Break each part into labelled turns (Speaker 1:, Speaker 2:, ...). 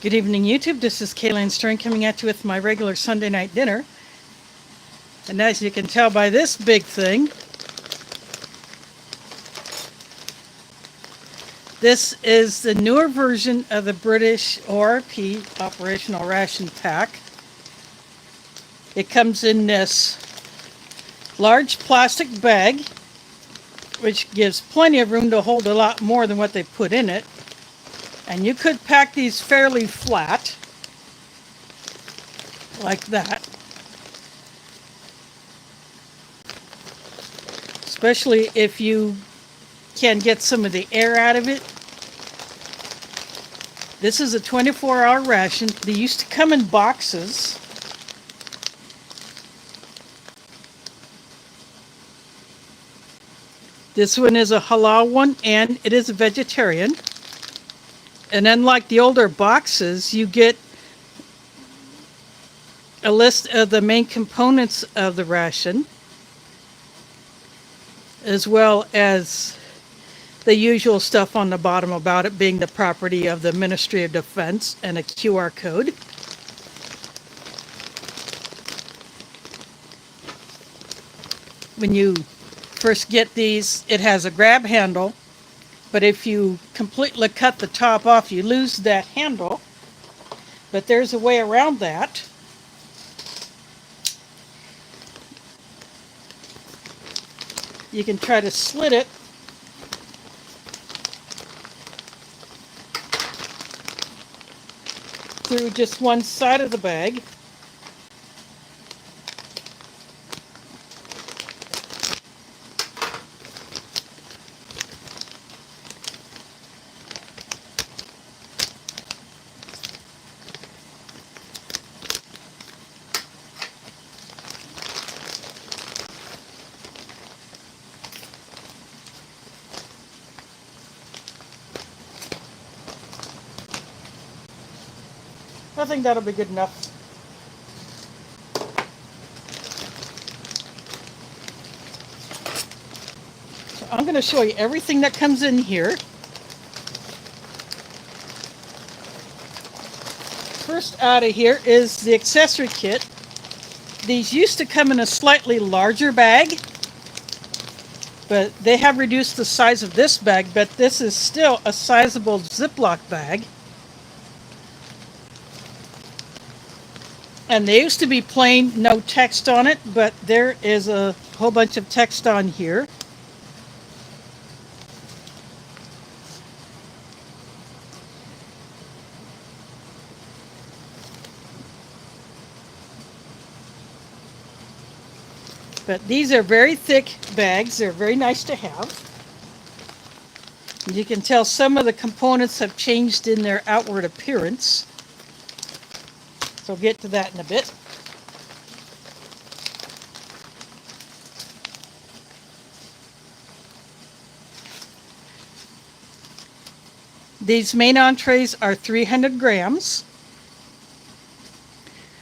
Speaker 1: Good evening, YouTube. This is Kayleen Stern coming at you with my regular Sunday night dinner. And as you can tell by this big thing, this is the newer version of the British ORP Operational Ration Pack. It comes in this large plastic bag, which gives plenty of room to hold a lot more than what they put in it. And you could pack these fairly flat, like that. Especially if you can get some of the air out of it. This is a 24-hour ration. They used to come in boxes. This one is a halal one, and it is a vegetarian. And unlike the older boxes, you get a list of the main components of the ration, as well as the usual stuff on the bottom about it being the property of the Ministry of Defense and a QR code. When you first get these, it has a grab handle, but if you completely cut the top off, you lose that handle. But there's a way around that. You can try to slit it through just one side of the bag. I think that'll be good enough. So I'm going to show you everything that comes in here. First out of here is the accessory kit. These used to come in a slightly larger bag, but they have reduced the size of this bag, but this is still a sizable Ziploc bag. And they used to be plain, no text on it, but there is a whole bunch of text on here. But these are very thick bags. They're very nice to have. You can tell some of the components have changed in their outward appearance. So I'll get to that in a bit. These main entrees are 300 grams.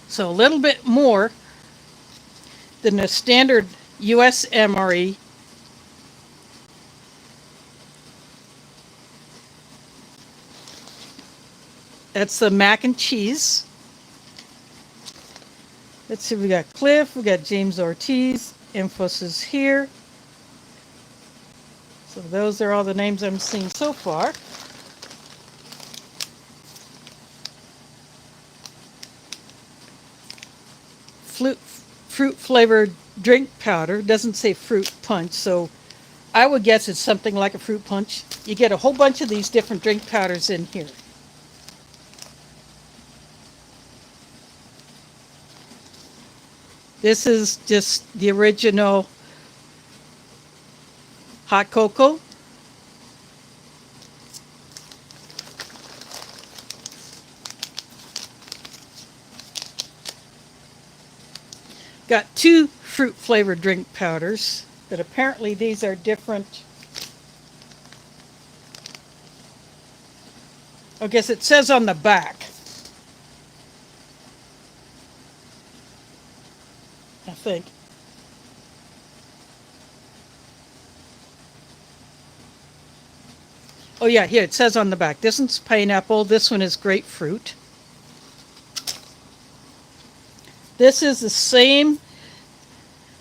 Speaker 1: So a little bit more than the standard US MRE. That's the mac and cheese. Let's see, we got Cliff, we got James Ortiz, Infos here. So those are all the names I'm seeing so far. Fruit flavored drink powder. Doesn't say fruit punch, so I would guess it's something like a fruit punch. You get a whole bunch of these different drink powders in here. This is just the original hot cocoa. Got two fruit flavored drink powders, but apparently these are different. I guess it says on the back. I think. Oh yeah, here it says on the back. This one's pineapple. This one is grapefruit. This is the same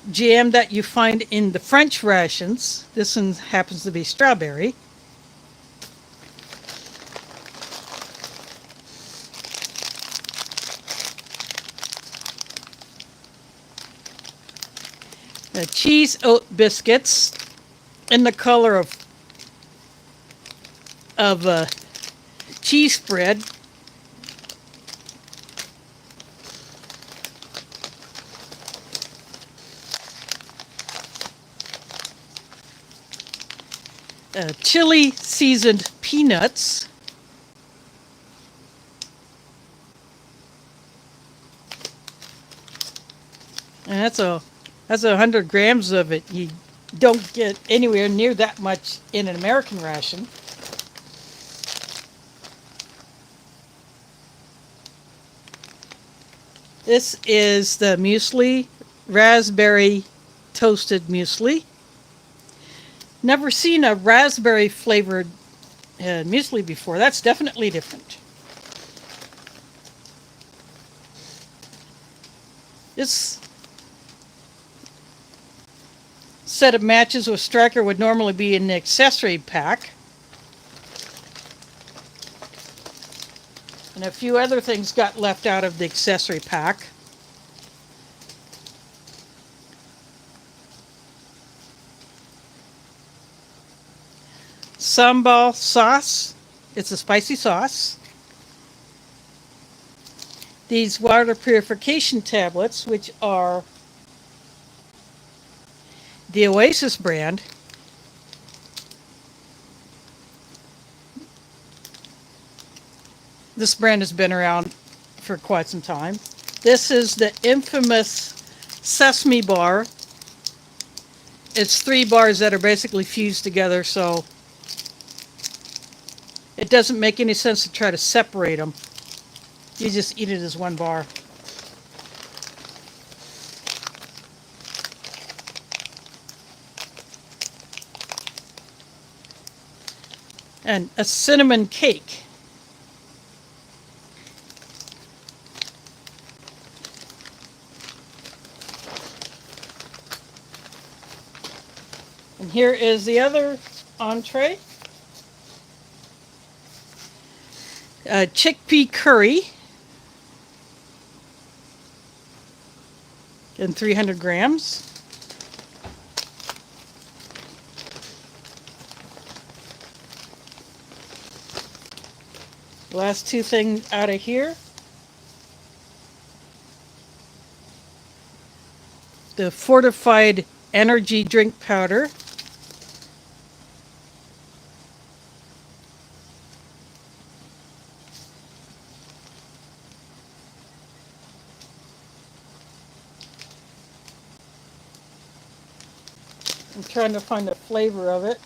Speaker 1: jam that you find in the French rations. This one happens to be strawberry. Cheese oat biscuits in the color of cheese spread. Chili seasoned peanuts. And that's 100 grams of it. You don't get anywhere near that much in an American ration. This is the muesli, raspberry toasted muesli. Never seen a raspberry flavored muesli before. That's definitely different. This set of matches with Striker would normally be in the accessory pack. And a few other things got left out of the accessory pack. Sambal sauce. It's a spicy sauce. These water purification tablets, which are the Oasis brand. This brand has been around for quite some time. This is the infamous sesame bar. It's 3 bars that are basically fused together, so it doesn't make any sense to try to separate them. You just eat it as one bar. And a cinnamon cake. And here is the other entree. Chickpea curry. And 300 grams. Last 2 things out of here. The fortified energy drink powder. I'm trying to find the flavor of it.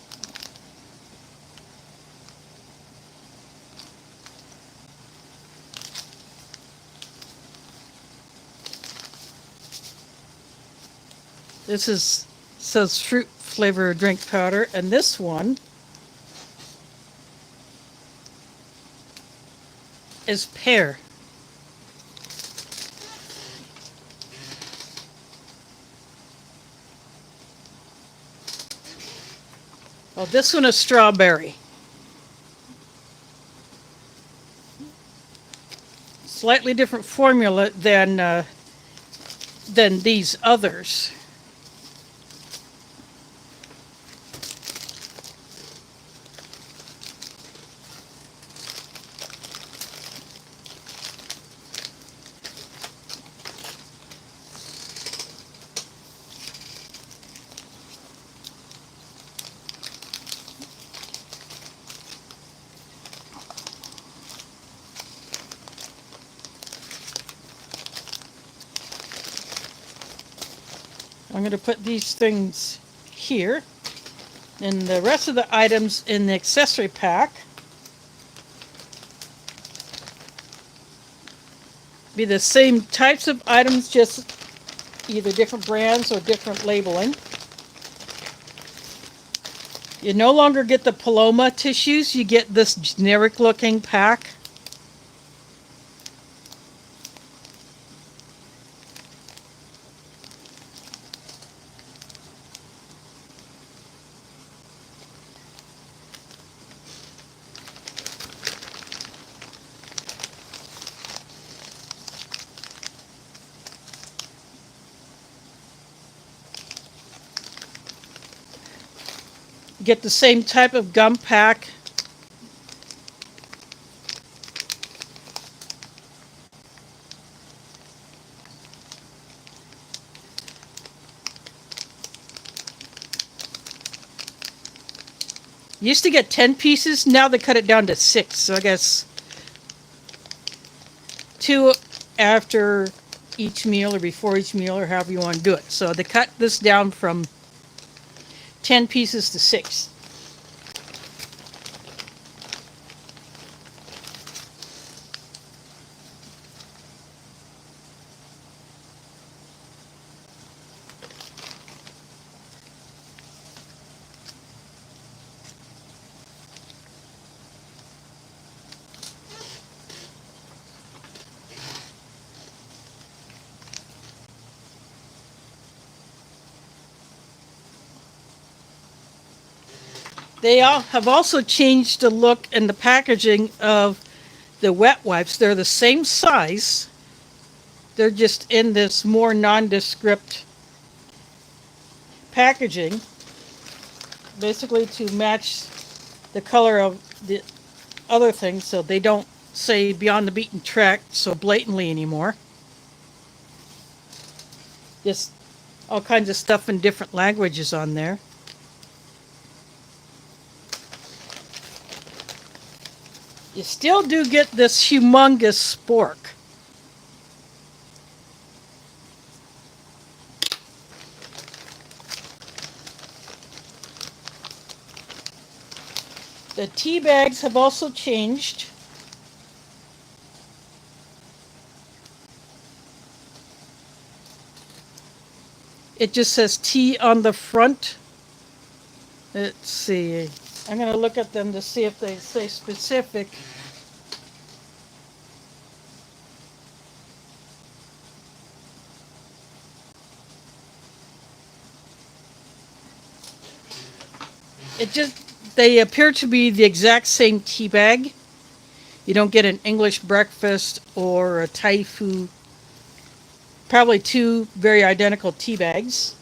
Speaker 1: Says fruit flavor drink powder, and this one is pear. Well, this one is strawberry. Slightly different formula than these others. I'm going to put these things here, and the rest of the items in the accessory pack be the same types of items, just either different brands or different labeling. You no longer get the Paloma tissues, you get this generic looking pack. get the same type of gum pack. Used to get 10 pieces, now they cut it down to 6. So I guess 2 after each meal or before each meal or however you want to do it. So they cut this down from 10 pieces to 6. They all have also changed the look and the packaging of the wet wipes. They're the same size. They're just in this more nondescript packaging, basically to match the color of the other things so they don't say beyond the beaten track so blatantly anymore. Just all kinds of stuff in different languages on there. You still do get this humongous spork. The tea bags have also changed. It just says tea on the front. Let's see. I'm going to look at them to see if they say specific. They appear to be the exact same tea bag. You don't get an English breakfast or a Thai food. Probably 2 very identical tea bags.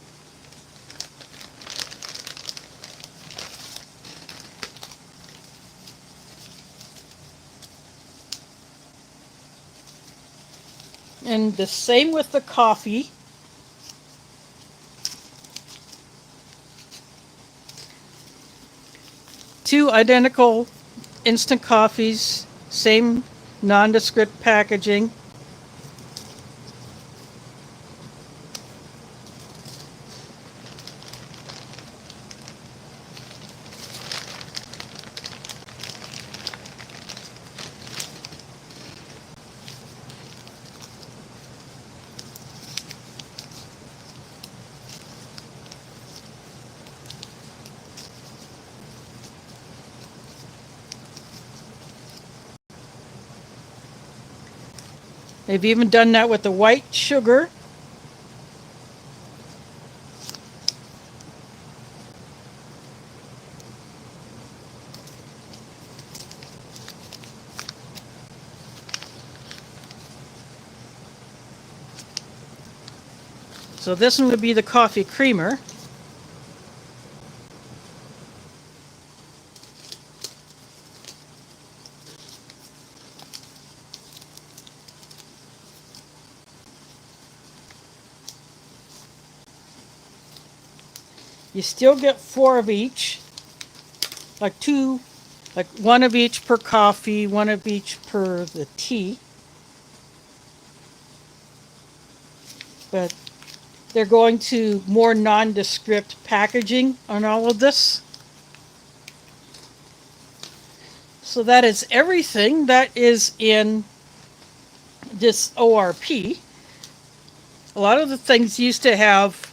Speaker 1: And the same with the coffee. Two identical instant coffees, same nondescript packaging. They've even done that with the white sugar. So this one would be the coffee creamer. You still get 4 of each, like 2, like 1 of each per coffee, 1 of each per the tea. But they're going to more nondescript packaging on all of this. So that is everything that is in this ORP. A lot of the things used to have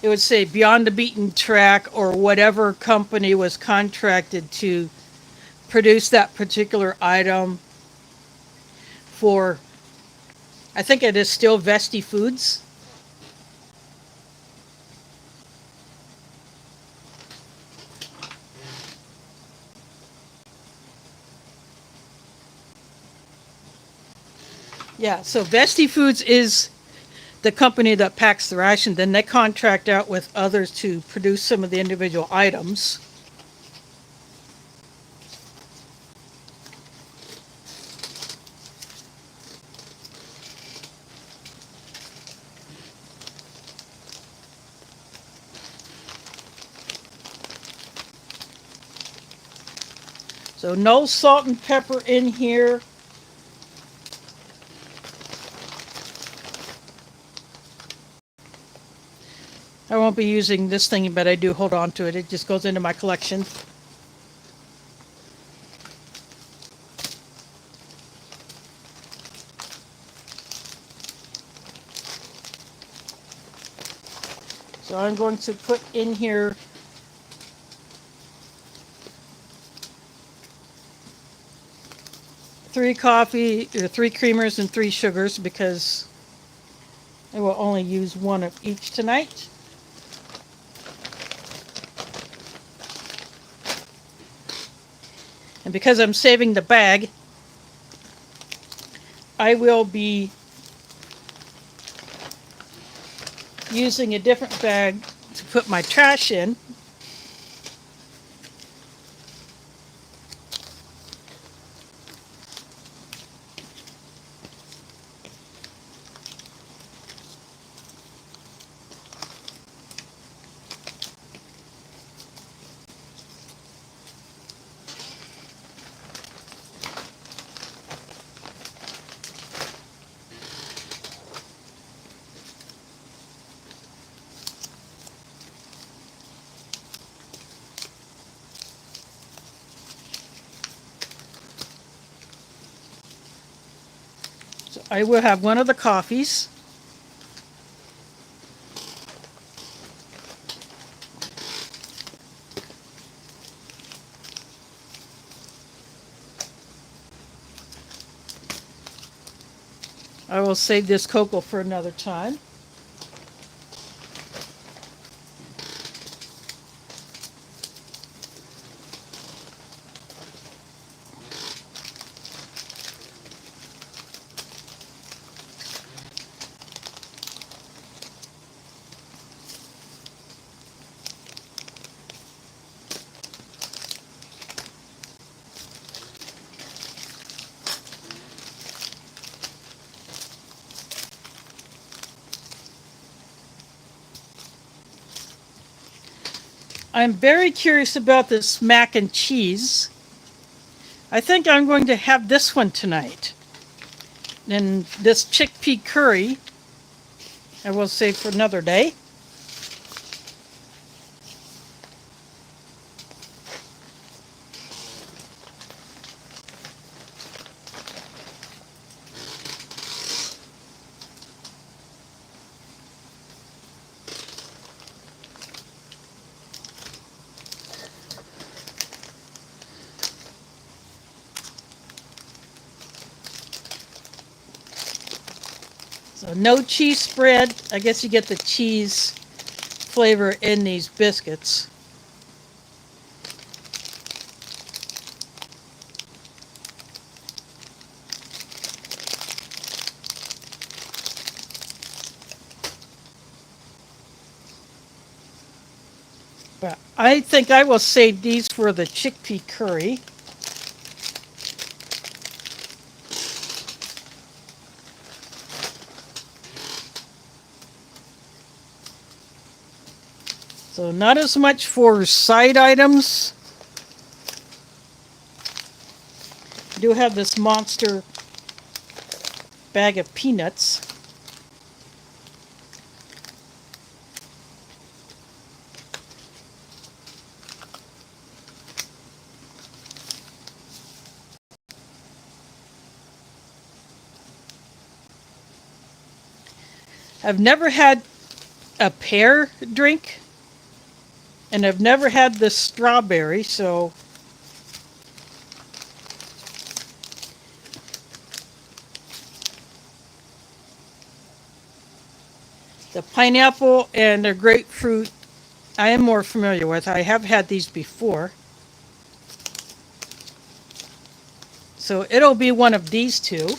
Speaker 1: it would say beyond the beaten track or whatever company was contracted to produce that particular item for, I think it is still Vesti Foods. Yeah, so Vesti Foods is the company that packs the ration, then they contract out with others to produce some of the individual items. So no salt and pepper in here. I won't be using this thing, but I do hold on to it. It just goes into my collection. So I'm going to put in here three creamers and 3 sugars, because I will only use one of each tonight. And because I'm saving the bag, I will be using a different bag to put my trash in. So I will have one of the coffees. I will save this cocoa for another time. I'm very curious about this mac and cheese. I think I'm going to have this one tonight. And this chickpea curry, I will save for another day. So no cheese spread. I guess you get the cheese flavor in these biscuits. But I think I will save these for the chickpea curry. So not as much for side items. I do have this monster bag of peanuts. I've never had a pear drink, and I've never had the strawberry, so the pineapple and the grapefruit I am more familiar with. I have had these before. So it'll be one of these two.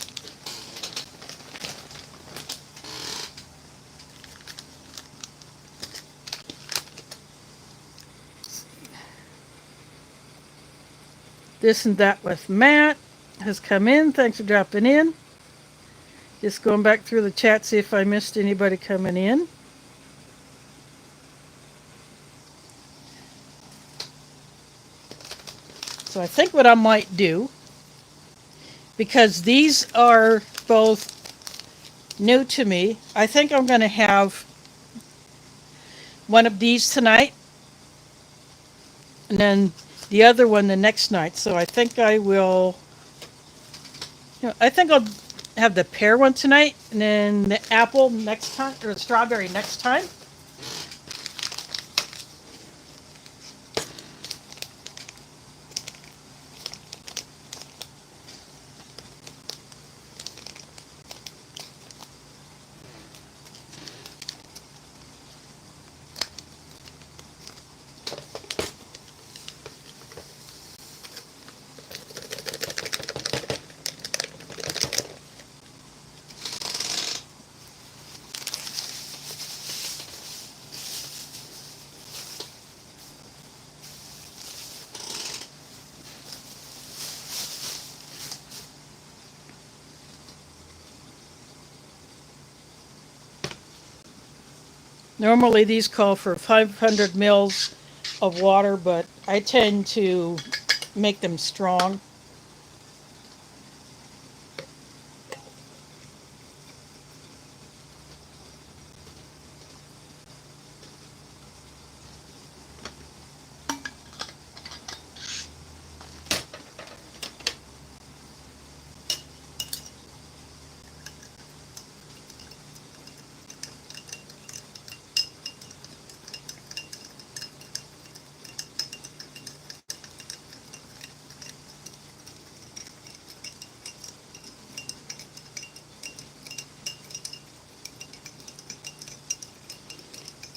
Speaker 1: This and That with Matt has come in. Thanks for dropping in. Just going back through the chat, see if I missed anybody coming in. So I think what I might do, because these are both new to me, I think I'm going to have one of these tonight and then the other one the next night. So I think I will, I think I'll have the pear one tonight and then the apple next time, or the strawberry next time. Normally these call for 500 mils of water, but I tend to make them strong.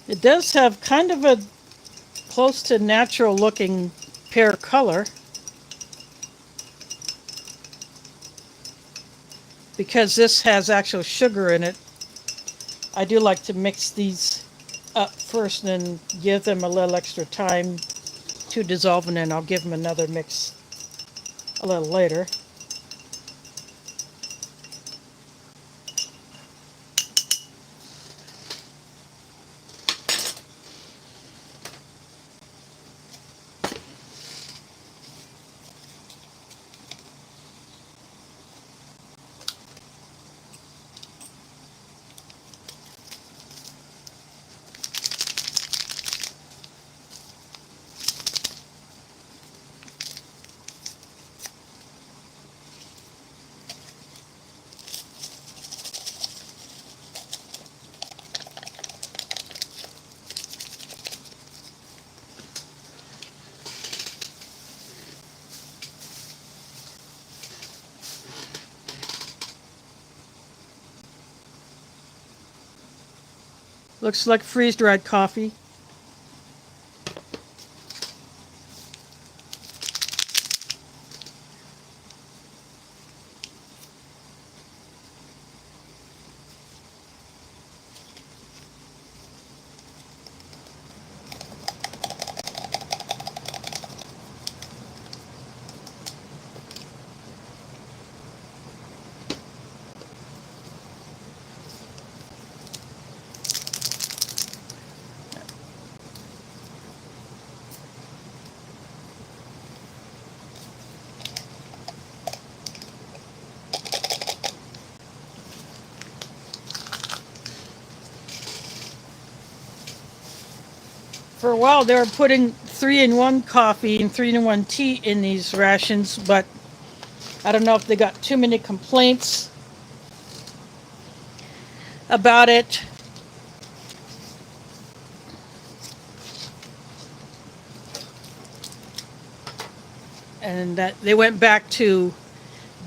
Speaker 1: It does have kind of a close to natural looking pear color because this has actual sugar in it. I do like to mix these up first and then give them a little extra time to dissolve, and then I'll give them another mix a little later. Looks like freeze-dried coffee. For a while, they were putting 3-in-1 coffee and 3-in-1 tea in these rations, but I don't know if they got too many complaints about it. And that they went back to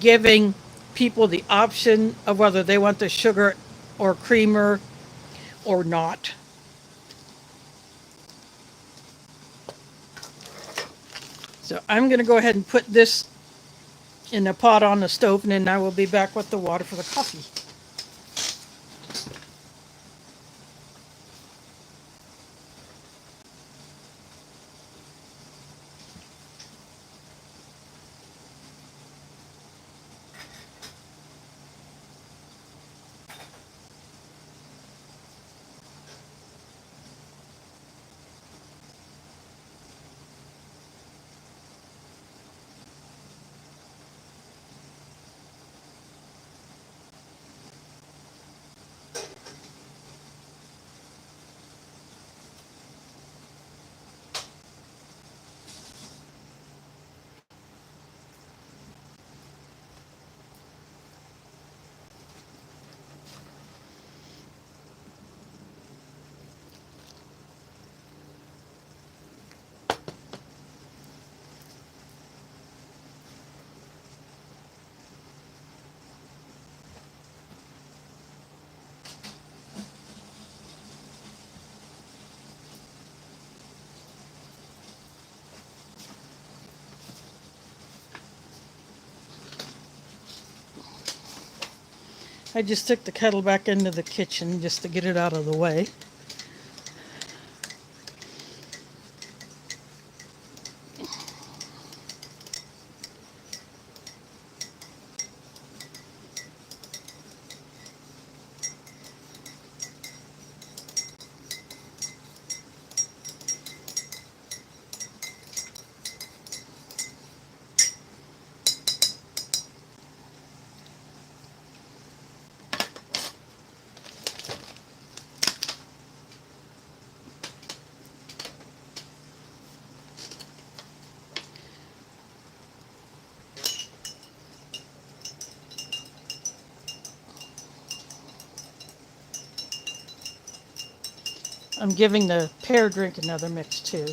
Speaker 1: giving people the option of whether they want the sugar or creamer or not. So I'm going to go ahead and put this in a pot on the stove, and then I will be back with the water for the coffee. I just took the kettle back into the kitchen just to get it out of the way. I'm giving the pear drink another mix too.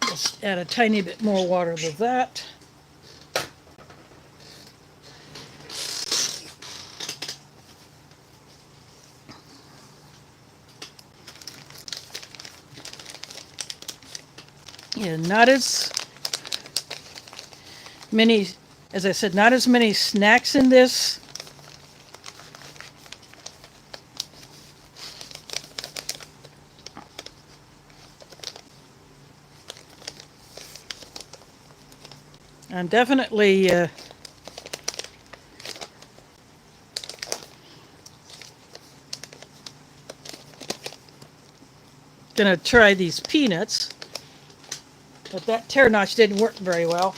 Speaker 1: Just add a tiny bit more water to that. Yeah, not as many, as I said, not as many snacks in this. I'm definitely gonna try these peanuts, but that tear notch didn't work very well.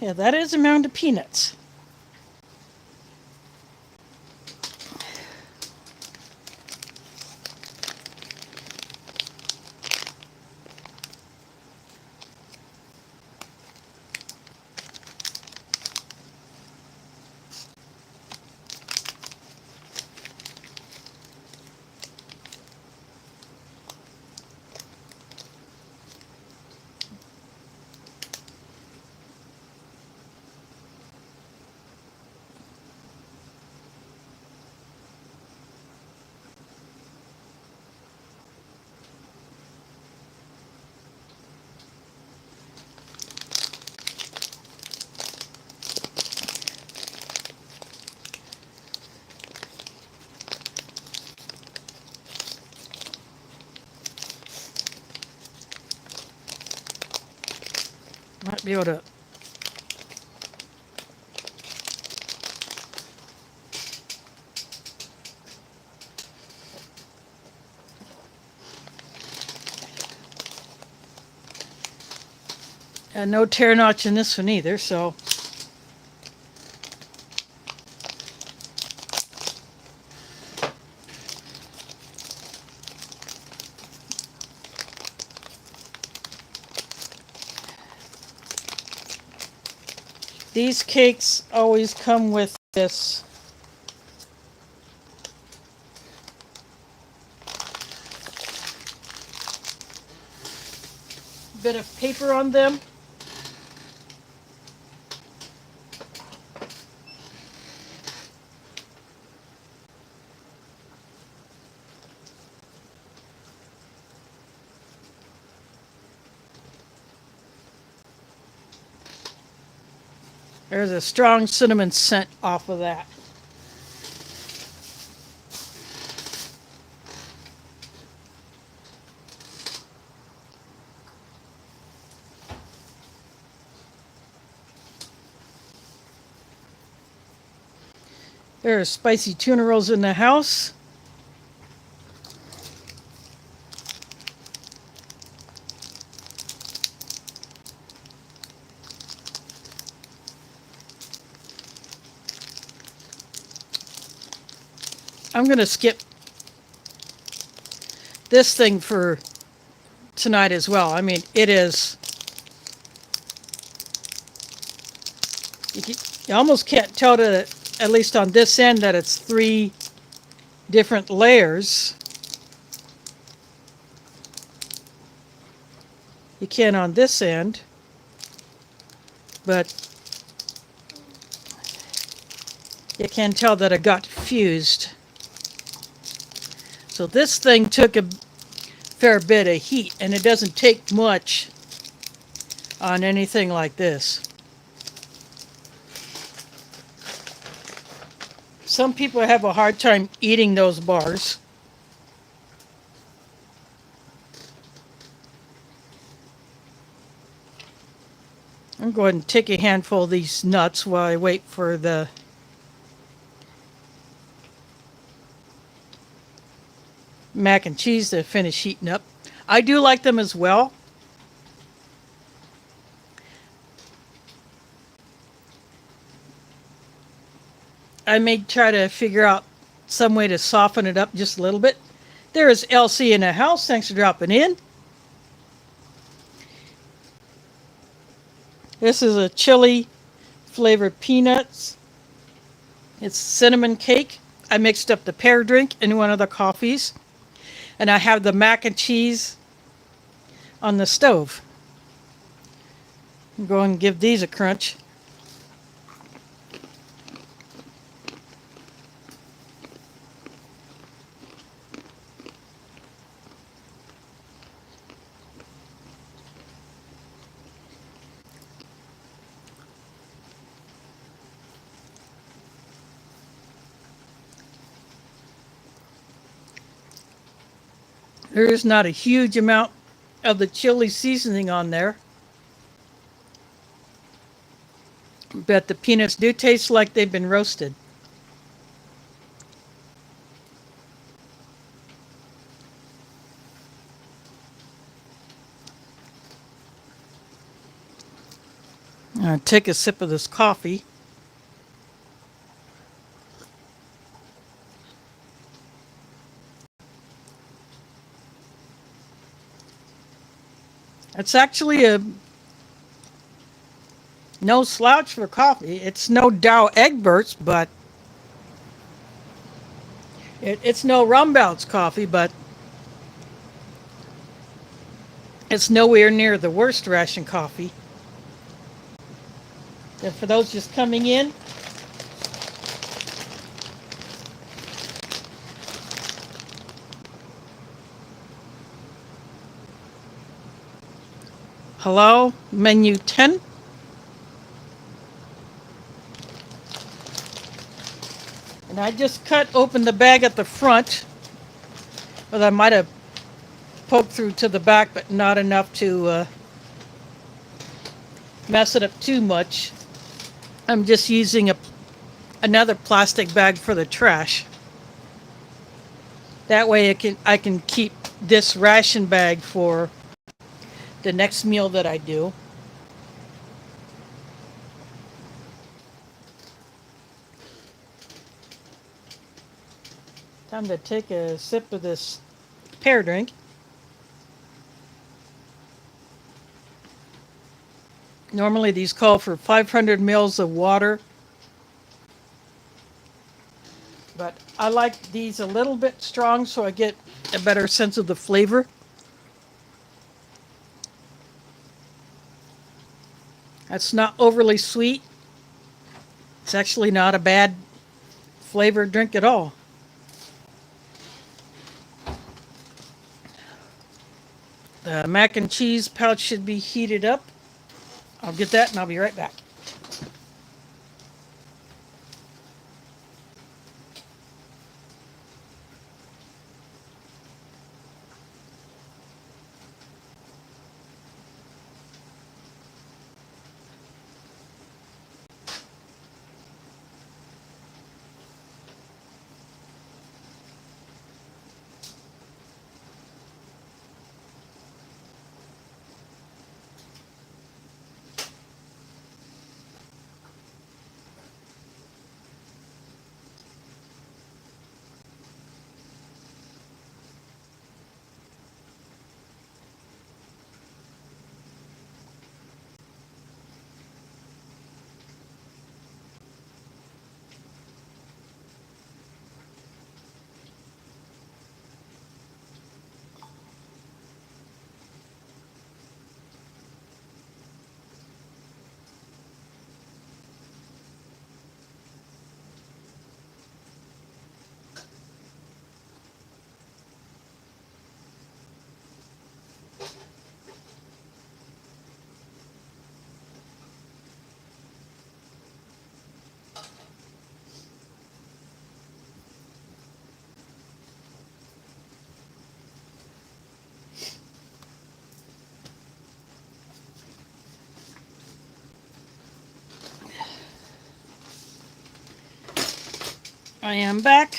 Speaker 1: Yeah, that is a mound of peanuts. Might be able to no tear notch in this one either, so these cakes always come with this bit of paper on them. There's a strong cinnamon scent off of that. There are spicy tuna rolls in the house. I'm going to skip this thing for tonight as well. I mean, it is... You almost can't tell that, at least on this end, that it's 3 different layers. You can on this end, but you can tell that it got fused. So this thing took a fair bit of heat, and it doesn't take much on anything like this. Some people have a hard time eating those bars. I'm going to take a handful of these nuts while I wait for the mac and cheese to finish heating up. I do like them as well. I may try to figure out some way to soften it up just a little bit. There is LC in the house. Thanks for dropping in. This is a chili flavored peanuts. It's cinnamon cake. I mixed up the pear drink in one of the coffees. And I have the mac and cheese on the stove. I'm going to give these a crunch. There is not a huge amount of the chili seasoning on there. But the peanuts do taste like they've been roasted. I'll take a sip of this coffee. It's actually a no slouch for coffee. It's no Dow Egberts, but it's no Rumbout's coffee, but it's nowhere near the worst ration coffee. And for those just coming in, Halal menu 10. And I just cut open the bag at the front, but I might have poked through to the back, but not enough to mess it up too much. I'm just using another plastic bag for the trash. That way I can keep this ration bag for the next meal that I do. Time to take a sip of this pear drink. Normally these call for 500 mils of water, but I like these a little bit strong so I get a better sense of the flavor. That's not overly sweet. It's actually not a bad flavored drink at all. The mac and cheese pouch should be heated up. I'll get that and I'll be right back. I am back.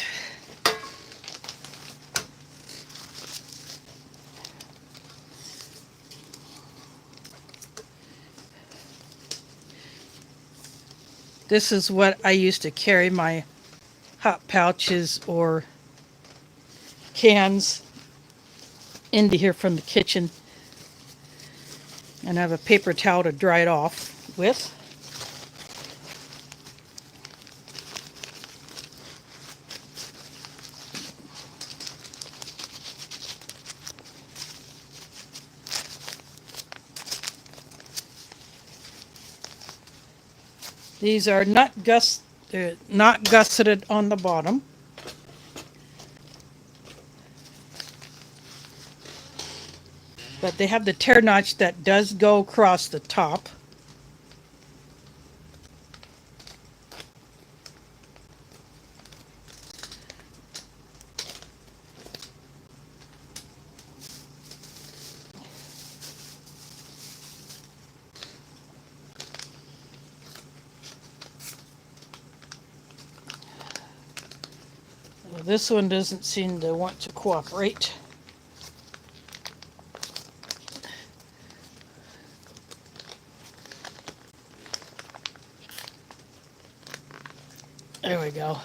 Speaker 1: This is what I used to carry my hot pouches or cans into here from the kitchen. And I have a paper towel to dry it off with. These are they're not gusseted on the bottom. But they have the tear notch that does go across the top. Well, this one doesn't seem to want to cooperate. There we go.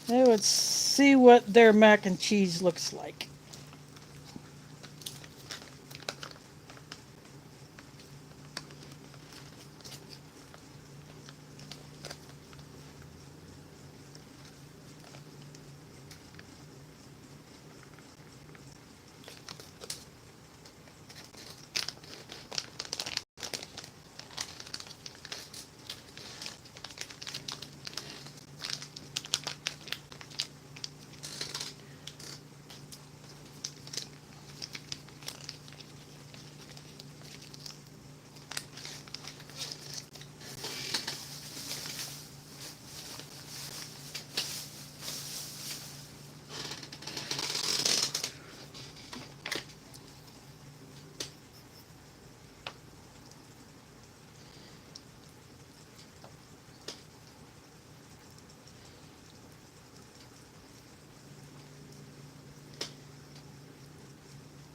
Speaker 1: Now let's see what their mac and cheese looks like.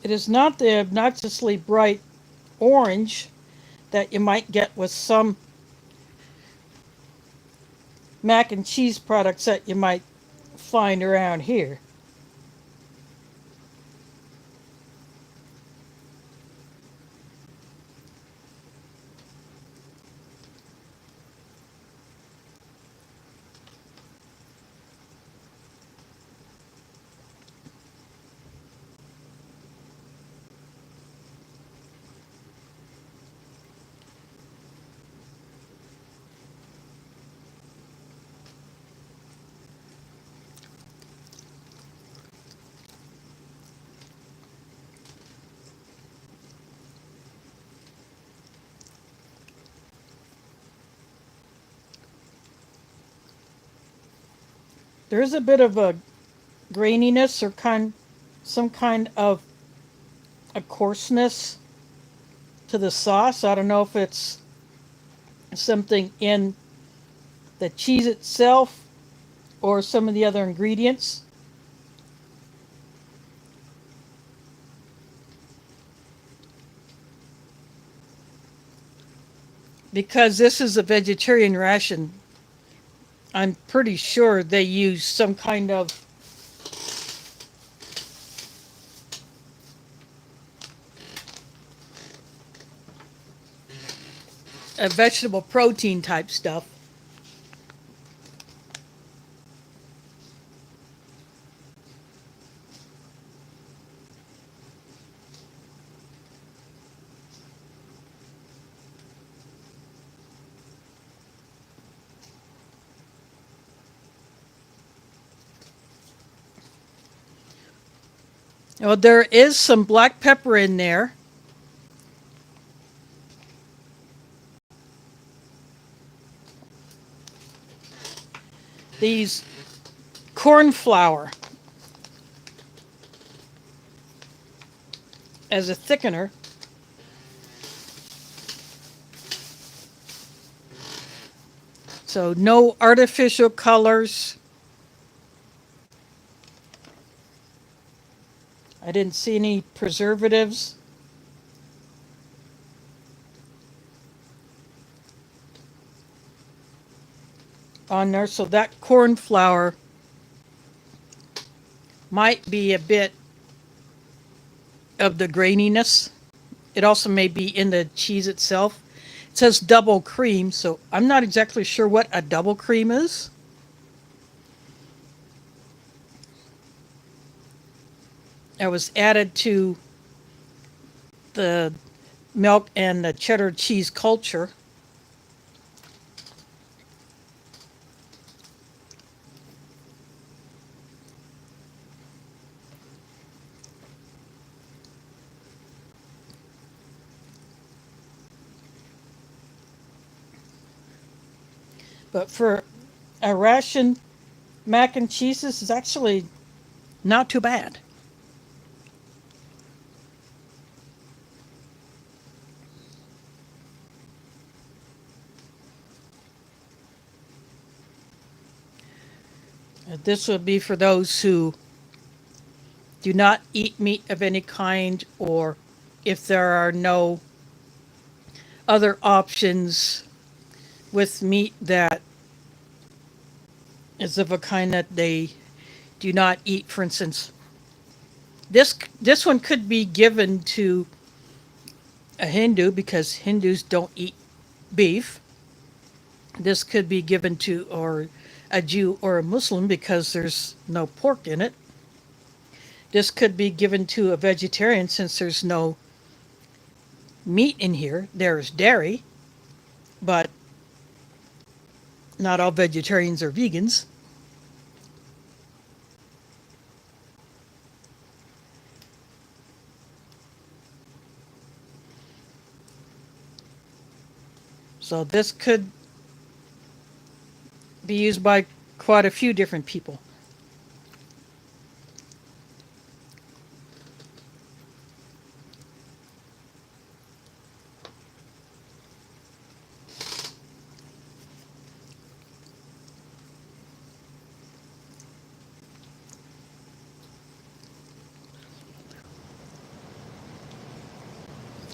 Speaker 1: It is not the obnoxiously bright orange that you might get with some mac and cheese products that you might find around here. There is a bit of a graininess or some kind of a coarseness to the sauce. I don't know if it's something in the cheese itself or some of the other ingredients. Because this is a vegetarian ration, I'm pretty sure they use some kind of a vegetable protein type stuff. Well, there is some black pepper in there. These corn flour as a thickener. So no artificial colors. I didn't see any preservatives. On there, so that corn flour might be a bit of the graininess. It also may be in the cheese itself. It says double cream, so I'm not exactly sure what a double cream is. It was added to the milk and the cheddar cheese culture. But for a ration mac and cheese, this is actually not too bad. This would be for those who do not eat meat of any kind, or if there are no other options with meat that is of a kind that they do not eat. For instance, this one could be given to a Hindu because Hindus don't eat beef. This could be given to or a Jew or a Muslim because there's no pork in it. This could be given to a vegetarian since there's no meat in here. There's dairy, but not all vegetarians are vegans. So this could be used by quite a few different people.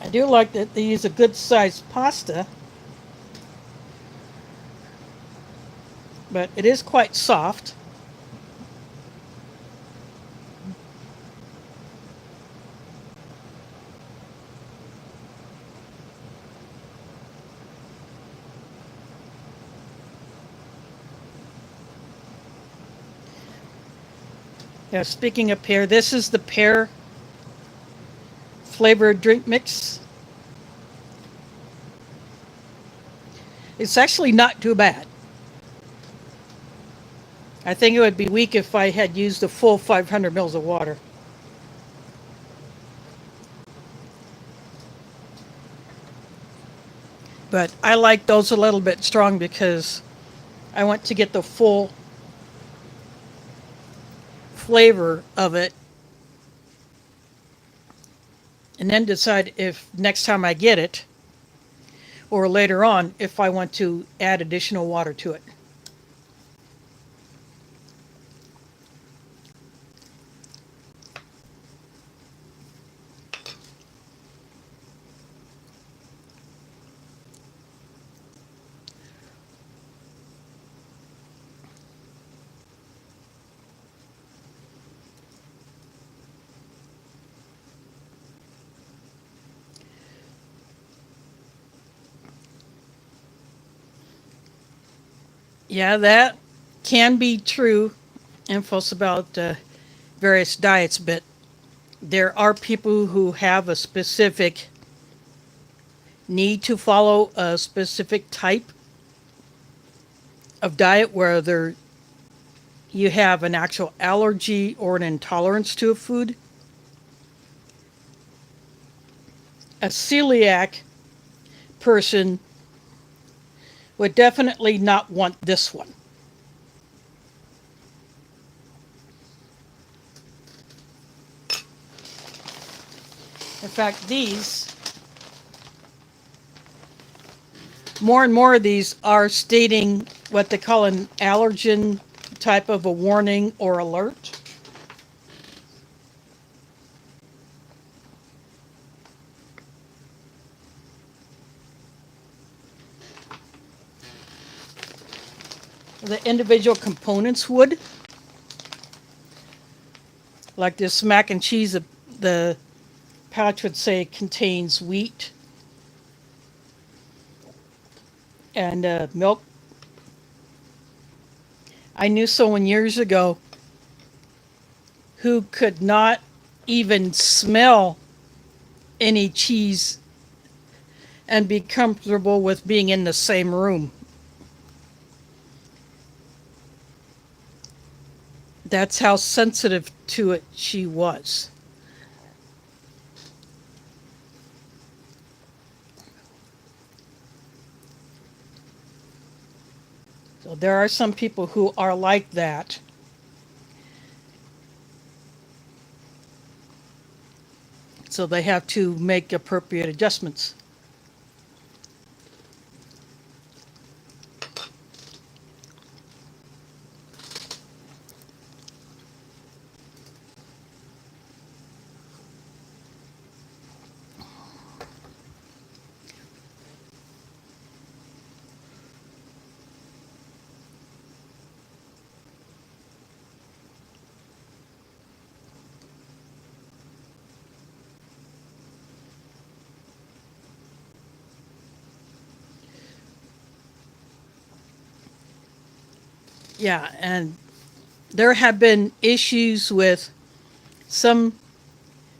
Speaker 1: I do like that they use a good sized pasta, but it is quite soft. Yeah, speaking of pear, this is the pear flavored drink mix. It's actually not too bad. I think it would be weak if I had used the full 500 mils of water. But I like those a little bit strong because I want to get the full flavor of it and then decide if next time I get it or later on if I want to add additional water to it. Yeah, that can be true, infos about various diets, but there are people who have a specific need to follow a specific type of diet, whether you have an actual allergy or an intolerance to a food. A celiac person would definitely not want this one. In fact, these, more and more of these are stating what they call an allergen type of a warning or alert. The individual components would. Like this mac and cheese, the pouch would say contains wheat and milk. I knew someone years ago who could not even smell any cheese and be comfortable with being in the same room. That's how sensitive to it she was. So there are some people who are like that. So they have to make appropriate adjustments. Yeah, and there have been issues with some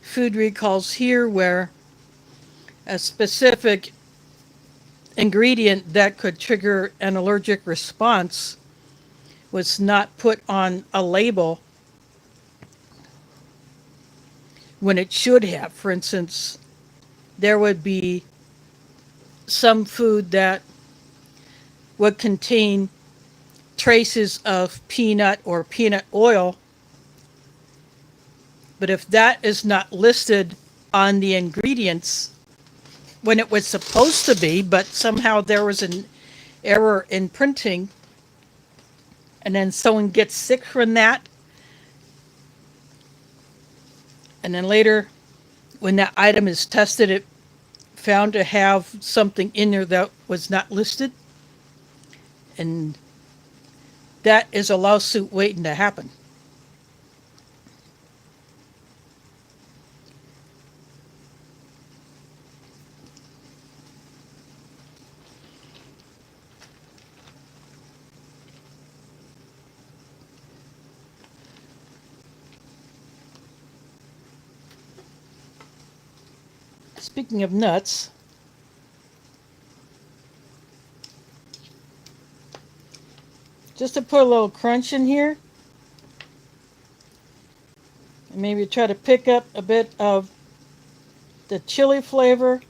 Speaker 1: food recalls here where a specific ingredient that could trigger an allergic response was not put on a label when it should have. For instance, there would be some food that would contain traces of peanut or peanut oil, but if that is not listed on the ingredients when it was supposed to be, but somehow there was an error in printing, and then someone gets sick from that, and then later when that item is tested, it found to have something in there that was not listed, and that is a lawsuit waiting to happen. Speaking of nuts, just to put a little crunch in here, and maybe try to pick up a bit of the chili flavor.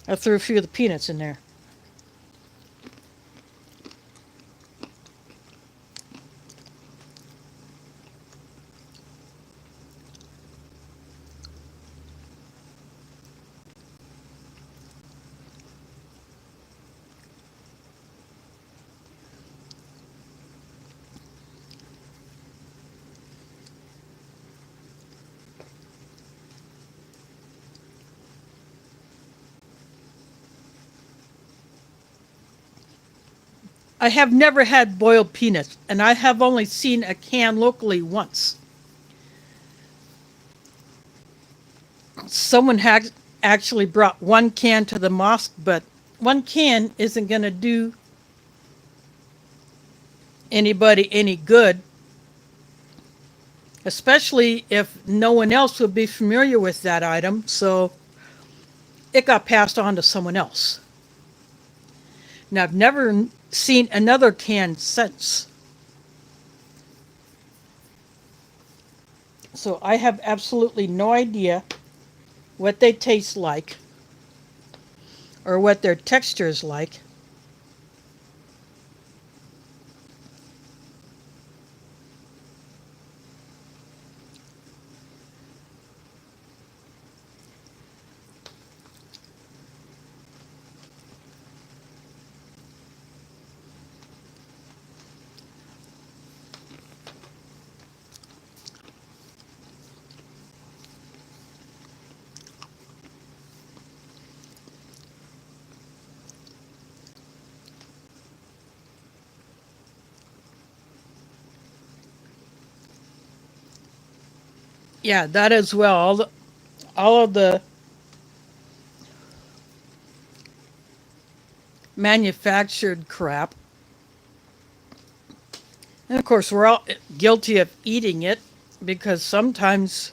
Speaker 1: I threw a few of the peanuts in there. I have never had boiled peanuts, and I have only seen a can locally once. Someone had actually brought one can to the mosque, but one can isn't going to do anybody any good, especially if no one else would be familiar with that item, so it got passed on to someone else. Now, I've never seen another can since. So I have absolutely no idea what they taste like or what their texture is like. Yeah, that as well. All of the manufactured crap. And of course, we're all guilty of eating it because sometimes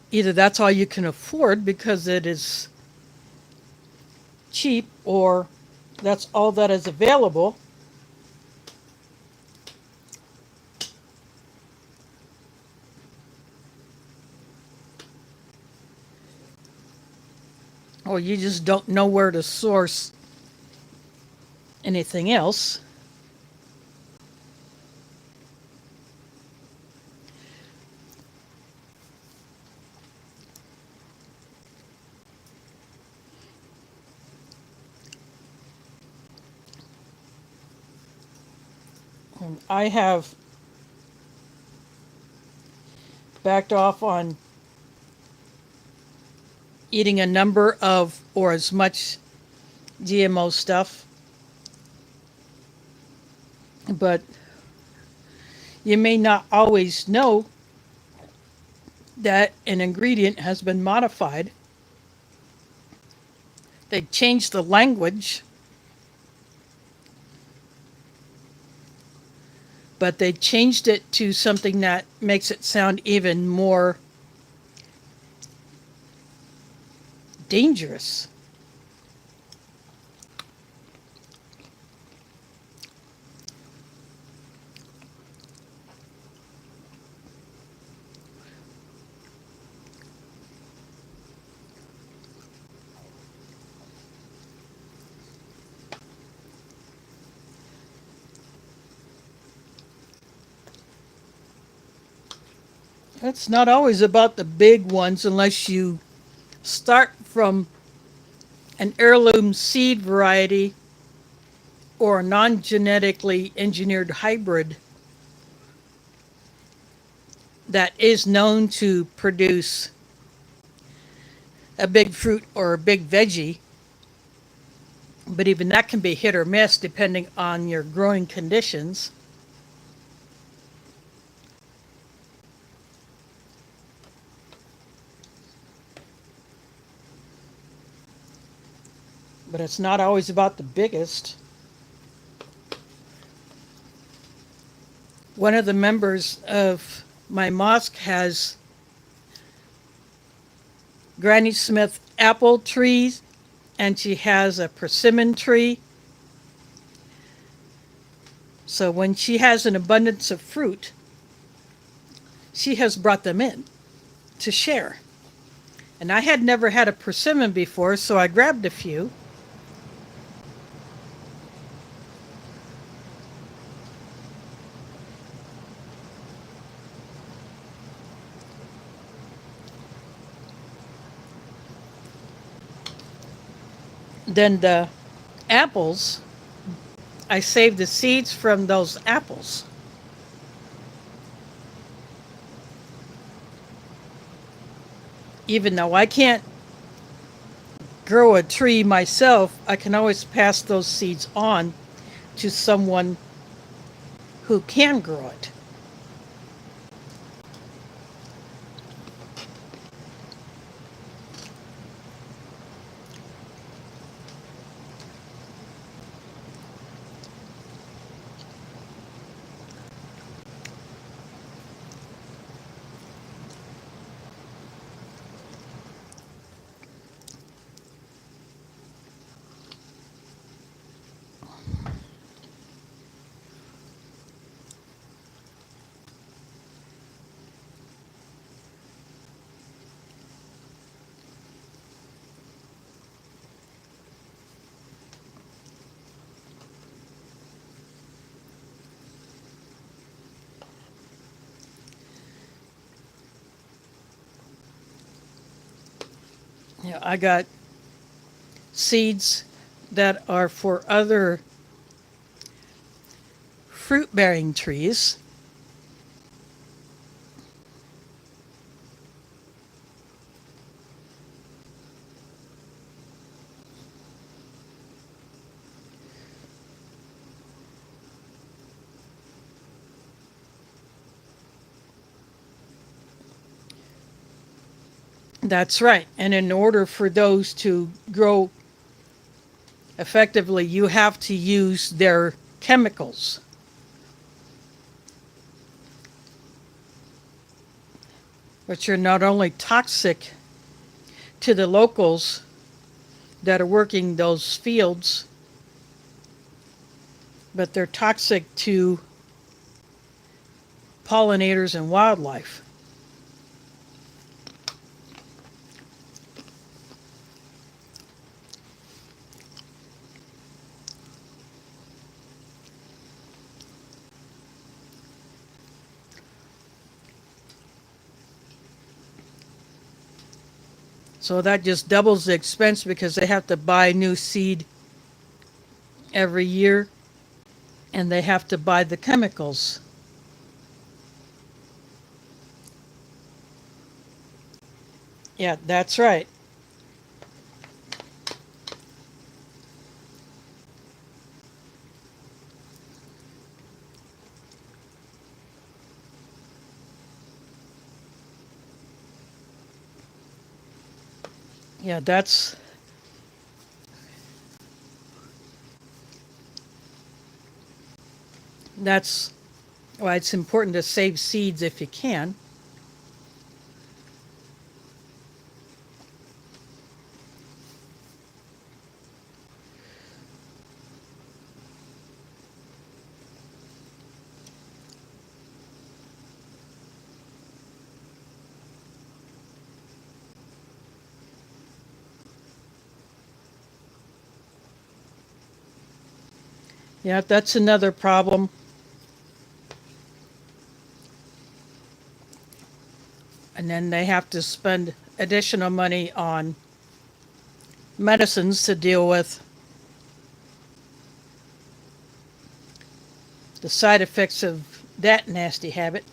Speaker 1: either that's all you can afford because it is cheap, or that's all that is available. Or you just don't know where to source anything else. I have backed off on eating a number of or as much GMO stuff, but you may not always know that an ingredient has been modified. They changed the language, but they changed it to something that makes it sound even more dangerous. It's not always about the big ones unless you start from an heirloom seed variety or a non genetically engineered hybrid that is known to produce a big fruit or a big veggie. But even that can be hit or miss depending on your growing conditions. But it's not always about the biggest. One of the members of my mosque has Granny Smith apple trees, and she has a persimmon tree. So when she has an abundance of fruit, she has brought them in to share. And I had never had a persimmon before, so I grabbed a few. Then the apples, I saved the seeds from those apples. Even though I can't grow a tree myself, I can always pass those seeds on to someone who can grow it. Yeah, I got seeds that are for other fruit bearing trees. That's right. And in order for those to grow effectively, you have to use their chemicals, which are not only toxic to the locals that are working those fields, but they're toxic to pollinators and wildlife. So that just doubles the expense because they have to buy new seed every year and they have to buy the chemicals. Yeah, that's right. Yeah, that's why it's important to save seeds if you can. Yeah, that's another problem. And then they have to spend additional money on medicines to deal with the side effects of that nasty habit.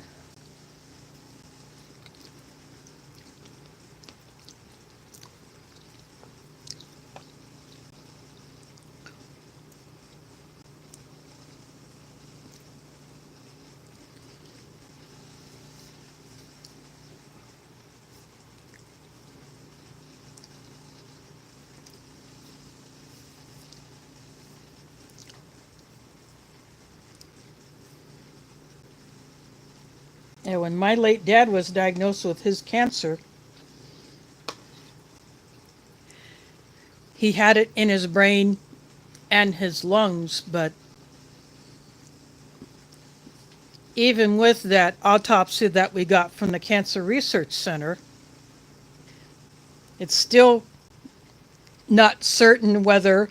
Speaker 1: And when my late dad was diagnosed with his cancer, he had it in his brain and his lungs, but even with that autopsy that we got from the Cancer Research Center, it's still not certain whether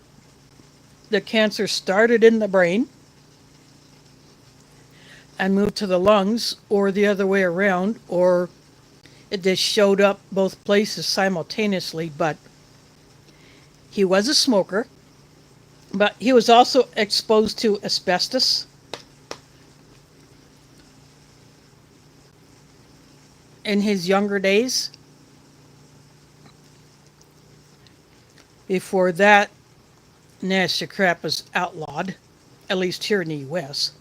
Speaker 1: the cancer started in the brain and moved to the lungs or the other way around, or it just showed up both places simultaneously. But he was a smoker, but he was also exposed to asbestos in his younger days. Before that, nasty crap was outlawed, at least here in the US.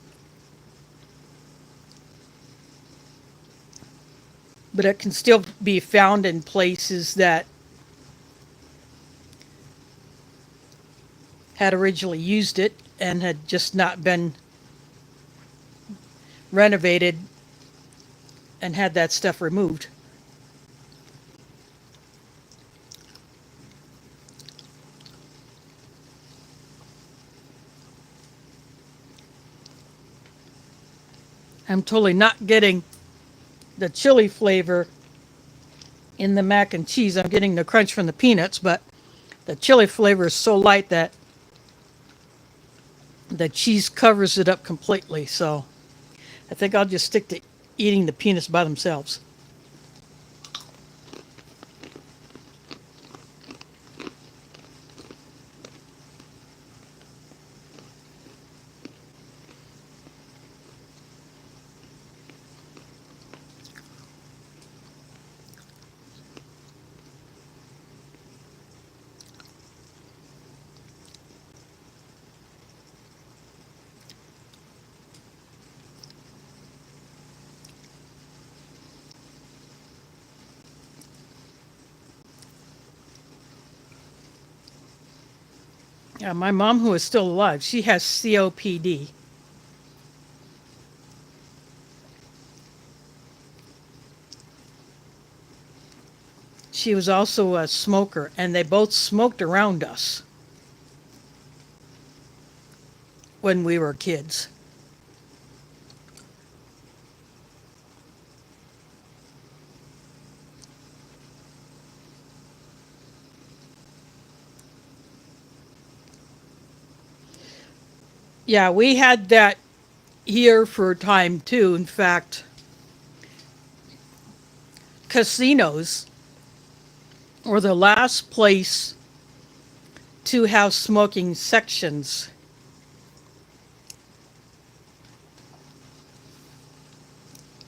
Speaker 1: But it can still be found in places that had originally used it and had just not been renovated and had that stuff removed. I'm totally not getting the chili flavor in the mac and cheese. I'm getting the crunch from the peanuts, but the chili flavor is so light that the cheese covers it up completely. So I think I'll just stick to eating the peanuts by themselves. My mom, who is still alive, she has COPD. She was also a smoker, and they both smoked around us when we were kids. Yeah, we had that here for a time too. In fact, casinos were the last place to have smoking sections,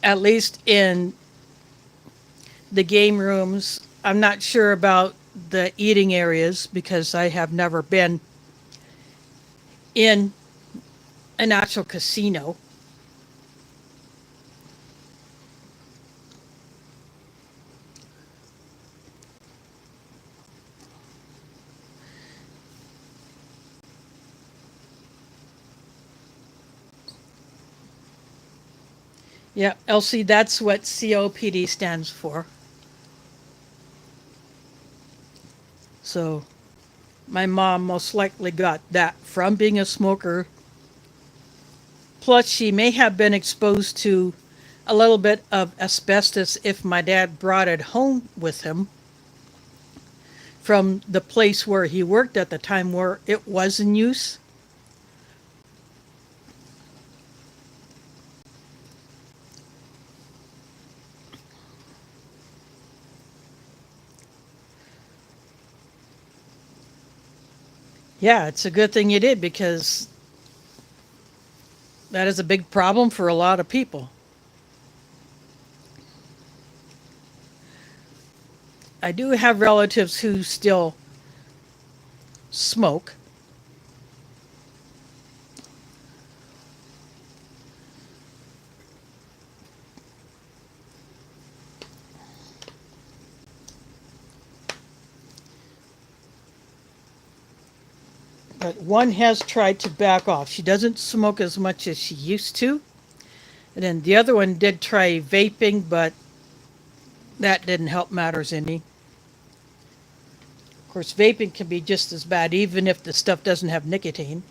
Speaker 1: at least in the game rooms. I'm not sure about the eating areas because I have never been in an actual casino. Yeah, Elsie, that's what COPD stands for. So my mom most likely got that from being a smoker. Plus, she may have been exposed to a little bit of asbestos if my dad brought it home with him from the place where he worked at the time where it was in use. Yeah, it's a good thing you did because that is a big problem for a lot of people. I do have relatives who still smoke. But one has tried to back off. She doesn't smoke as much as she used to. And then the other one did try vaping, but that didn't help matters any. Of course, vaping can be just as bad, even if the stuff doesn't have nicotine.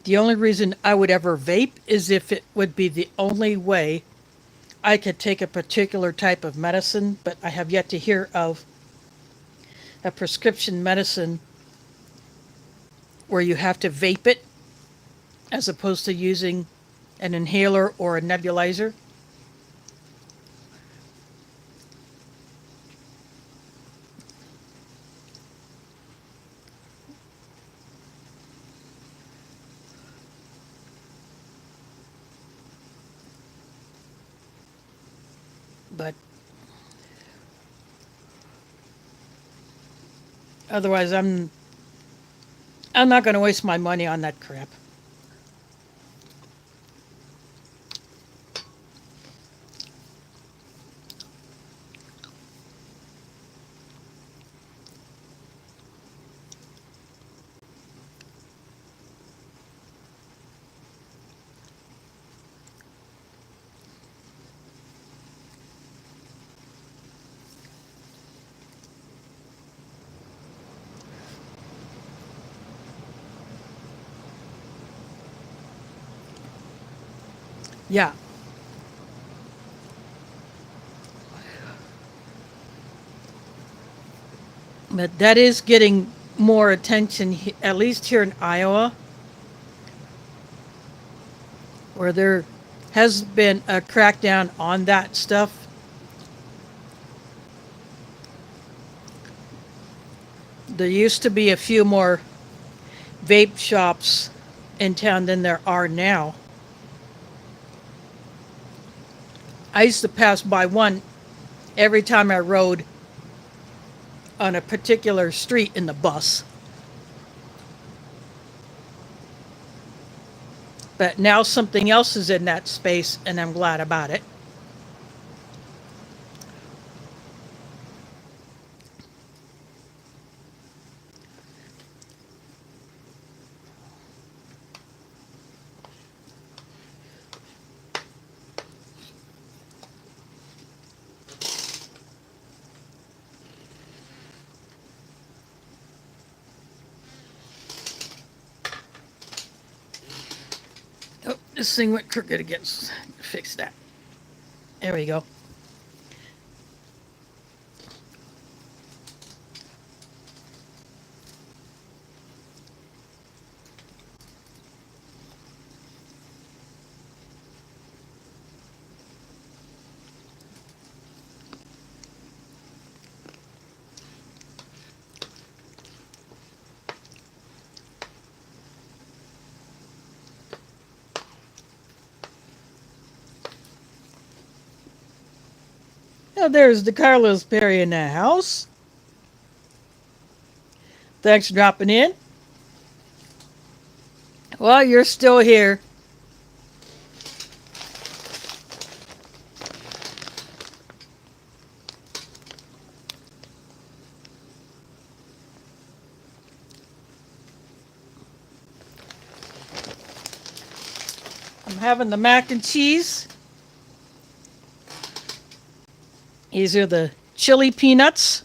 Speaker 1: The only reason I would ever vape is if it would be the only way I could take a particular type of medicine, but I have yet to hear of a prescription medicine where you have to vape it as opposed to using an inhaler or a nebulizer. But otherwise, I'm not going to waste my money on that crap. Yeah, but that is getting more attention, at least here in Iowa, where there has been a crackdown on that stuff. There used to be a few more vape shops in town than there are now. I used to pass by one every time I rode on a particular street in the bus. But now something else is in that space, and I'm glad about it. This thing went crooked again. Fix that. There we go. Oh, there's the Carlos Perry in the house. Thanks for dropping in. Well, you're still here. I'm having the mac and cheese. These are the chili peanuts.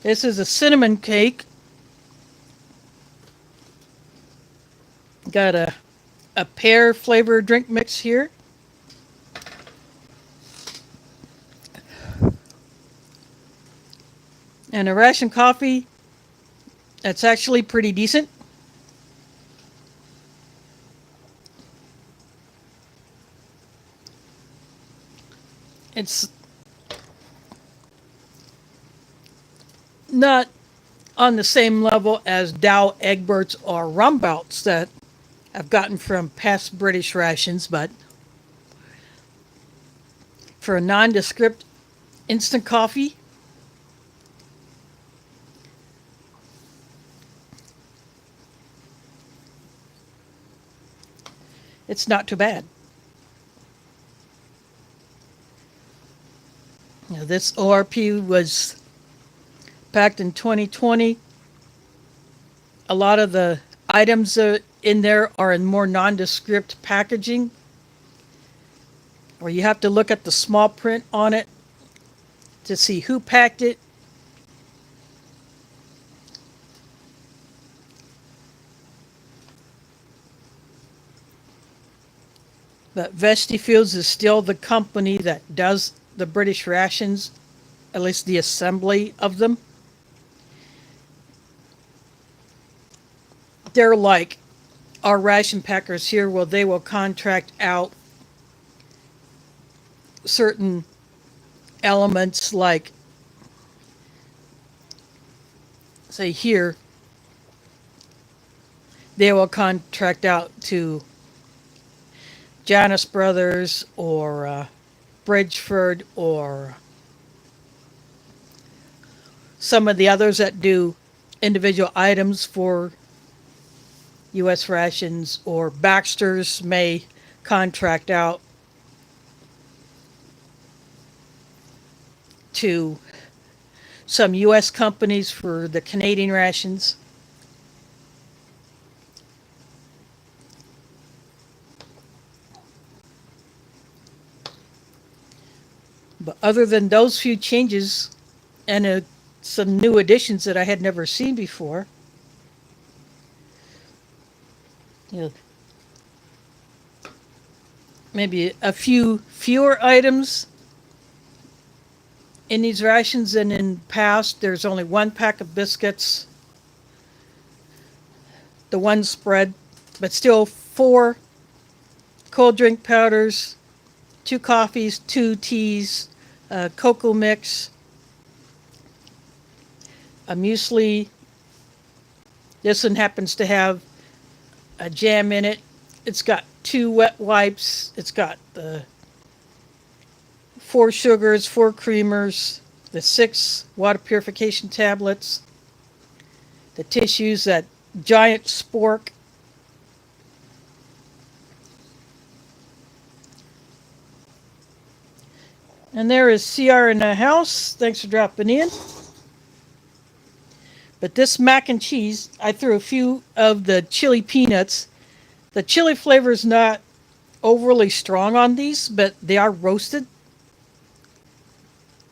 Speaker 1: This is a cinnamon cake. Got a pear flavor drink mix here. And a ration coffee that's actually pretty decent. It's not on the same level as Dow Egberts or Rumbouts that I've gotten from past British rations, but for a nondescript instant coffee, it's not too bad. Now, this ORP was packed in 2020. A lot of the items in there are in more nondescript packaging, where you have to look at the small print on it to see who packed it. But Vesti Foods is still the company that does the British rations, at least the assembly of them. They're like our ration packers here, well, they will contract out certain elements, like, say here, they will contract out to Janus Brothers or Bridgeford or some of the others that do individual items for U.S. rations, or Baxter's may contract out to some U.S. companies for the Canadian rations. But other than those few changes and some new additions that I had never seen before, you know, maybe a few fewer items in these rations than in past. There's only one pack of biscuits, the one spread, but still 4 cold drink powders, 2 coffees, 2 teas, cocoa mix, a muesli. This one happens to have a jam in it. It's got 2 wet wipes. It's got the 4 sugars, 4 creamers, the 6 water purification tablets, the tissues, that giant spork. And there is CR in the house. Thanks for dropping in. But this mac and cheese, I threw a few of the chili peanuts. The chili flavor is not overly strong on these, but they are roasted.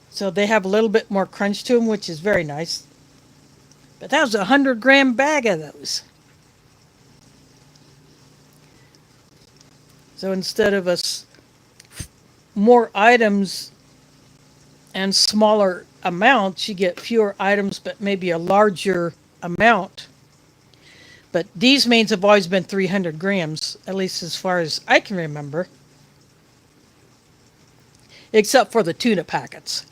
Speaker 1: So they have a little bit more crunch to them, which is very nice. But that was a 100-gram bag of those. So instead of us more items and smaller amounts, you get fewer items but maybe a larger amount. But these mains have always been 300 grams, at least as far as I can remember, except for the tuna packets.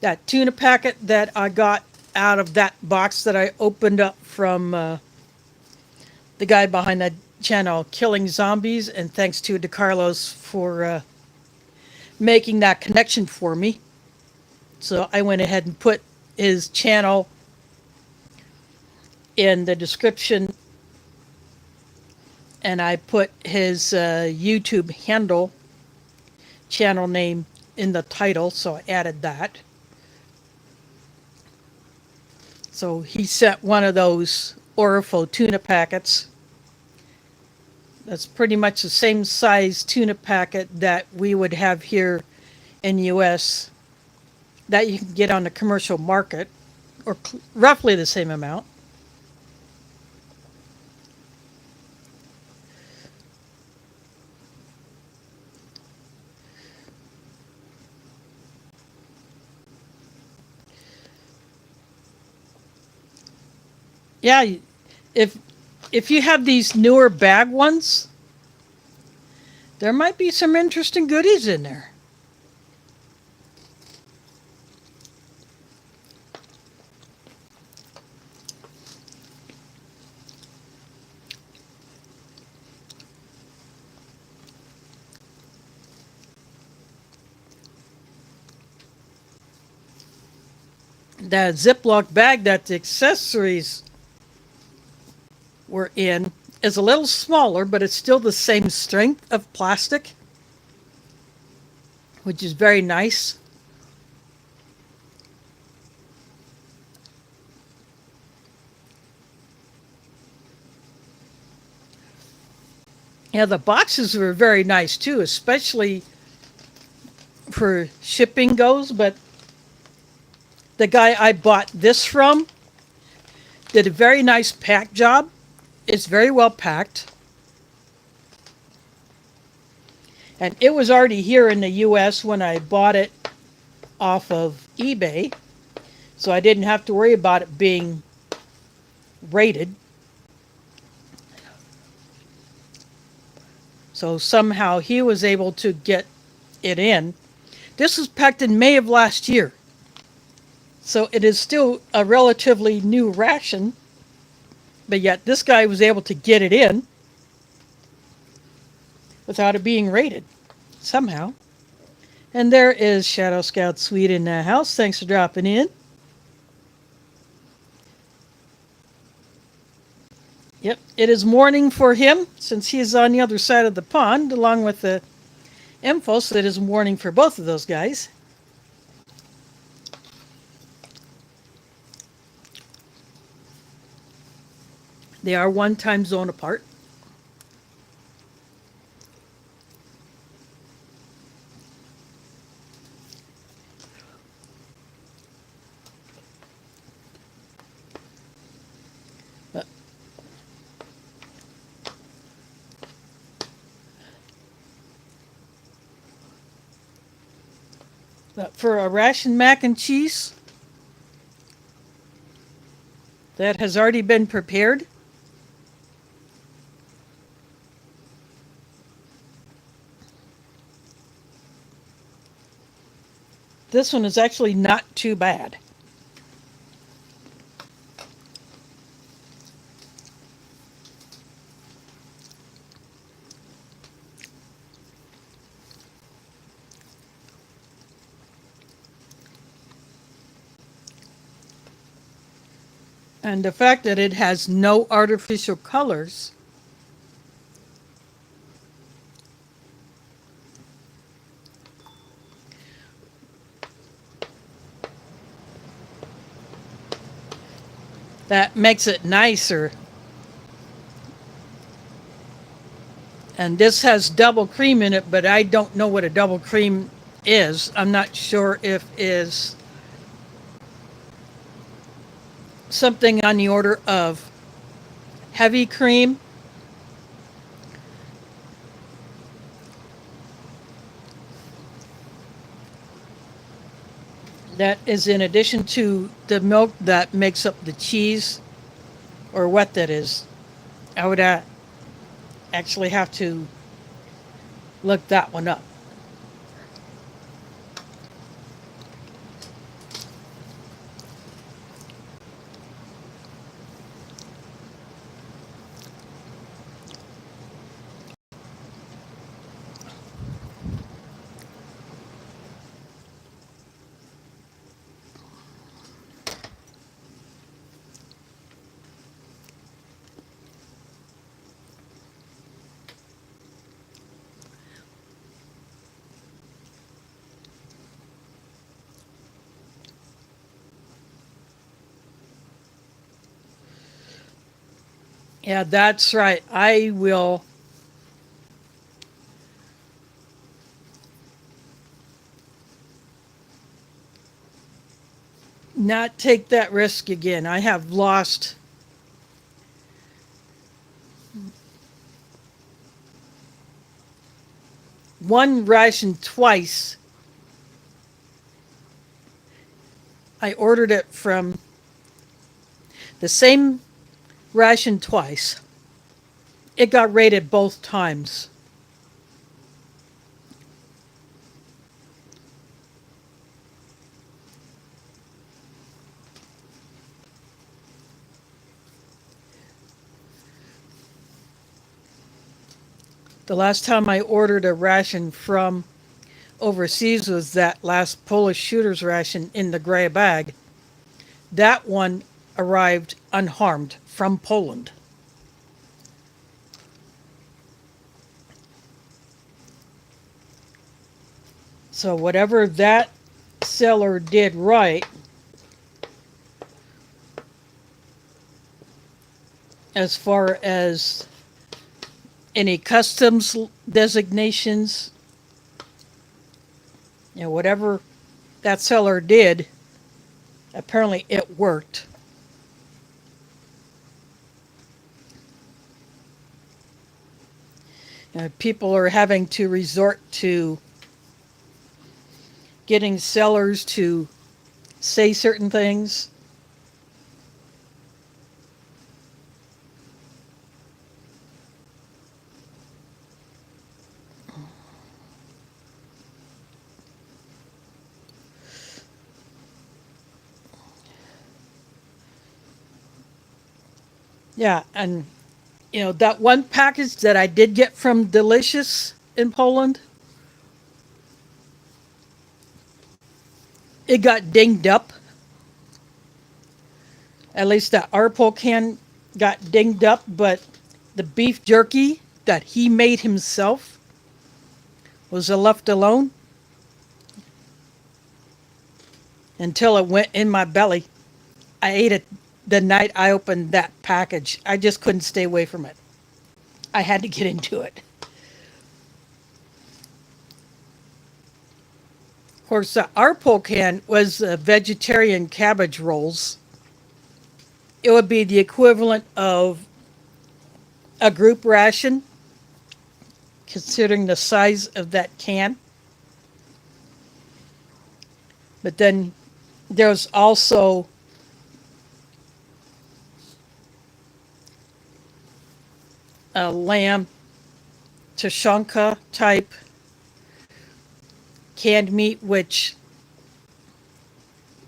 Speaker 1: That tuna packet that I got out of that box that I opened up from the guy behind that channel, Killing Zombies, and thanks to DeCarlos for making that connection for me. So I went ahead and put his channel in the description, and I put his YouTube handle, channel name in the title, so I added that. So he sent one of those Orifo tuna packets. That's pretty much the same size tuna packet that we would have here in US that you can get on the commercial market, or roughly the same amount. Yeah, if if you have these newer bag ones, there might be some interesting goodies in there. That Ziploc bag that the accessories were in is a little smaller, but it's still the same strength of plastic, which is very nice. Yeah, the boxes were very nice too, especially for shipping goes, but the guy I bought this from did a very nice pack job. It's very well packed. And it was already here in the US when I bought it off of eBay, so I didn't have to worry about it being rated. So somehow he was able to get it in. This was packed in May of last year. So it is still a relatively new ration, but yet this guy was able to get it in without it being rated somehow. And there is Shadow Scout Sweet in the house. Thanks for dropping in. Yep, it is morning for him since he is on the other side of the pond, along with the info, so it is morning for both of those guys. They are one time zone apart. But for a ration mac and cheese that has already been prepared, this one is actually not too bad. And the fact that it has no artificial colors that makes it nicer. And this has double cream in it, but I don't know what a double cream is. I'm not sure if it is something on the order of heavy cream That is in addition to the milk that makes up the cheese, or what that is. I would actually have to look that one up. Yeah, that's right. I will not take that risk again. I have lost one ration twice. I ordered it from the same ration twice. It got raided both times. The last time I ordered a ration from overseas was that last Polish shooter's ration in the gray bag. That one arrived unharmed from Poland. So whatever that seller did right, as far as any customs designations, whatever that seller did, apparently it worked. People are having to resort to getting sellers to say certain things. Yeah, and that one package that I did get from Delicious in Poland, it got dinged up. At least that Arpo can got dinged up, but the beef jerky that he made himself was left alone until it went in my belly. I ate it the night I opened that package. I just couldn't stay away from it. I had to get into it. Of course, the Arpo can was vegetarian cabbage rolls. It would be the equivalent of a group ration, considering the size of that can. But then there's also a lamb Tashanka type canned meat, which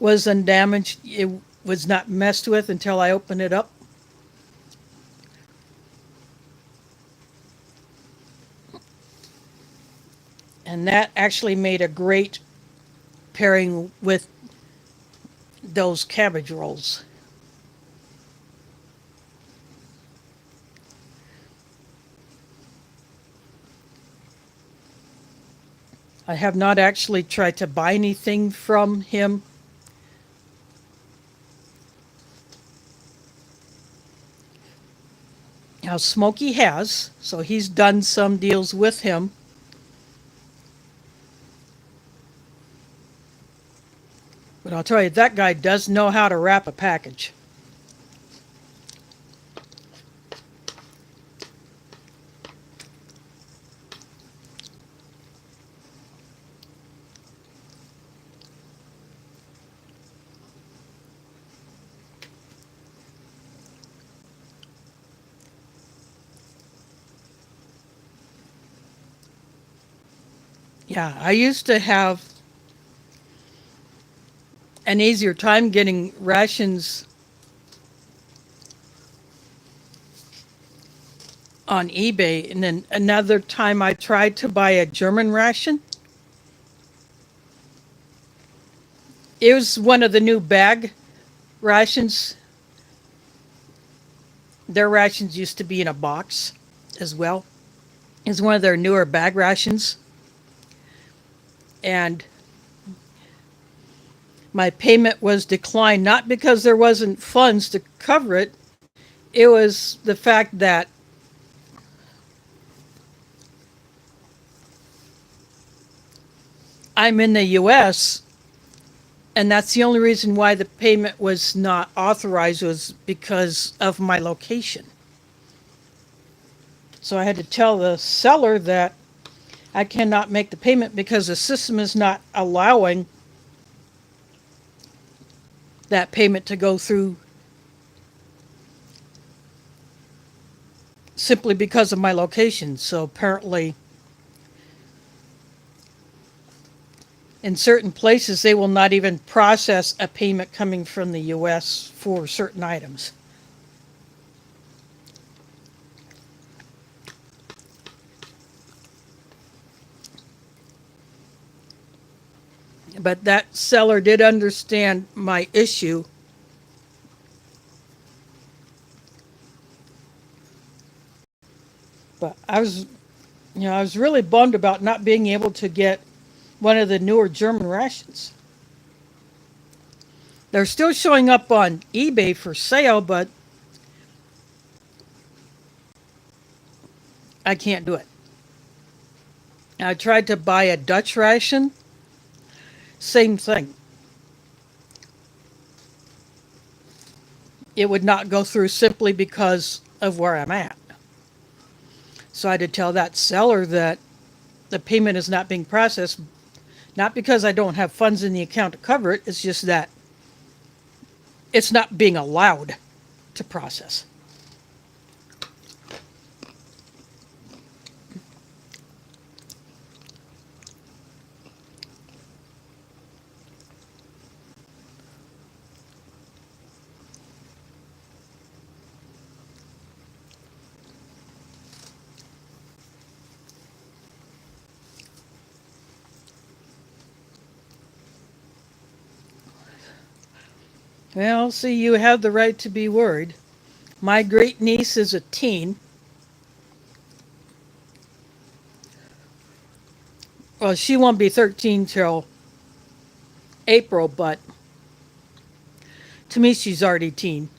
Speaker 1: was undamaged. It was not messed with until I opened it up. And that actually made a great pairing with those cabbage rolls. I have not actually tried to buy anything from him. Now, Smokey has, so he's done some deals with him. But I'll tell you, that guy does know how to wrap a package. Yeah, I used to have an easier time getting rations on eBay. And then another time I tried to buy a German ration. It was one of the new bag rations. Their rations used to be in a box as well. It's one of their newer bag rations. And my payment was declined not because there wasn't funds to cover it. It was the fact that I'm in the US, and that's the only reason why the payment was not authorized, was because of my location. So I had to tell the seller that I cannot make the payment because the system is not allowing that payment to go through simply because of my location. So apparently, in certain places, they will not even process a payment coming from the US for certain items. But that seller did understand my issue. But I was really bummed about not being able to get one of the newer German rations. They're still showing up on eBay for sale, but I can't do it. I tried to buy a Dutch ration, same thing. It would not go through simply because of where I'm at. So I had to tell that seller that the payment is not being processed, not because I don't have funds in the account to cover it, it's just that it's not being allowed to process. Well, see, you have the right to be worried. My great niece is a teen. Well, she won't be 13 till April, but to me, she's already teen.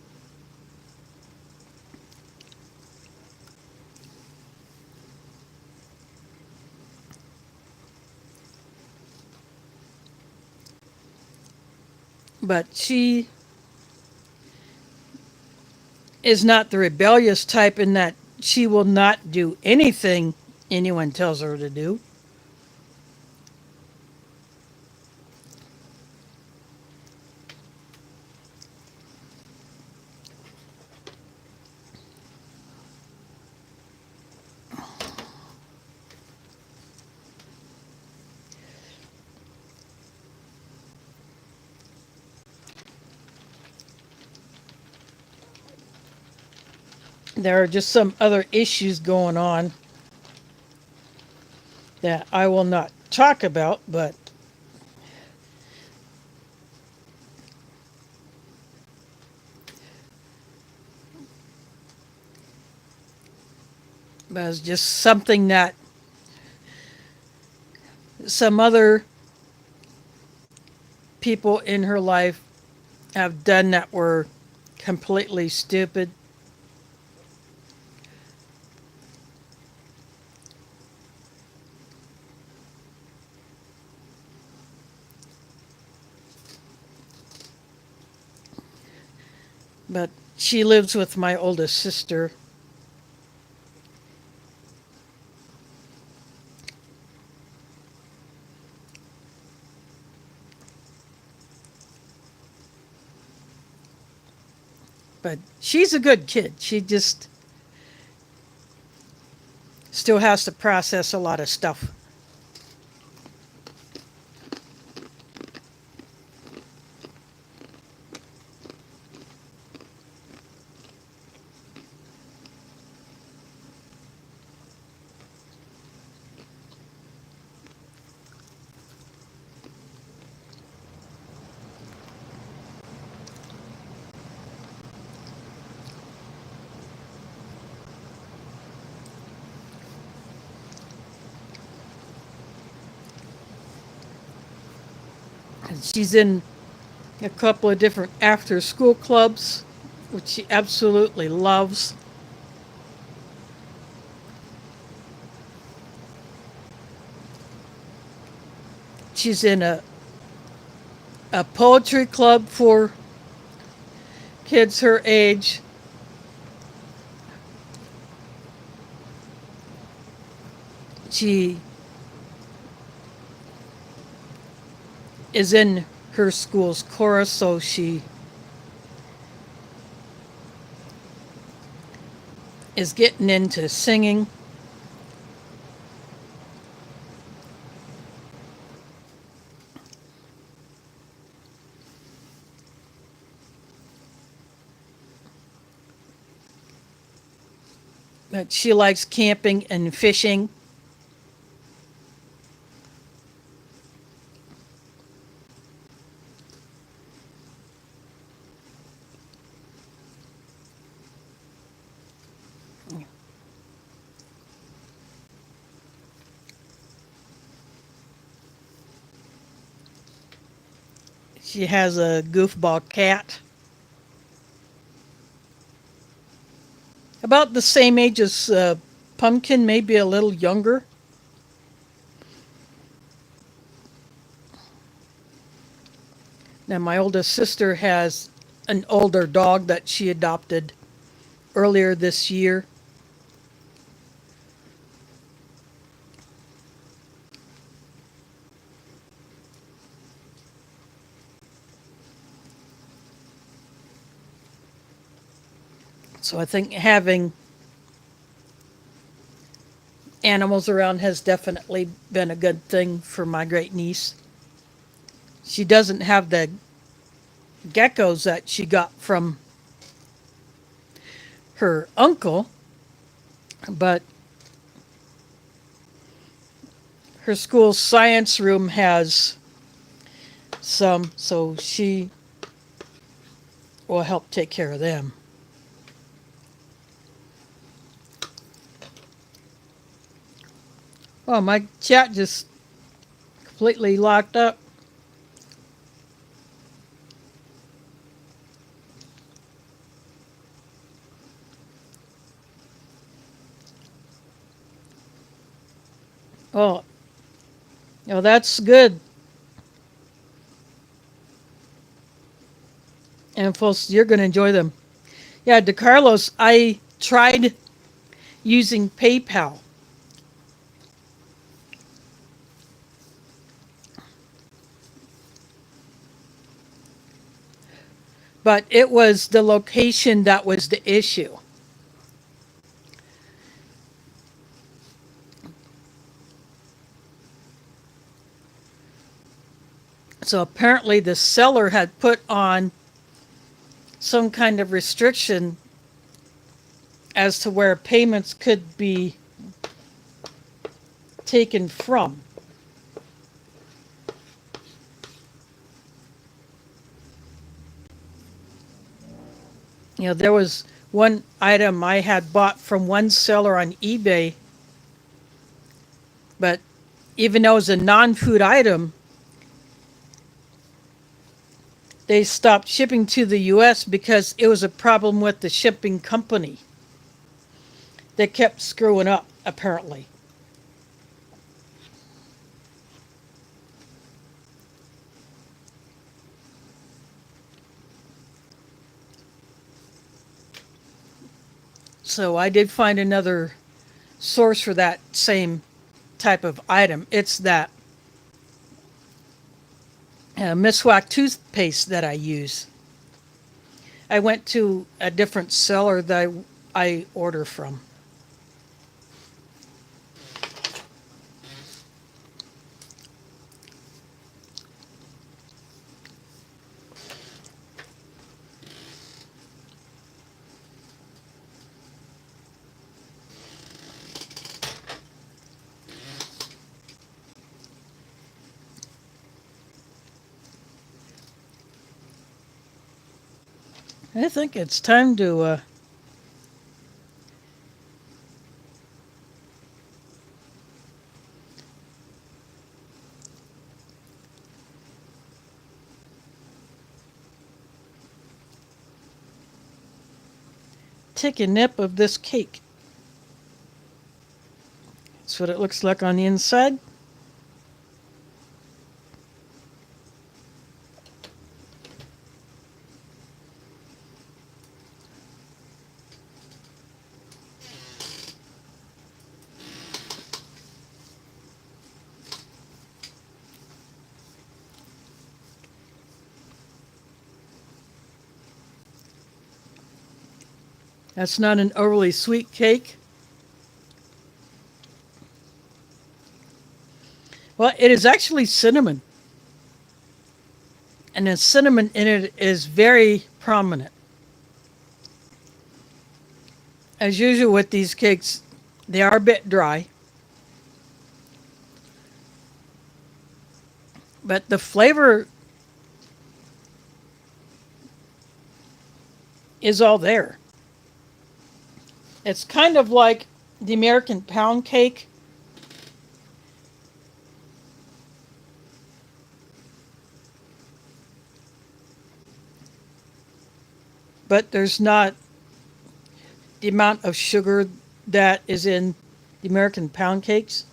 Speaker 1: But she is not the rebellious type in that she will not do anything anyone tells her to do. There are just some other issues going on that I will not talk about, but it's just something that some other people in her life have done that were completely stupid. But she lives with my oldest sister. But she's a good kid. She just still has to process a lot of stuff. And she's in a couple of different after school clubs, which she absolutely loves. She's in a poetry club for kids her age. She is in her school's chorus, so she is getting into singing. But she likes camping and fishing. She has a goofball cat, about the same age as Pumpkin, maybe a little younger. Now, my oldest sister has an older dog that she adopted earlier this year. So I think having animals around has definitely been a good thing for my great niece. She doesn't have the geckos that she got from her uncle, but her school science room has some, so she will help take care of them. Oh, my chat just completely locked up. Oh, that's good. And folks, you're going to enjoy them. Yeah, DeCarlos, I tried using PayPal, but it was the location that was the issue. So apparently the seller had put on some kind of restriction as to where payments could be taken from. There was one item I had bought from one seller on eBay, but even though it was a non-food item, they stopped shipping to the US because it was a problem with the shipping company. They kept screwing up, apparently. So I did find another source for that same type of item. It's that Miswak toothpaste that I use. I went to a different seller that I order from. I think it's time to take a nip of this cake. That's what it looks like on the inside. That's not an overly sweet cake. Well, it is actually cinnamon. And the cinnamon in it is very prominent. As usual with these cakes, they are a bit dry. But the flavor is all there. It's kind of like the American pound cake. But there's not the amount of sugar that is in the American pound cakes.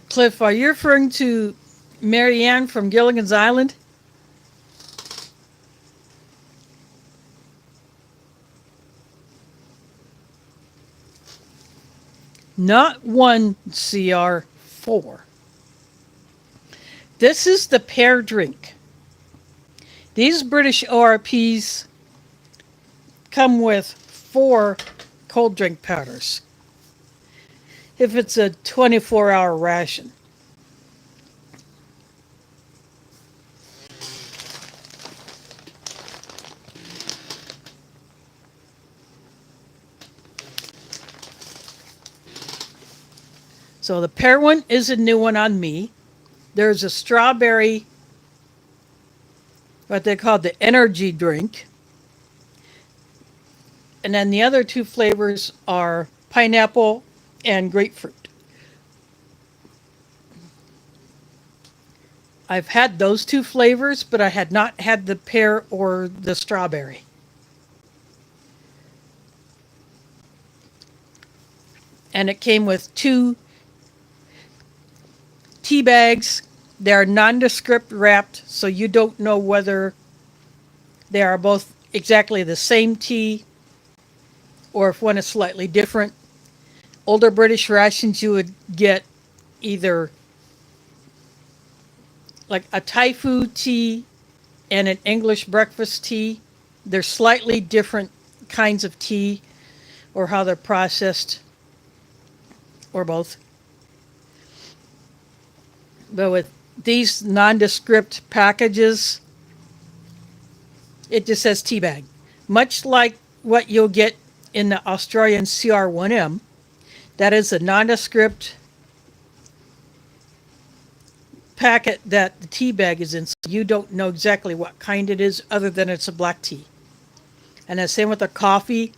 Speaker 1: Cliff, are you referring to Marianne from Gilligan's Island? Not one CR4. This is the pear drink. These British ORPs come with 4 cold drink powders if it's a 24-hour ration. So the pear one is a new one on me. There's a strawberry, what they call the energy drink. And then the other 2 flavors are pineapple and grapefruit. I've had those 2 flavors, but I had not had the pear or the strawberry. And it came with 2 tea bags. They're nondescript wrapped, so you don't know whether they are both exactly the same tea or if one is slightly different. Older British rations, you would get either like a Thai food tea and an English breakfast tea. They're slightly different kinds of tea or how they're processed or both. But with these nondescript packages, it just says tea bag. Much like what you'll get in the Australian CR1M, that is a nondescript packet that the tea bag is in. So you don't know exactly what kind it is other than it's a black tea. And the same with the coffee.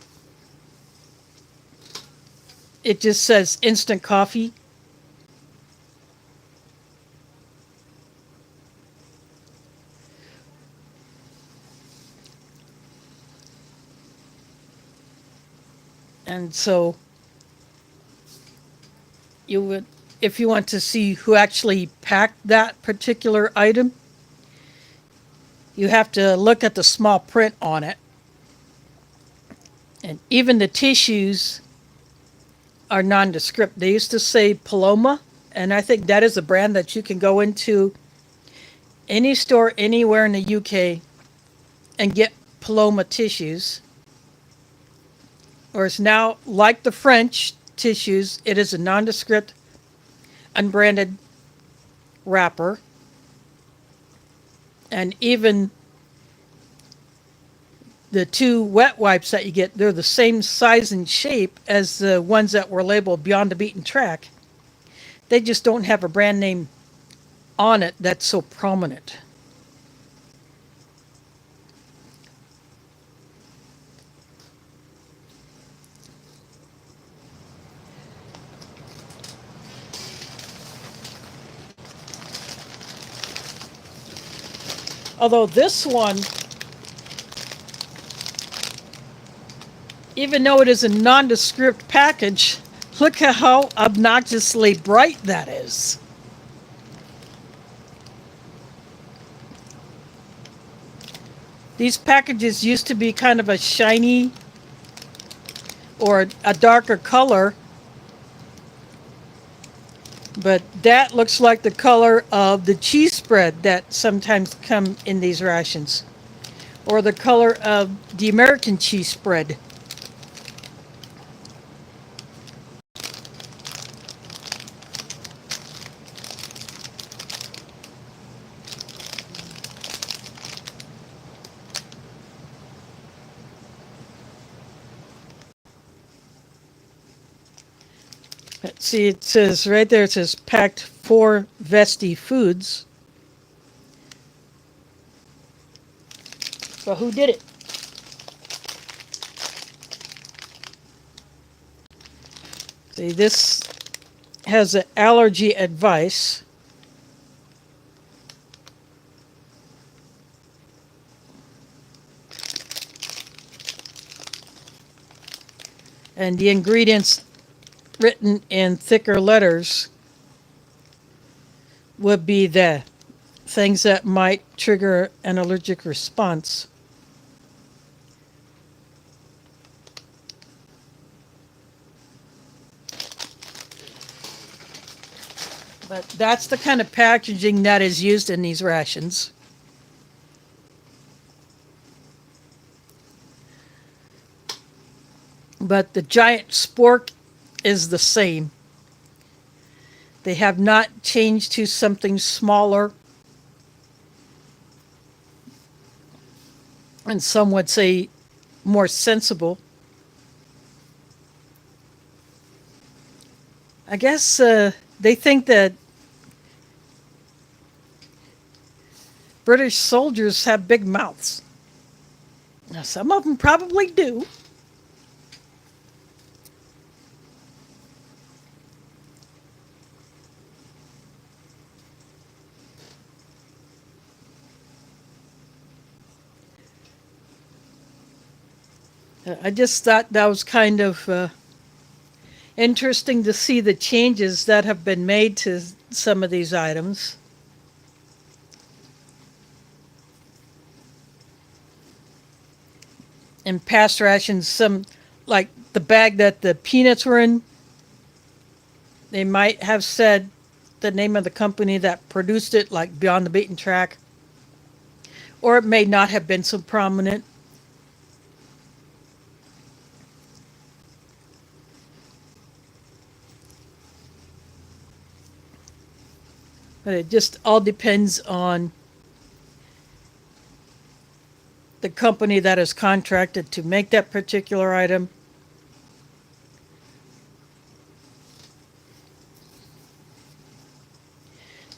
Speaker 1: It just says instant coffee. And so you would, if you want to see who actually packed that particular item, you have to look at the small print on it. And even the tissues are nondescript. They used to say Paloma, and I think that is a brand that you can go into any store anywhere in the UK and get Paloma tissues, or it's now like the French tissues, it is a nondescript, unbranded wrapper. And even the two wet wipes that you get, they're the same size and shape as the ones that were labeled Beyond the Beaten Track. They just don't have a brand name on it that's so prominent. Although this one, even though it is a nondescript package, look at how obnoxiously bright that is. These packages used to be kind of a shiny or a darker color, but that looks like the color of the cheese spread that sometimes come in these rations, or the color of the American cheese spread. See, it says right there, it says packed for Vesti Foods. But who did it? See, this has an allergy advice. And the ingredients written in thicker letters would be the things that might trigger an allergic response. But that's the kind of packaging that is used in these rations. But the giant spork is the same. They have not changed to something smaller. And some would say more sensible. I guess they think that British soldiers have big mouths. Now, some of them probably do. I just thought that was kind of interesting to see the changes that have been made to some of these items. In past rations, some, like the bag that the peanuts were in, they might have said the name of the company that produced it, like Beyond the Beaten Track, or it may not have been so prominent. But it just all depends on the company that is contracted to make that particular item.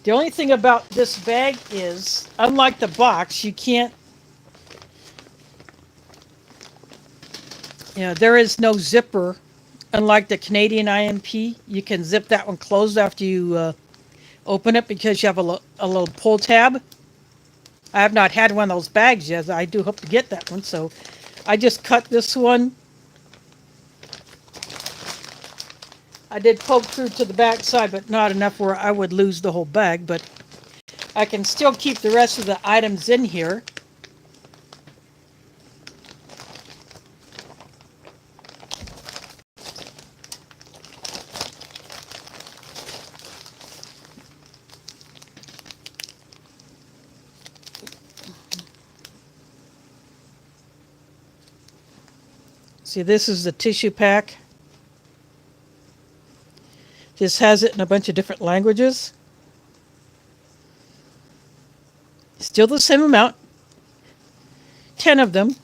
Speaker 1: The only thing about this bag is, unlike the box, you can't, there is no zipper. Unlike the Canadian IMP, you can zip that one closed after you open it because you have a little pull tab. I have not had one of those bags yet. I do hope to get that one. So I just cut this one. I did poke through to the back side, but not enough where I would lose the whole bag. But I can still keep the rest of the items in here. See, this is the tissue pack. This has it in a bunch of different languages. Still the same amount, 10 of them.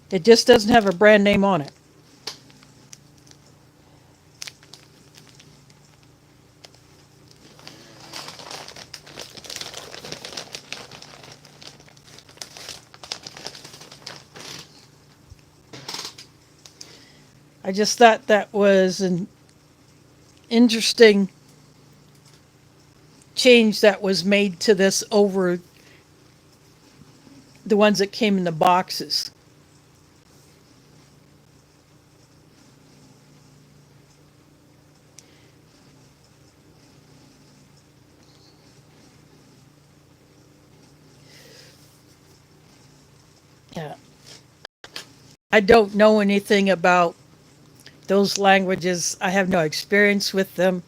Speaker 1: It just doesn't have a brand name on it. I just thought that was an interesting change that was made to this over the ones that came in the boxes. Yeah. I don't know anything about those languages. I have no experience with them.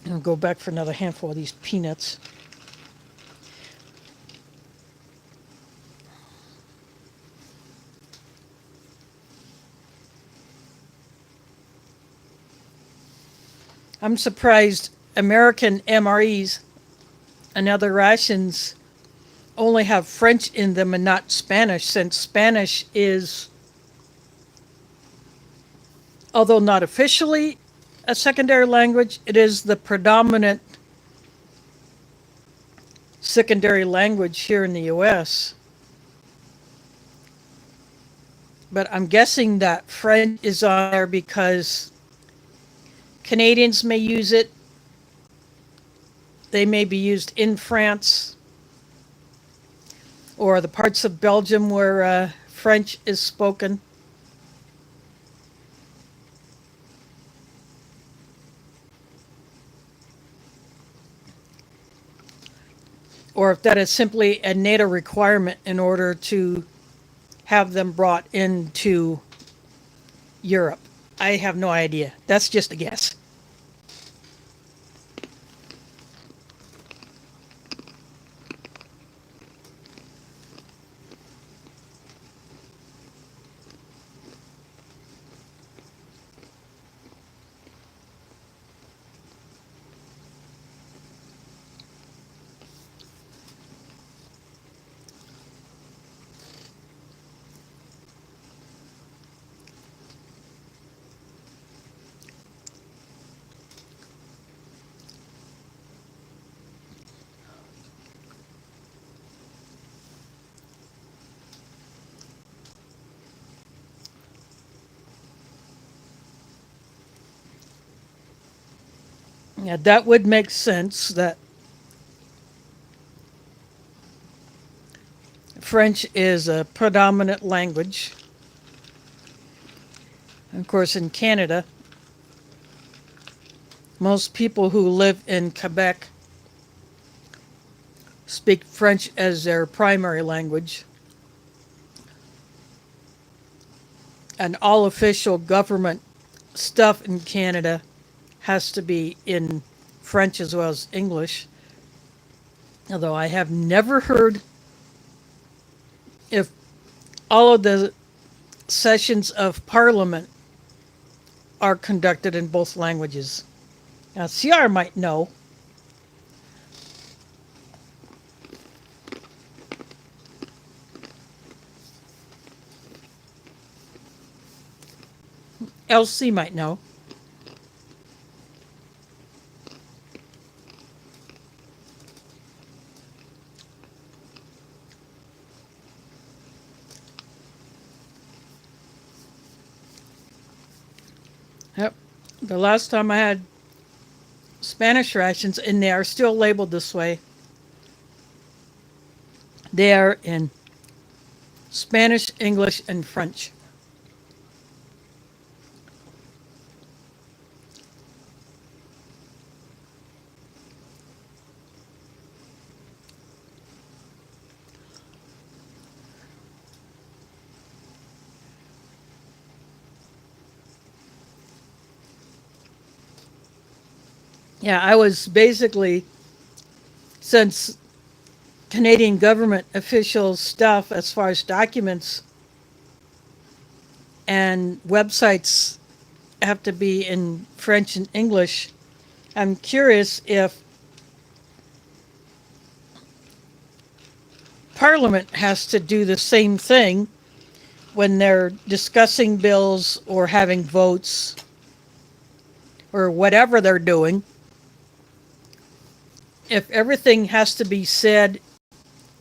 Speaker 1: I'll go back for another handful of these peanuts. I'm surprised American MREs and other rations only have French in them and not Spanish, since Spanish is, although not officially a secondary language, it is the predominant secondary language here in the US. But I'm guessing that French is on there because Canadians may use it. They may be used in France or the parts of Belgium where French is spoken. Or if that is simply a NATO requirement in order to have them brought into Europe. I have no idea. That's just a guess. Yeah, that would make sense that French is a predominant language. Of course, in Canada, most people who live in Quebec speak French as their primary language. And all official government stuff in Canada has to be in French as well as English. Although I have never heard if all of the sessions of Parliament are conducted in both languages. Now, CR might know. LC might know. Yep. The last time I had Spanish rations, and they are still labeled this way. They are in Spanish, English, and French. Yeah, I was basically, since Canadian government official stuff as far as documents and websites have to be in French and English, I'm curious if Parliament has to do the same thing when they're discussing bills or having votes or whatever they're doing. If everything has to be said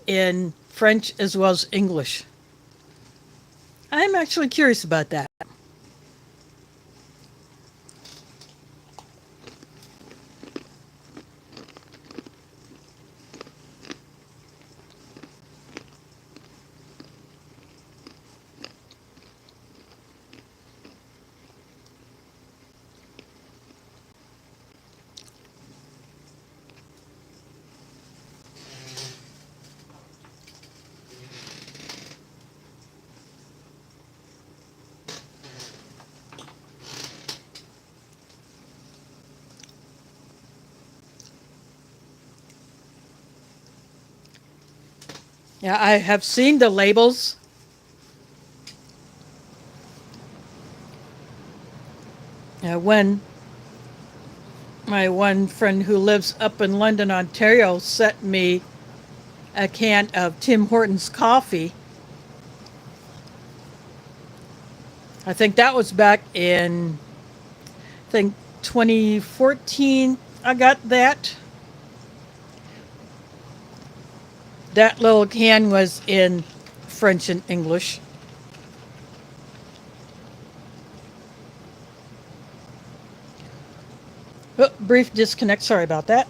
Speaker 1: in French as well as English. I'm actually curious about that. Yeah, I have seen the labels. When my one friend who lives up in London, Ontario, sent me a can of Tim Hortons coffee. I think that was back in, I think, 2014. I got that. That little can was in French and English. Oh, brief disconnect. Sorry about that.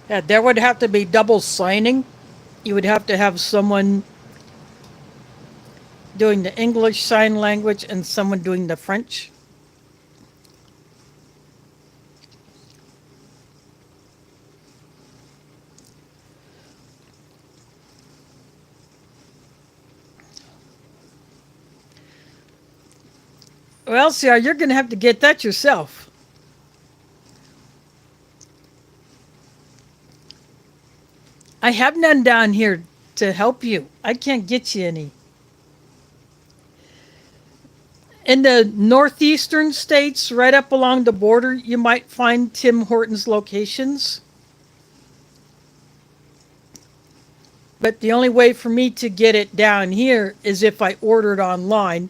Speaker 1: Yeah, there would have to be double signing. You would have to have someone doing the English sign language and someone doing the French. Well, see, you're going to have to get that yourself. I have none down here to help you. I can't get you any. In the northeastern states, right up along the border, you might find Tim Hortons locations. But the only way for me to get it down here is if I order it online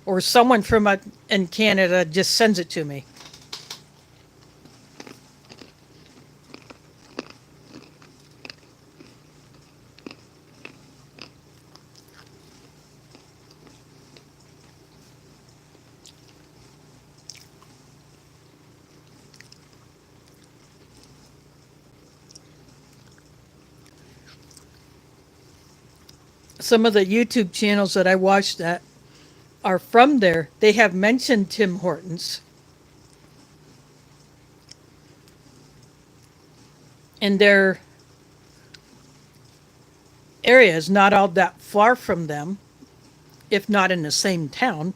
Speaker 1: or someone from in Canada just sends it to me. Some of the YouTube channels that I watch that are from there, they have mentioned Tim Hortons in their area is not all that far from them, if not in the same town.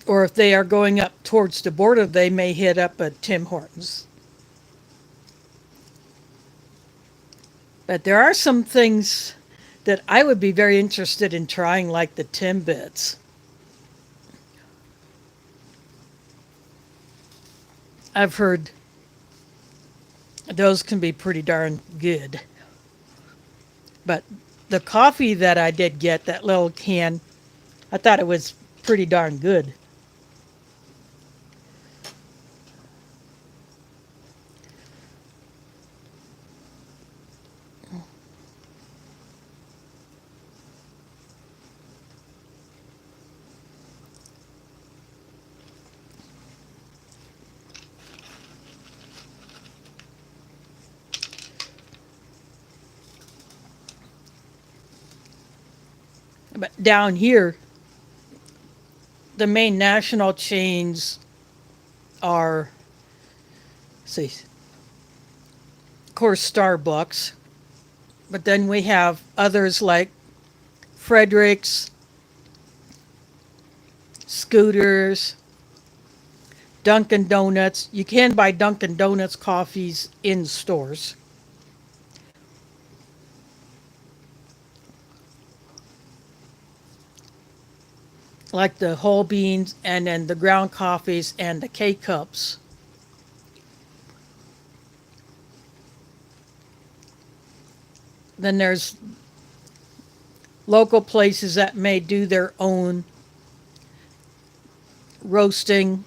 Speaker 1: Or if they are going up towards the border, they may hit up a Tim Hortons. But there are some things that I would be very interested in trying, like the Timbits. I've heard those can be pretty darn good. But the coffee that I did get, that little can, I thought it was pretty darn good. But down here, the main national chains are see, of course, Starbucks, but then we have others like Frederick's, Scooters, Dunkin' Donuts. You can buy Dunkin' Donuts coffees in stores. Like the whole beans and then the ground coffees and the K cups. Then there's local places that may do their own roasting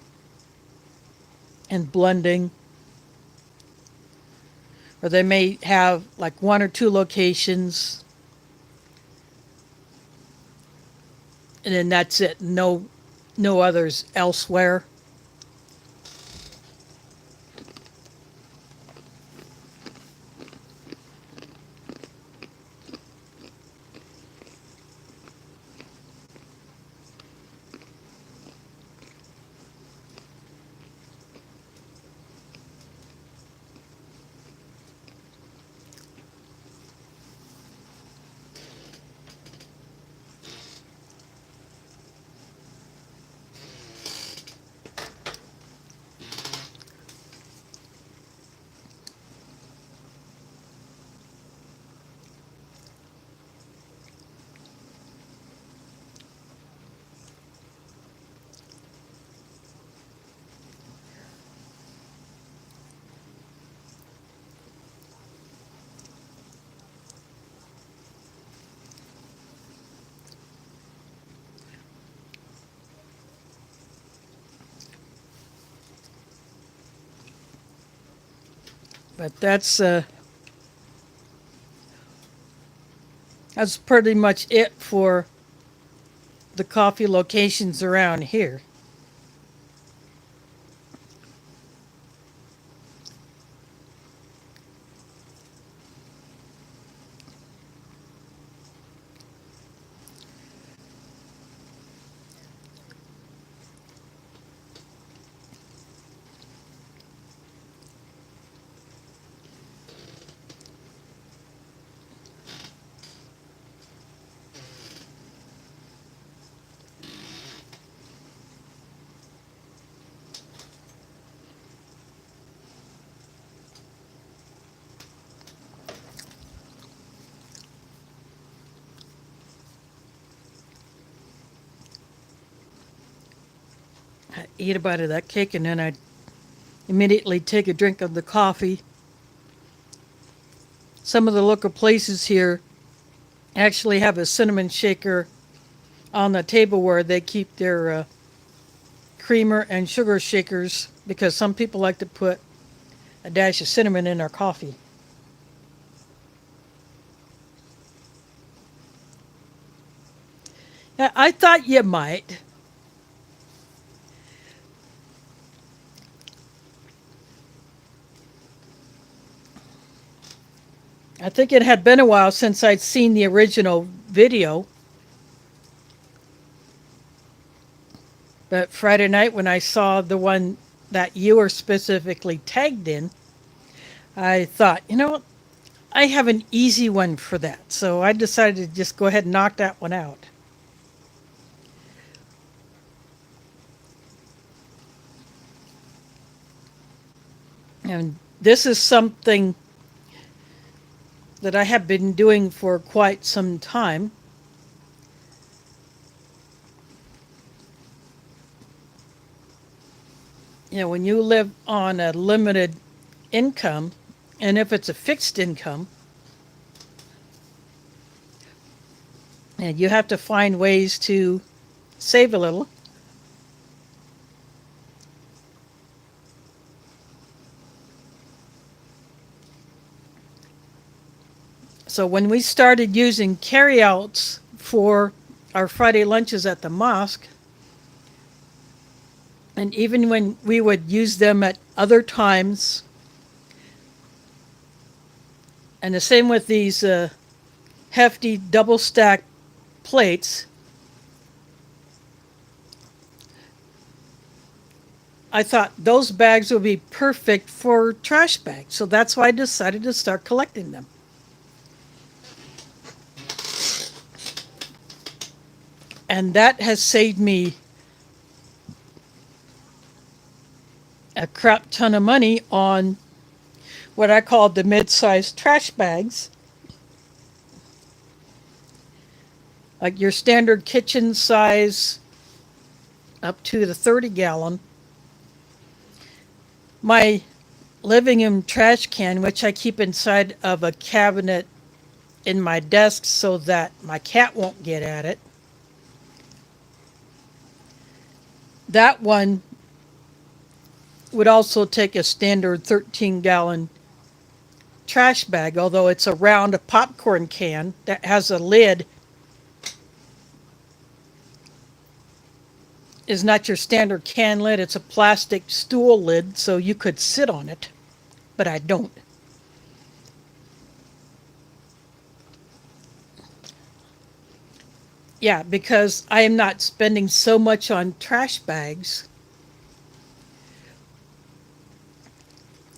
Speaker 1: and blending. Or they may have like one or two locations and then that's it. No others elsewhere. But that's pretty much it for the coffee locations around here. I eat a bite of that cake and then I immediately take a drink of the coffee. Some of the local places here actually have a cinnamon shaker on the table where they keep their creamer and sugar shakers because some people like to put a dash of cinnamon in their coffee. Yeah, I thought you might. I think it had been a while since I'd seen the original video. But Friday night when I saw the one that you were specifically tagged in, I thought, I have an easy one for that. So I decided to just go ahead and knock that one out. And this is something that I have been doing for quite some time. When you live on a limited income, and if it's a fixed income, and you have to find ways to save a little. So when we started using carryouts for our Friday lunches at the mosque, and even when we would use them at other times, and the same with these hefty double stack plates, I thought those bags would be perfect for trash bags. So that's why I decided to start collecting them. And that has saved me a crap ton of money on what I call the mid-sized trash bags. Like your standard kitchen size up to the 30-gallon. My living room trash can, which I keep inside of a cabinet in my desk so that my cat won't get at it. That one would also take a standard 13-gallon trash bag, although it's a round popcorn can that has a lid. Is not your standard can lid, it's a plastic stool lid, so you could sit on it, but I don't. Yeah, because I am not spending so much on trash bags.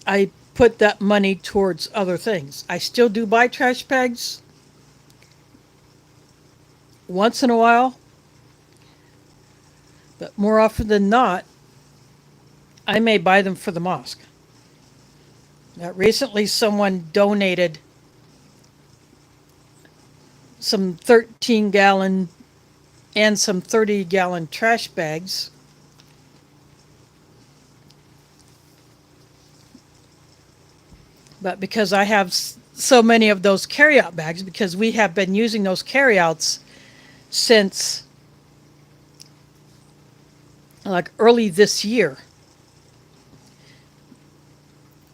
Speaker 1: I put that money towards other things. I still do buy trash bags once in a while, but more often than not, I may buy them for the mosque. Now, recently, someone donated some 13-gallon and some 30-gallon trash bags. But because I have so many of those carryout bags, because we have been using those carryouts since like early this year,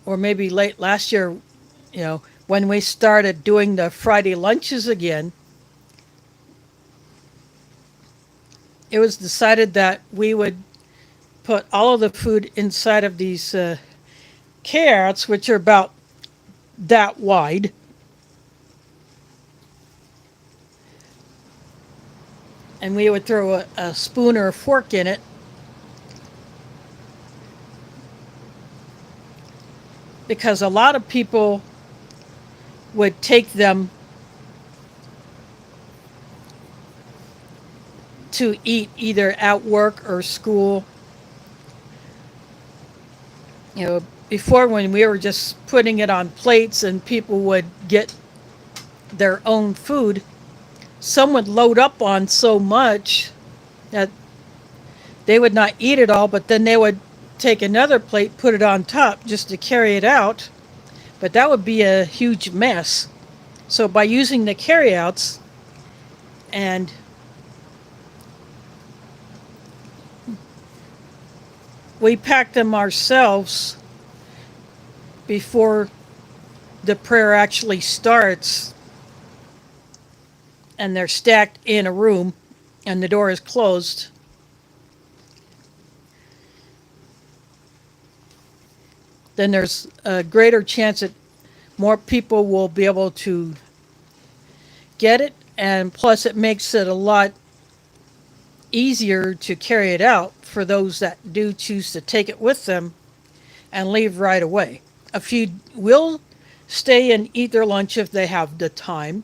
Speaker 1: or maybe late last year, when we started doing the Friday lunches again, it was decided that we would put all of the food inside of these carryouts, which are about that wide. And we would throw a spoon or a fork in it. Because a lot of people would take them to eat either at work or school. Before, when we were just putting it on plates and people would get their own food, some would load up on so much that they would not eat it all, but then they would take another plate, put it on top just to carry it out. But that would be a huge mess. So by using the carryouts, and we pack them ourselves before the prayer actually starts, and they're stacked in a room and the door is closed. Then there's a greater chance that more people will be able to get it, and plus it makes it a lot easier to carry it out for those that do choose to take it with them and leave right away. A few will stay and eat their lunch if they have the time.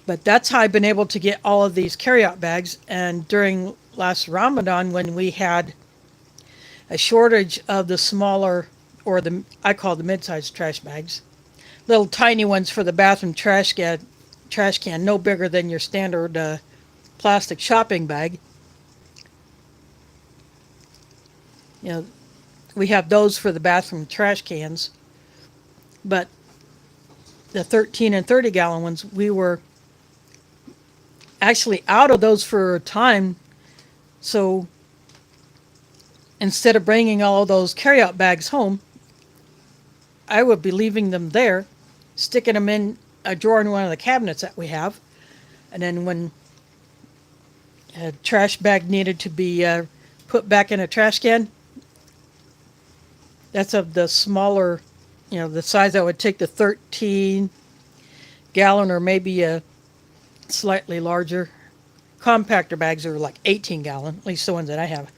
Speaker 1: But that's how I've been able to get all of these carryout bags. And during last Ramadan, when we had a shortage of the smaller, or I call the mid-sized trash bags, little tiny ones for the bathroom trash can, no bigger than your standard plastic shopping bag. We have those for the bathroom trash cans, but the 13 and 30-gallon ones, we were actually out of those for a time. So instead of bringing all of those carryout bags home, I would be leaving them there, sticking them in a drawer in one of the cabinets that we have. And then when a trash bag needed to be put back in a trash can, that's of the smaller, the size that would take the 13-gallon or maybe a slightly larger. Compactor bags are like 18-gallon, at least the ones that I have.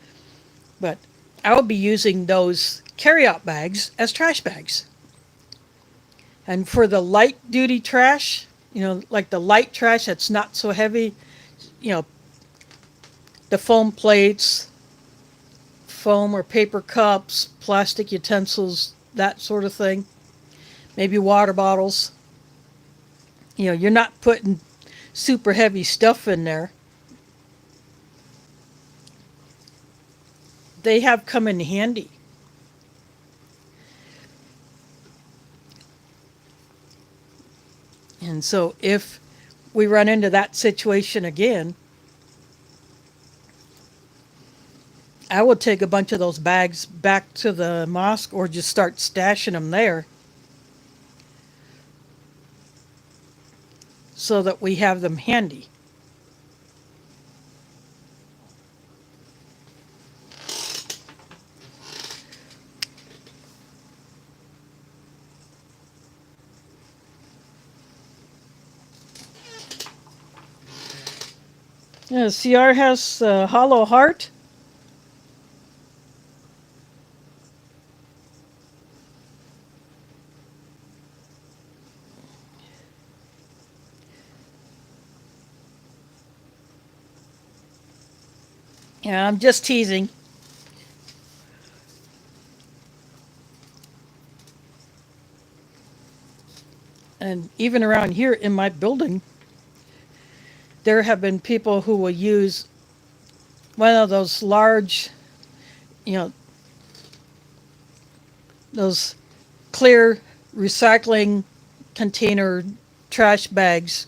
Speaker 1: But I will be using those carry-out bags as trash bags. And for the light duty trash, like the light trash that's not so heavy, you know, the foam plates, foam or paper cups, plastic utensils, that sort of thing, maybe water bottles. You're not putting super heavy stuff in there. They have come in handy. And so if we run into that situation again, I will take a bunch of those bags back to the mosque or just start stashing them there so that we have them handy. Yeah, CR has a hollow heart. Yeah, I'm just teasing. And even around here in my building, there have been people who will use one of those large, you know, those clear recycling container trash bags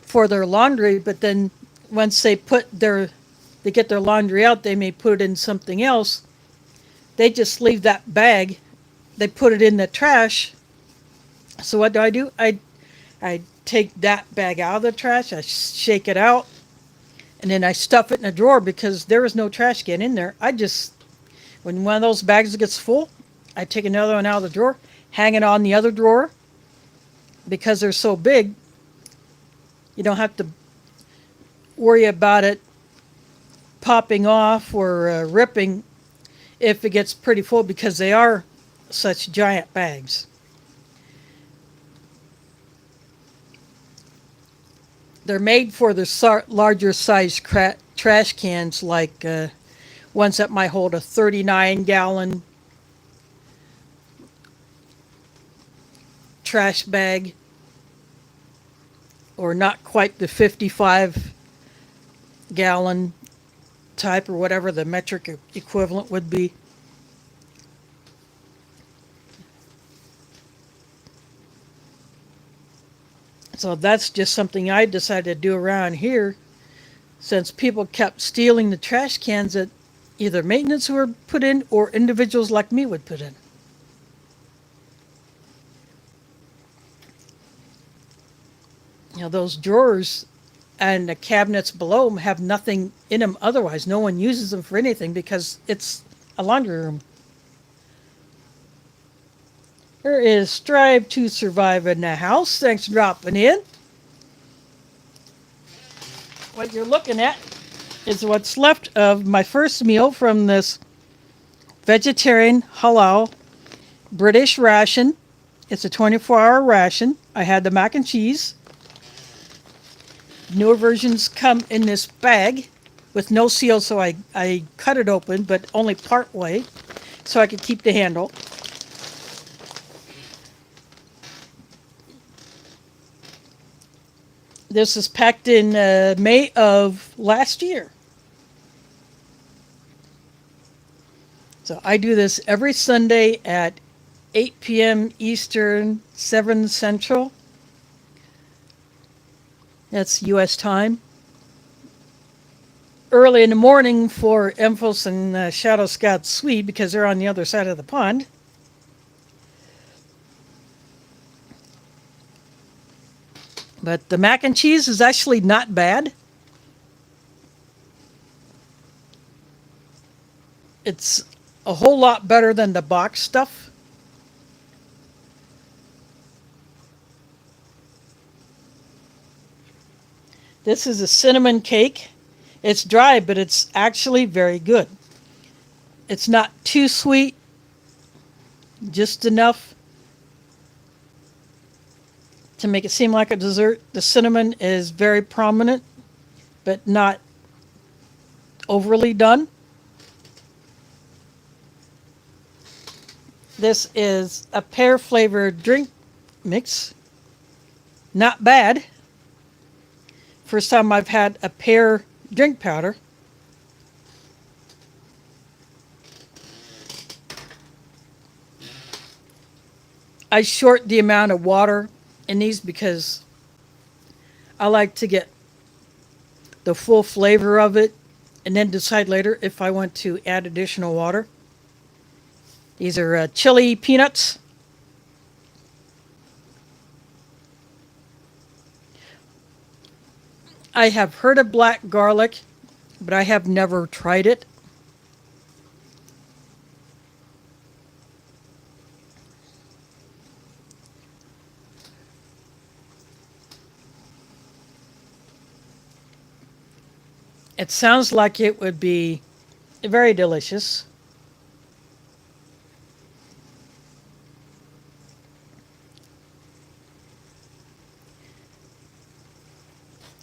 Speaker 1: for their laundry, but then once they get their laundry out, they may put it in something else. They just leave that bag. They put it in the trash. So what do? I take that bag out of the trash. I shake it out, and then I stuff it in a drawer because there is no trash can in there. When one of those bags gets full, I take another one out of the drawer, hang it on the other drawer. Because they're so big, you don't have to worry about it popping off or ripping if it gets pretty full because they are such giant bags. They're made for the larger size trash cans, like ones that might hold a 39-gallon trash bag, or not quite the 55-gallon type, or whatever the metric equivalent would be. So that's just something I decided to do around here, since people kept stealing the trash cans that either maintenance would put in or individuals like me would put in. Those drawers and the cabinets below them have nothing in them otherwise. No one uses them for anything because it's a laundry room. There is Strive to Survive in the house. Thanks for dropping in. What you're looking at is what's left of my first meal from this vegetarian halal British ration. It's a 24-hour ration. I had the mac and cheese. Newer versions come in this bag with no seal, so I cut it open, but only part way, so I could keep the handle. This is packed in May of last year. So I do this every Sunday at 8 p.m. Eastern, 7 Central. That's U.S. time. Early in the morning for Emphos and Shadow Scout Swede because they're on the other side of the pond. But the mac and cheese is actually not bad. It's a whole lot better than the box stuff. This is a cinnamon cake. It's dry, but it's actually very good. It's not too sweet, just enough to make it seem like a dessert. The cinnamon is very prominent, but not overly done. This is a pear flavored drink mix. Not bad. First time I've had a pear drink powder. I short the amount of water in these because I like to get the full flavor of it and then decide later if I want to add additional water. These are chili peanuts. I have heard of black garlic, but I have never tried it. It sounds like it would be very delicious.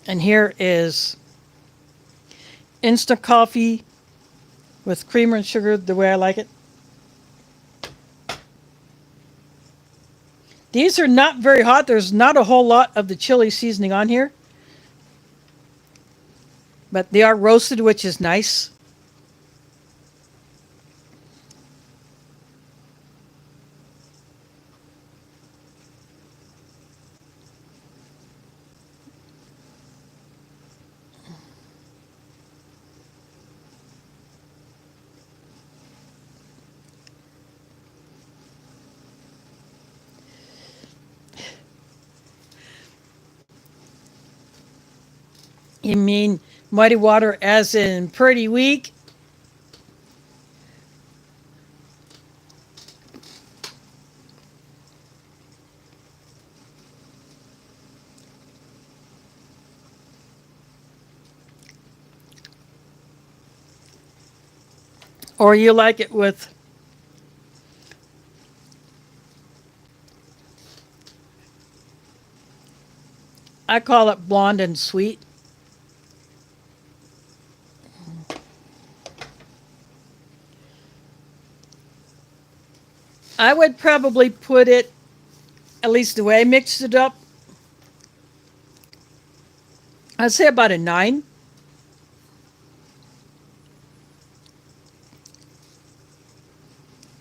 Speaker 1: And here is instant coffee with creamer and sugar the way I like it. These are not very hot. There's not a whole lot of the chili seasoning on here. But they are roasted, which is nice. You mean muddy water as in pretty weak? Or you like it with I call it blonde and sweet. I would probably put it, at least the way I mixed it up, I'd say about a 9.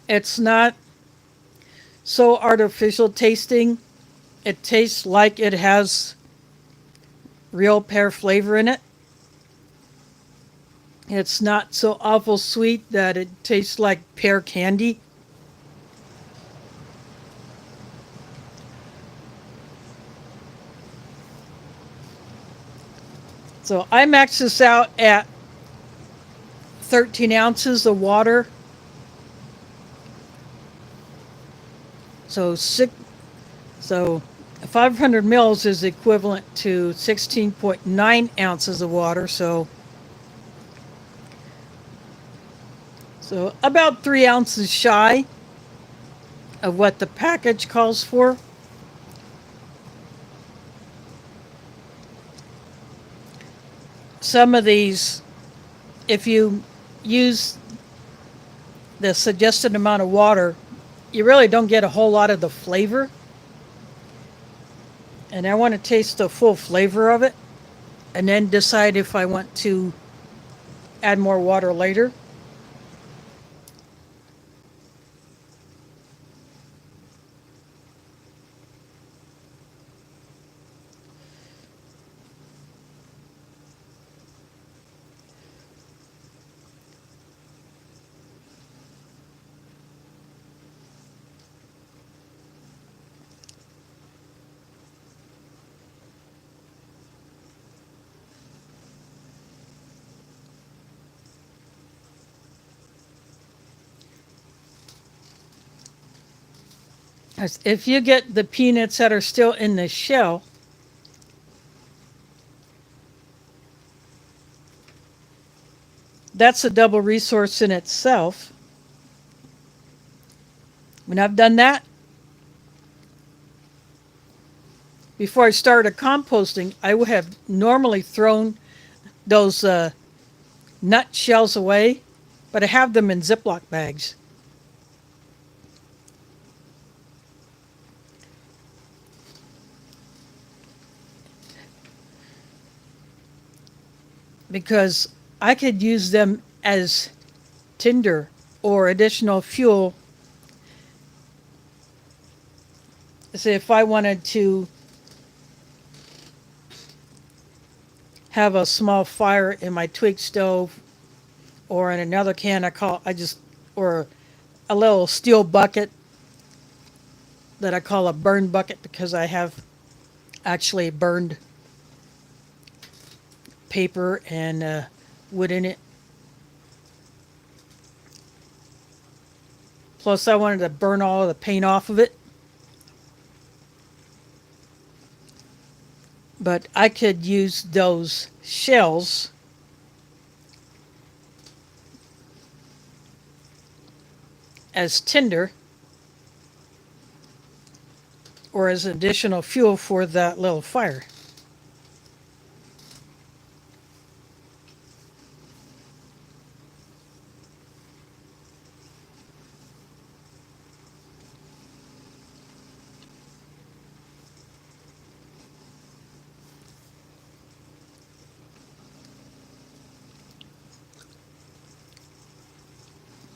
Speaker 1: It's not so artificial tasting. It tastes like it has real pear flavor in it. It's not so awful sweet that it tastes like pear candy. So I max this out at 13 ounces of water. So 500 mils is equivalent to 16.9 ounces of water. So about 3 ounces shy of what the package calls for. Some of these, if you use the suggested amount of water, you really don't get a whole lot of the flavor. And I want to taste the full flavor of it and then decide if I want to add more water later. If you get the peanuts that are still in the shell, That's a double resource in itself. When I've done that, before I started composting, I would have normally thrown those nut shells away, but I have them in Ziploc bags. Because I could use them as tinder or additional fuel. Say if I wanted to have a small fire in my twig stove or in another can, or a little steel bucket that I call a burn bucket because I have actually burned paper and wood in it. Plus, I wanted to burn all of the paint off of it. But I could use those shells as tinder or as additional fuel for that little fire.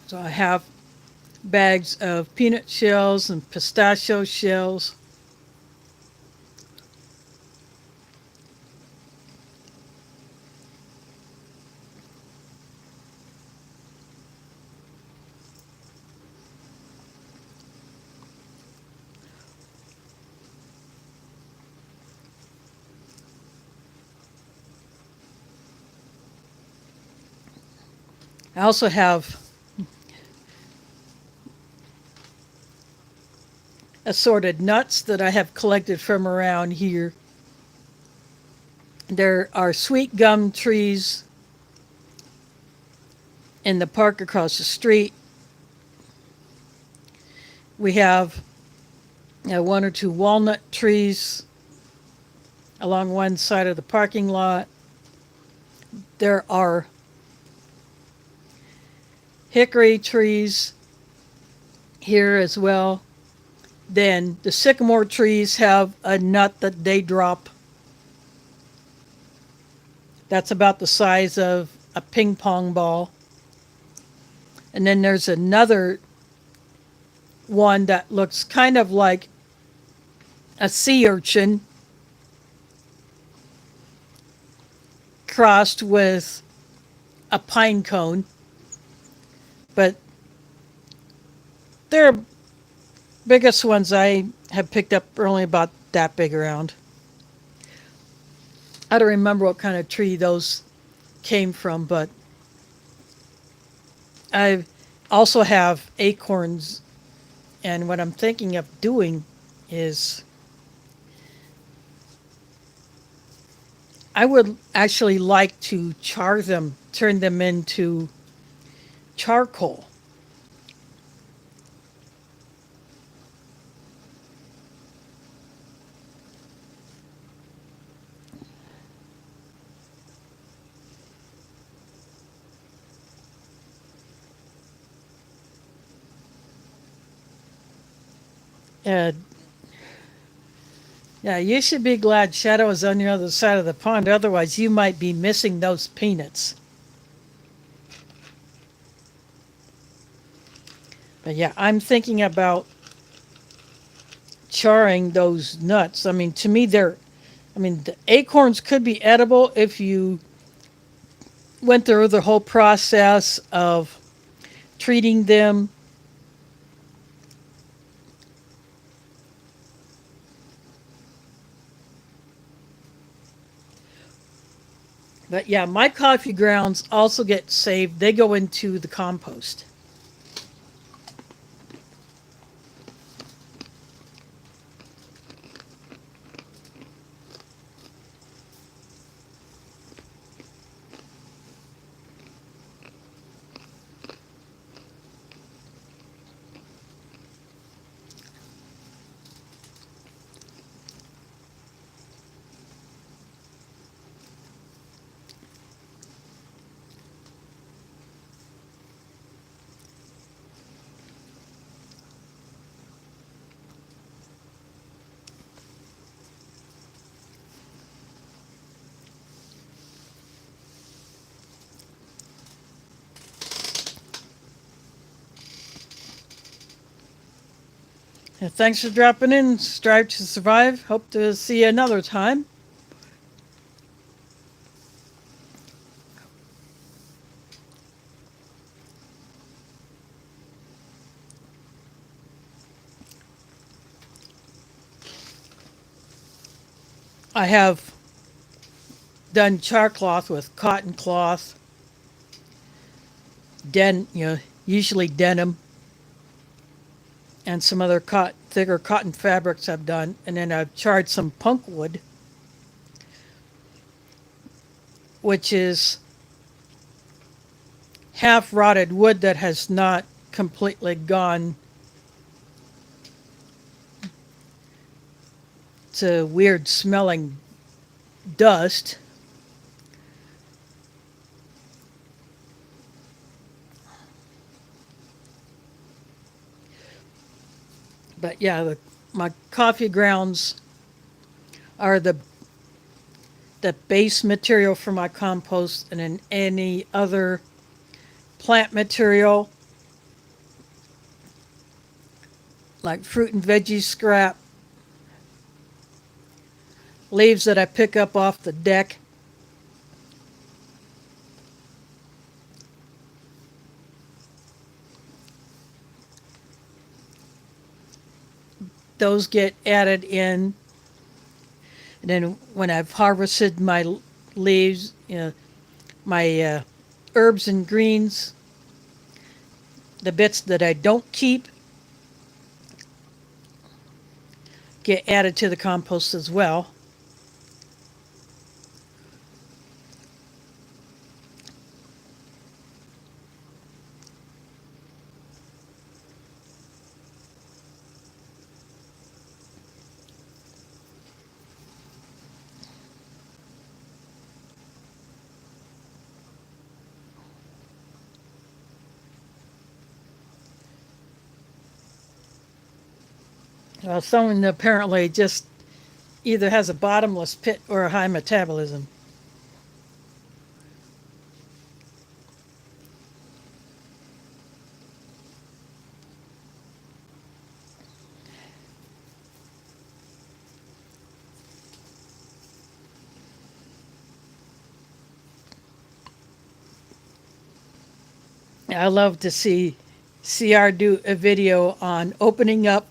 Speaker 1: So I have bags of peanut shells and pistachio shells. I also have assorted nuts that I have collected from around here. There are sweet gum trees in the park across the street. We have one or two walnut trees along one side of the parking lot. There are hickory trees here as well. Then the sycamore trees have a nut that they drop. That's about the size of a ping pong ball. And then there's another one that looks kind of like a sea urchin crossed with a pine cone. But they're biggest ones I have picked up are only about that big around. I don't remember what kind of tree those came from, but I also have acorns, and what I'm thinking of doing is I would actually like to char them, turn them into charcoal. Uh, yeah, you should be glad Shadow is on the other side of the pond. Otherwise, you might be missing those peanuts. But yeah, I'm thinking about charring those nuts. I mean, to me, the acorns could be edible if you went through the whole process of treating them. But yeah, my coffee grounds also get saved. They go into the compost. Thanks for dropping in. Strive to survive. Hope to see you another time. I have done char cloth with cotton cloth, usually denim, and some other thicker cotton fabrics I've done, and then I've charred some punk wood, which is half rotted wood that has not completely gone to weird smelling dust. But yeah, my coffee grounds are the base material for my compost, and then any other plant material like fruit and veggie scrap, leaves that I pick up off the deck. Those get added in. And then when I've harvested my leaves, my herbs and greens, the bits that I don't keep get added to the compost as well. Someone apparently just either has a bottomless pit or a high metabolism. I love to see CR do a video on opening up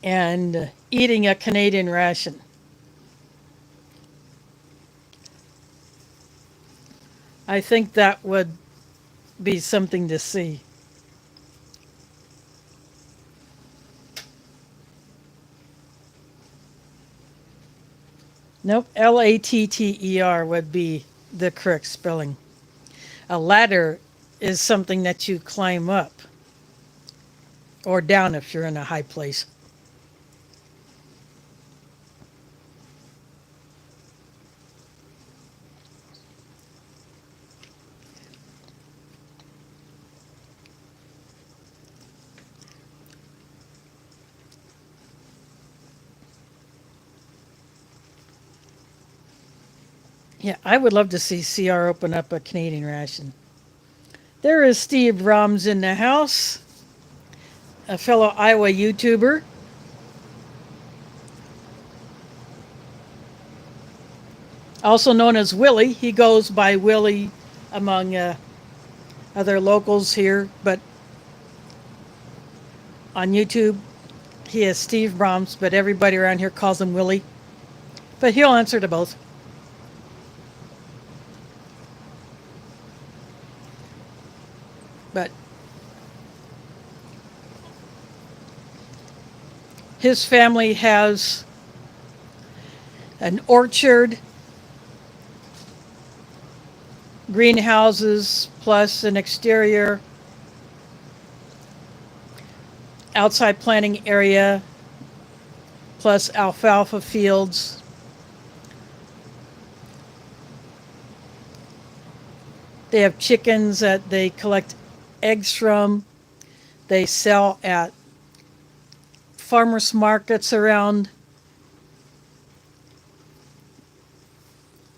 Speaker 1: and eating a Canadian ration. I think that would be something to see. Nope, Latter would be the correct spelling. A ladder is something that you climb up or down if you're in a high place. Yeah, I would love to see CR open up a Canadian ration. There is Steve Roms in the house, a fellow Iowa YouTuber. Also known as Willie. He goes by Willie among other locals here, but on YouTube he is Steve Roms, but everybody around here calls him Willie. But he'll answer to both. But his family has an orchard, greenhouses, plus an exterior outside planting area, plus alfalfa fields. They have chickens that they collect eggs from. They sell at farmers markets around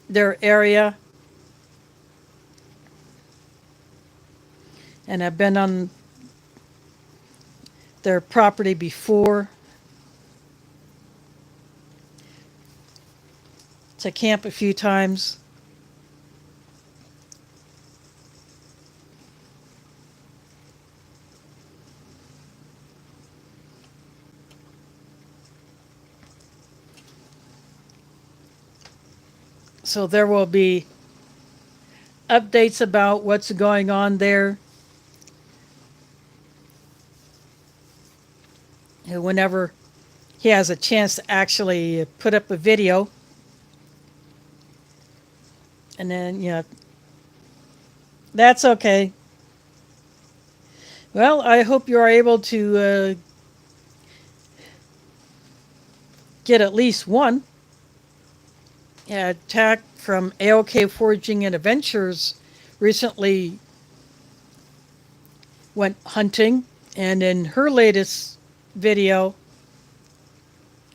Speaker 1: their area. And I've been on their property before to camp a few times. So there will be updates about what's going on there whenever he has a chance to actually put up a video. And then, that's okay. Well, I hope you are able to get at least one. Tack from AOK Foraging and Adventures recently went hunting, and in her latest video,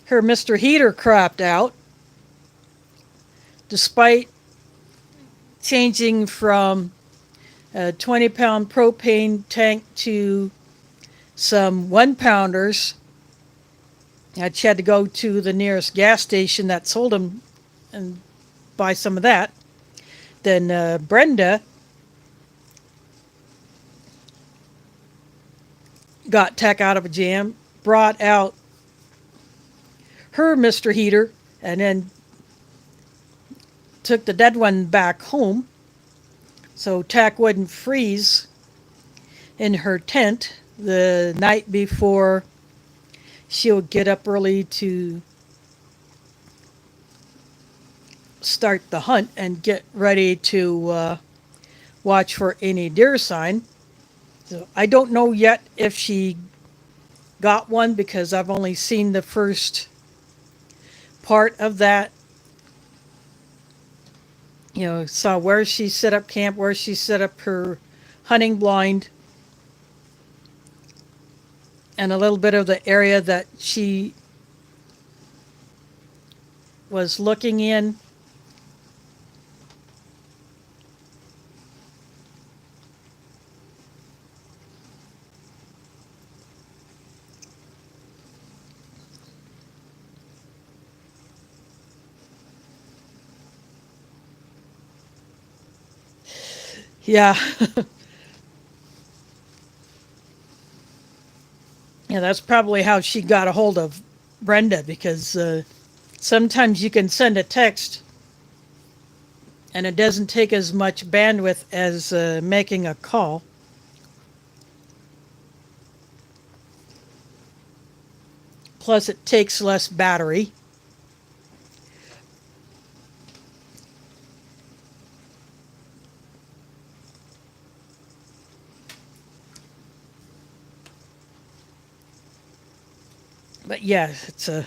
Speaker 1: her Mr. Heater crapped out despite changing from a 20-pound propane tank to some 1-pounders. She had to go to the nearest gas station that sold them and buy some of that. Then Brenda got Tech out of a jam, brought out her Mr. Heater, and then took the dead one back home so Tech wouldn't freeze in her tent the night before she would get up early to start the hunt and get ready to watch for any deer sign. So I don't know yet if she got one because I've only seen the first part of that. Saw where she set up camp, where she set up her hunting blind, and a little bit of the area that she was looking in. Yeah. Yeah, that's probably how she got a hold of Brenda, because sometimes you can send a text and it doesn't take as much bandwidth as making a call. Plus, it takes less battery. But yeah, it's a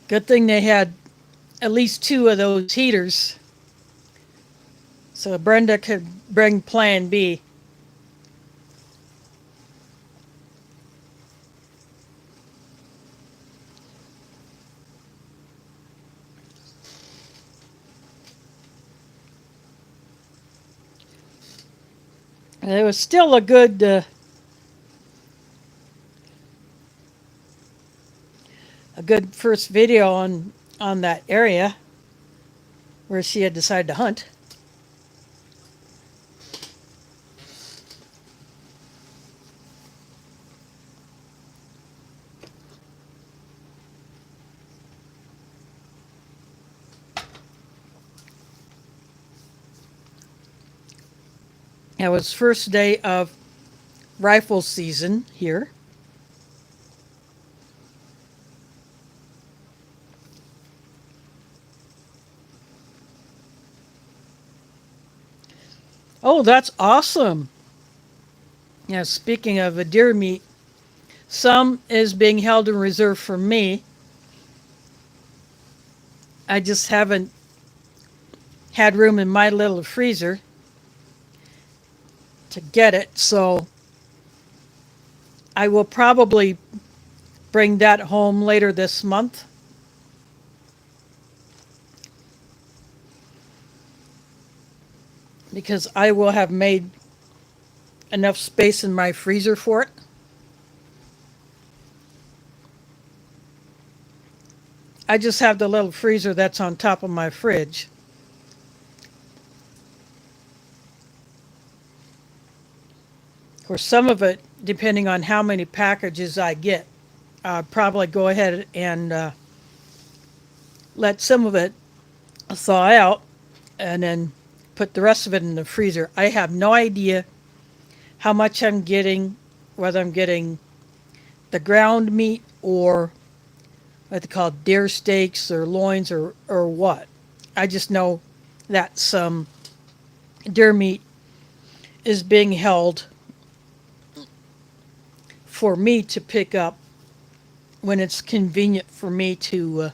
Speaker 1: good thing they had at least 2 of those heaters so Brenda could bring Plan B. And it was still a good first video on that area where she had decided to hunt. It was first day of rifle season here. Oh, that's awesome. Yeah, speaking of a deer meat, some is being held in reserve for me. I just haven't had room in my little freezer to get it, so I will probably bring that home later this month. Because I will have made enough space in my freezer for it. I just have the little freezer that's on top of my fridge. Of course, some of it, depending on how many packages I get, I'll probably go ahead and let some of it thaw out and then put the rest of it in the freezer. I have no idea how much I'm getting, whether I'm getting the ground meat or what they call deer steaks or loins or what. I just know that some deer meat is being held for me to pick up when it's convenient for me to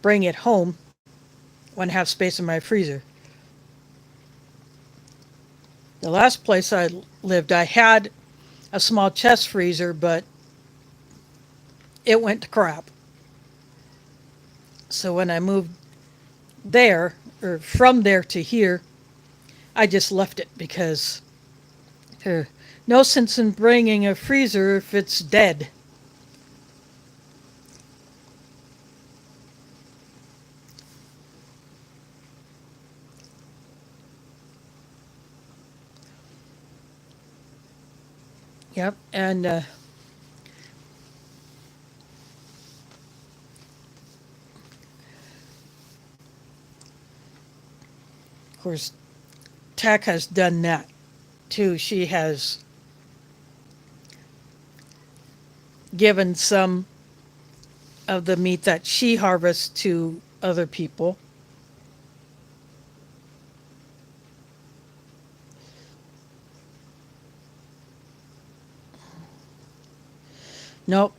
Speaker 1: bring it home when I have space in my freezer. The last place I lived, I had a small chest freezer, but it went to crap. So when I moved there, or from there to here, I just left it because there's no sense in bringing a freezer if it's dead. Yep, and of course, Tech has done that too. She has given some of the meat that she harvests to other people. Nope.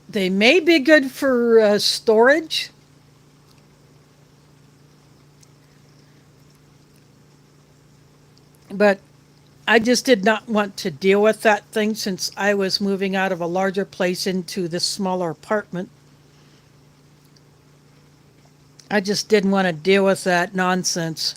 Speaker 1: They may be good for storage, but I just did not want to deal with that thing since I was moving out of a larger place into this smaller apartment. I just didn't want to deal with that nonsense.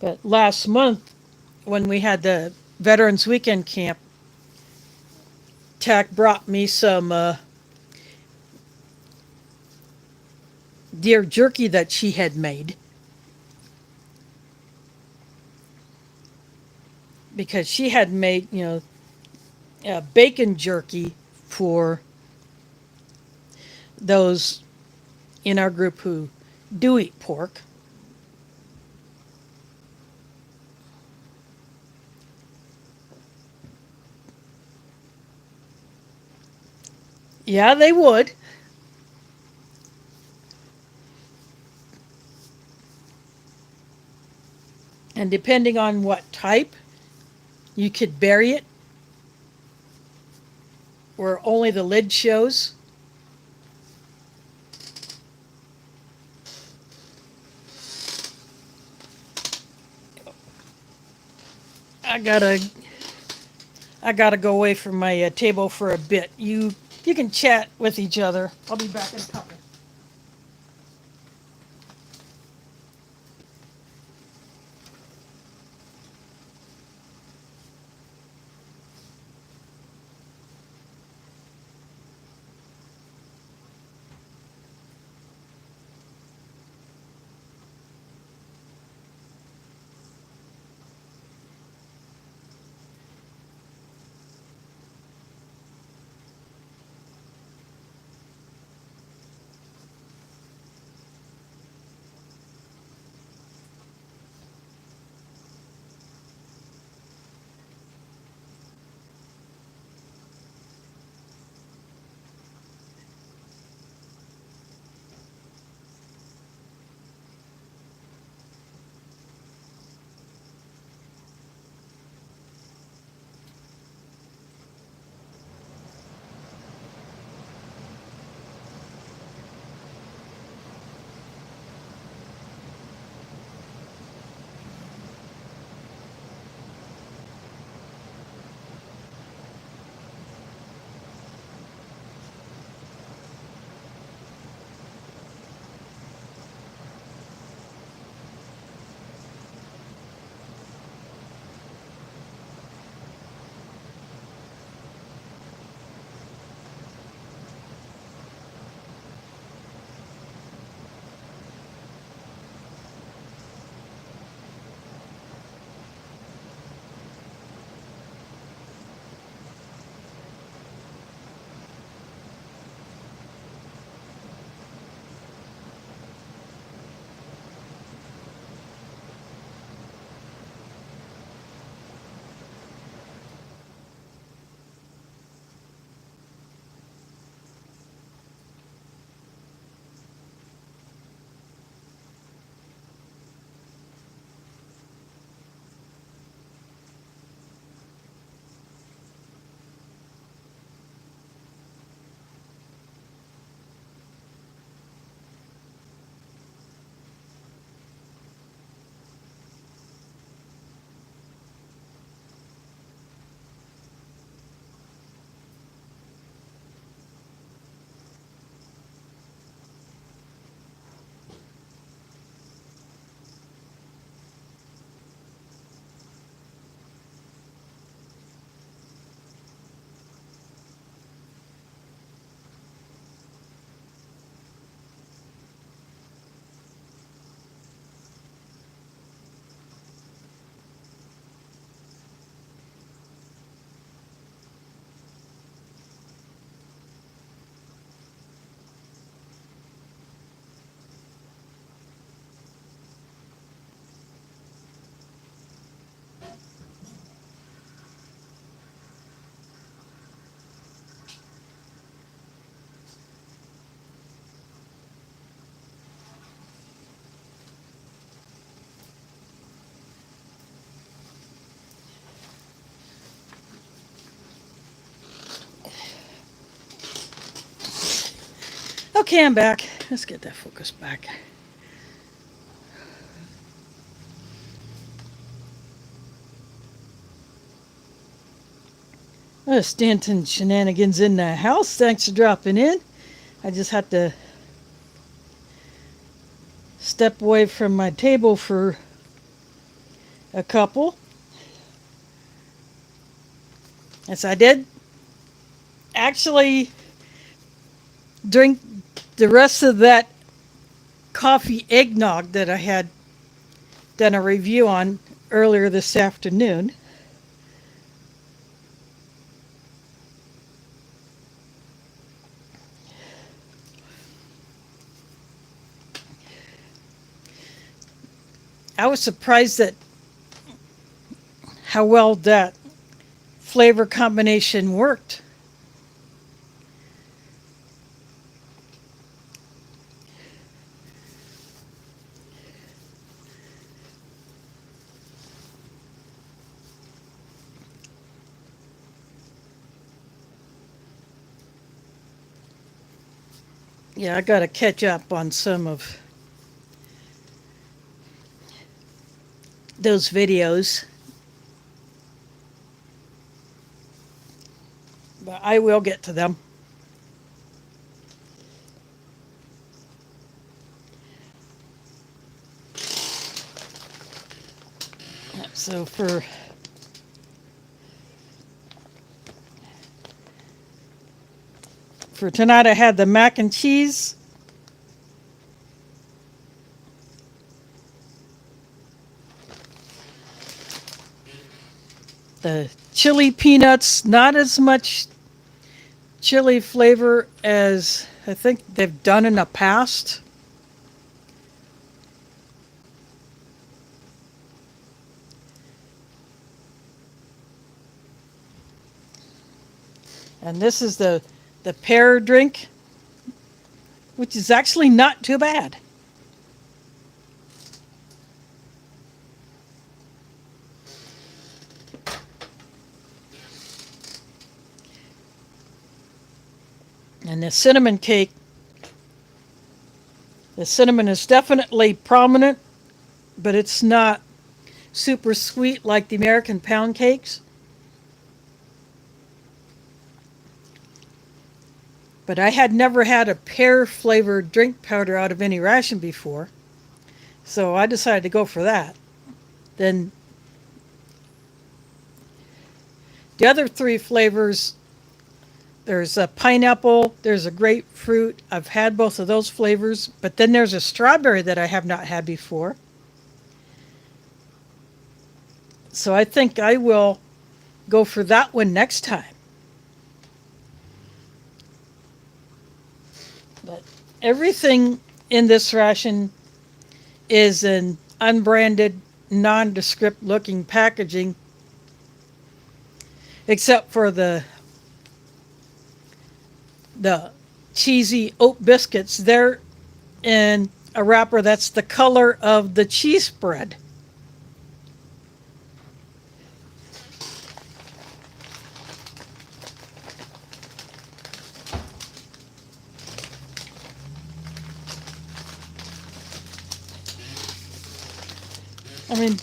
Speaker 1: But last month, when we had the Veterans Weekend Camp, Tech brought me some deer jerky that she had made because she had made, bacon jerky for those in our group who do eat pork. Yeah, they would. And depending on what type, you could bury it where only the lid shows. I gotta I gotta go away from my table for a bit. You can chat with each other. I'll be back in a couple. Okay, I'm back. Let's get that focus back. Stanton shenanigans in the house. Thanks for dropping in. I just had to step away from my table for a couple. Yes, I did actually drink the rest of that coffee eggnog that I had done a review on earlier this afternoon. I was surprised at how well that flavor combination worked. Yeah, I got to catch up on some of those videos. But I will get to them. So for tonight, I had the mac and cheese, the chili peanuts, not as much chili flavor as I think they've done in the past. And this is the pear drink, which is actually not too bad. And the cinnamon cake, the cinnamon is definitely prominent, but it's not super sweet like the American pound cakes. But I had never had a pear flavored drink powder out of any ration before, so I decided to go for that. Then the other three flavors, there's a pineapple, there's a grapefruit. I've had both of those flavors, but then there's a strawberry that I have not had before. So I think I will go for that one next time. But everything in this ration is an unbranded, nondescript looking packaging, except for the cheesy oat biscuits. They're in a wrapper that's the color of the cheese spread. I mean,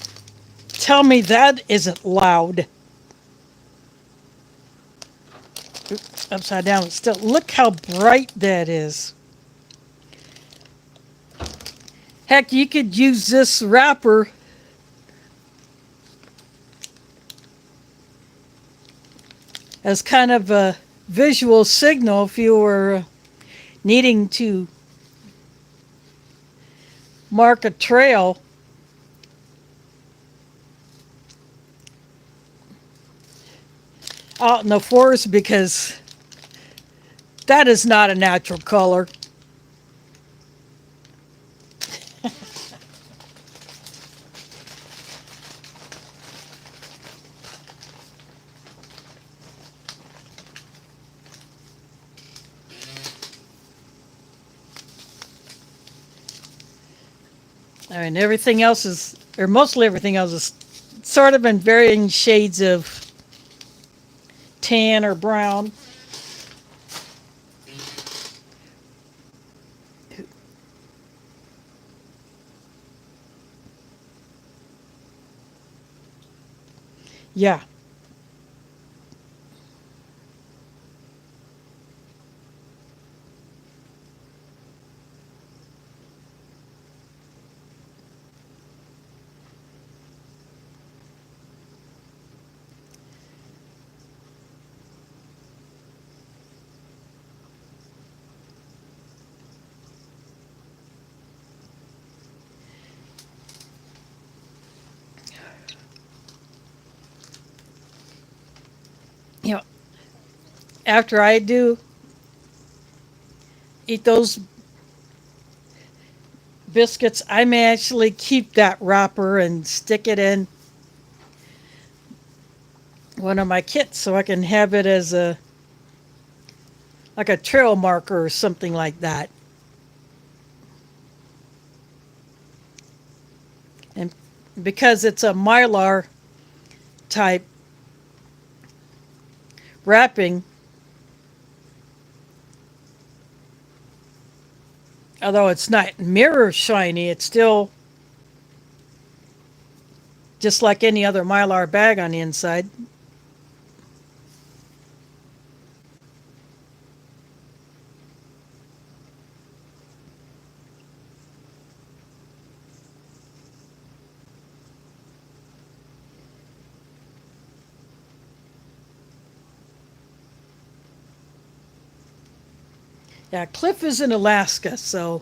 Speaker 1: tell me that isn't loud. Oops, upside down. Still, look how bright that is. Heck, you could use this wrapper as kind of a visual signal if you were needing to mark a trail. Out in the forest, because that is not a natural color. I mean, everything else is, or mostly everything else is sort of in varying shades of tan or brown. Yeah. You know, after I do eat those biscuits, I may actually keep that wrapper and stick it in one of my kits so I can have it as a like a trail marker or something like that. And because it's a mylar type wrapping, although it's not mirror shiny, it's still just like any other mylar bag on the inside. Yeah, Cliff is in Alaska, so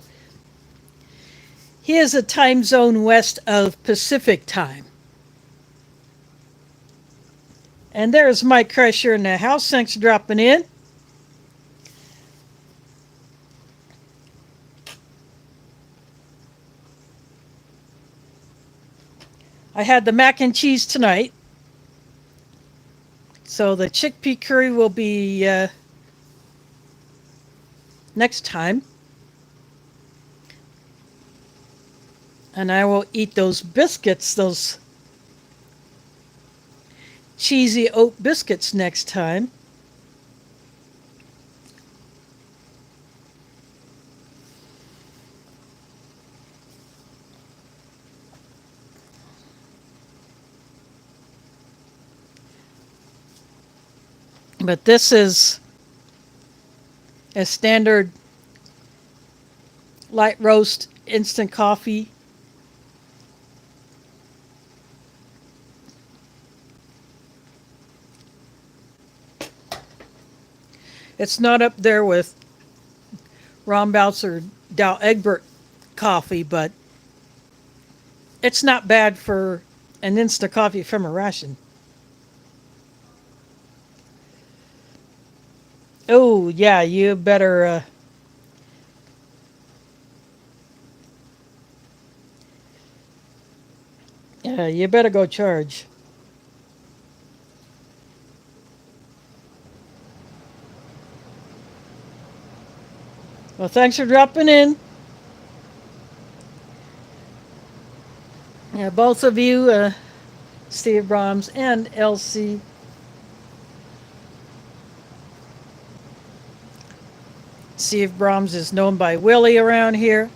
Speaker 1: he is a time zone west of Pacific time. And there's Mike Crusher in the house. Thanks for dropping in. I had the mac and cheese tonight, so the chickpea curry will be next time. And I will eat those biscuits, those cheesy oat biscuits next time. But this is a standard light roast instant coffee. It's not up there with Ron Bouts or Dow Egbert coffee, but it's not bad for an instant coffee from a ration. Oh, yeah, you better. Yeah, you better go charge. Well, thanks for dropping in. Yeah, both of you, Steve Brahms and LC. Steve Brahms is known by Willie around here.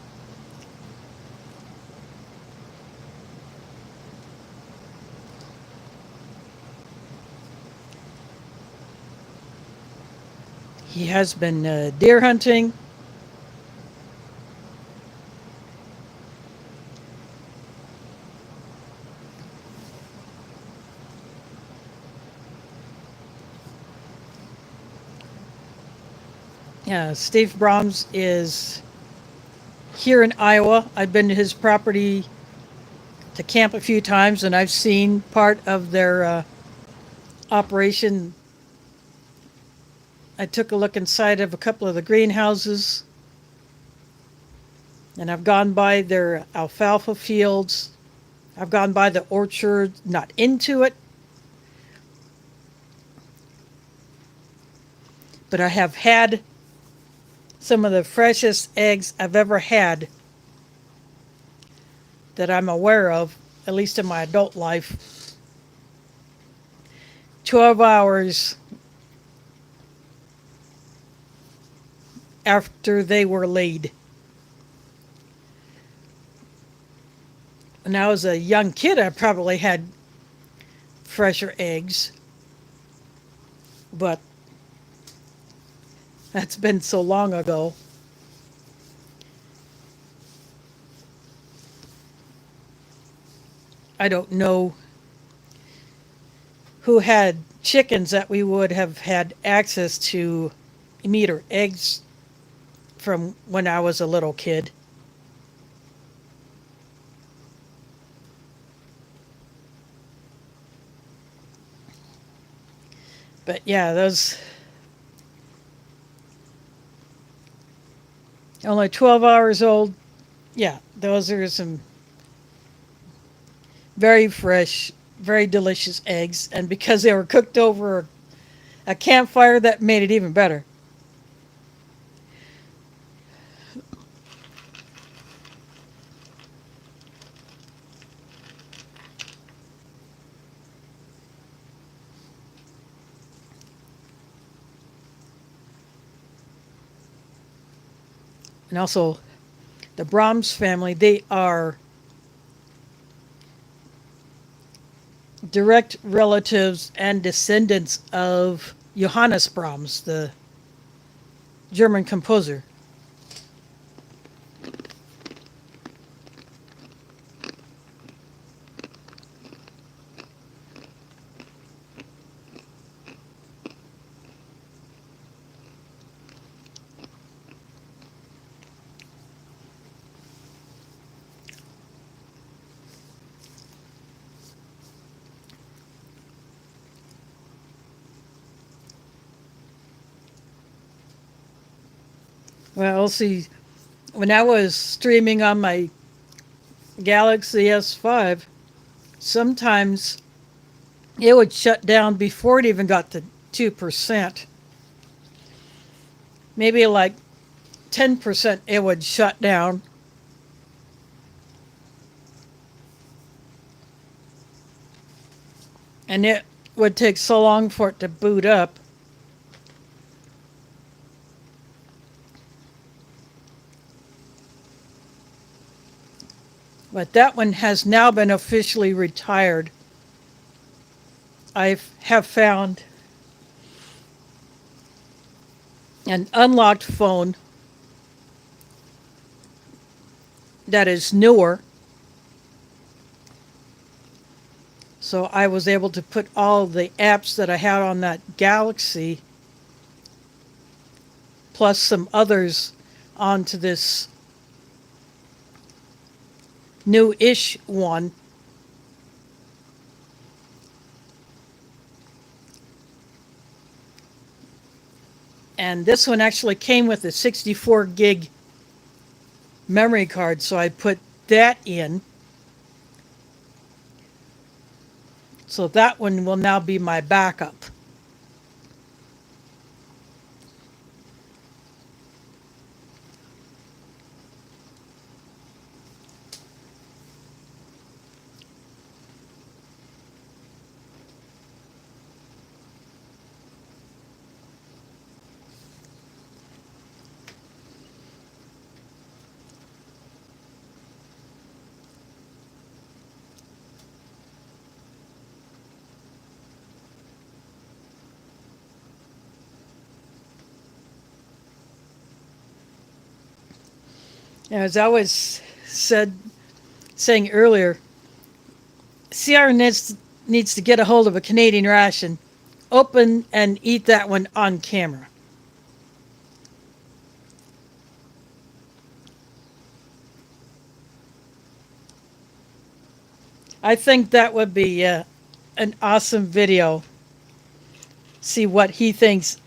Speaker 1: He has been deer hunting. Yeah, Steve Brahms is here in Iowa. I've been to his property to camp a few times, and I've seen part of their operation. I took a look inside of a couple of the greenhouses, and I've gone by their alfalfa fields. I've gone by the orchard, not into it, but I have had some of the freshest eggs I've ever had that I'm aware of, at least in my adult life. 12 hours after they were laid. When I was a young kid, I probably had fresher eggs, but that's been so long ago. I don't know who had chickens that we would have had access to meat or eggs from when I was a little kid. But yeah, those only 12 hours old. Yeah, those are some very fresh, very delicious eggs. And because they were cooked over a campfire, that made it even better. And also, the Brahms family, they are direct relatives and descendants of Johannes Brahms, the German composer. Well, see, when I was streaming on my Galaxy S5, sometimes it would shut down before it even got to 2%. Maybe like 10% it would shut down. And it would take so long for it to boot up. But that one has now been officially retired. I have found an unlocked phone that is newer. So I was able to put all the apps that I had on that Galaxy, plus some others, onto this new-ish one. And this one actually came with a 64 gig memory card, so I put that in. So that one will now be my backup. As I was saying earlier, CR needs to get a hold of a Canadian ration, open and eat that one on camera. I think that would be an awesome video. See what he thinks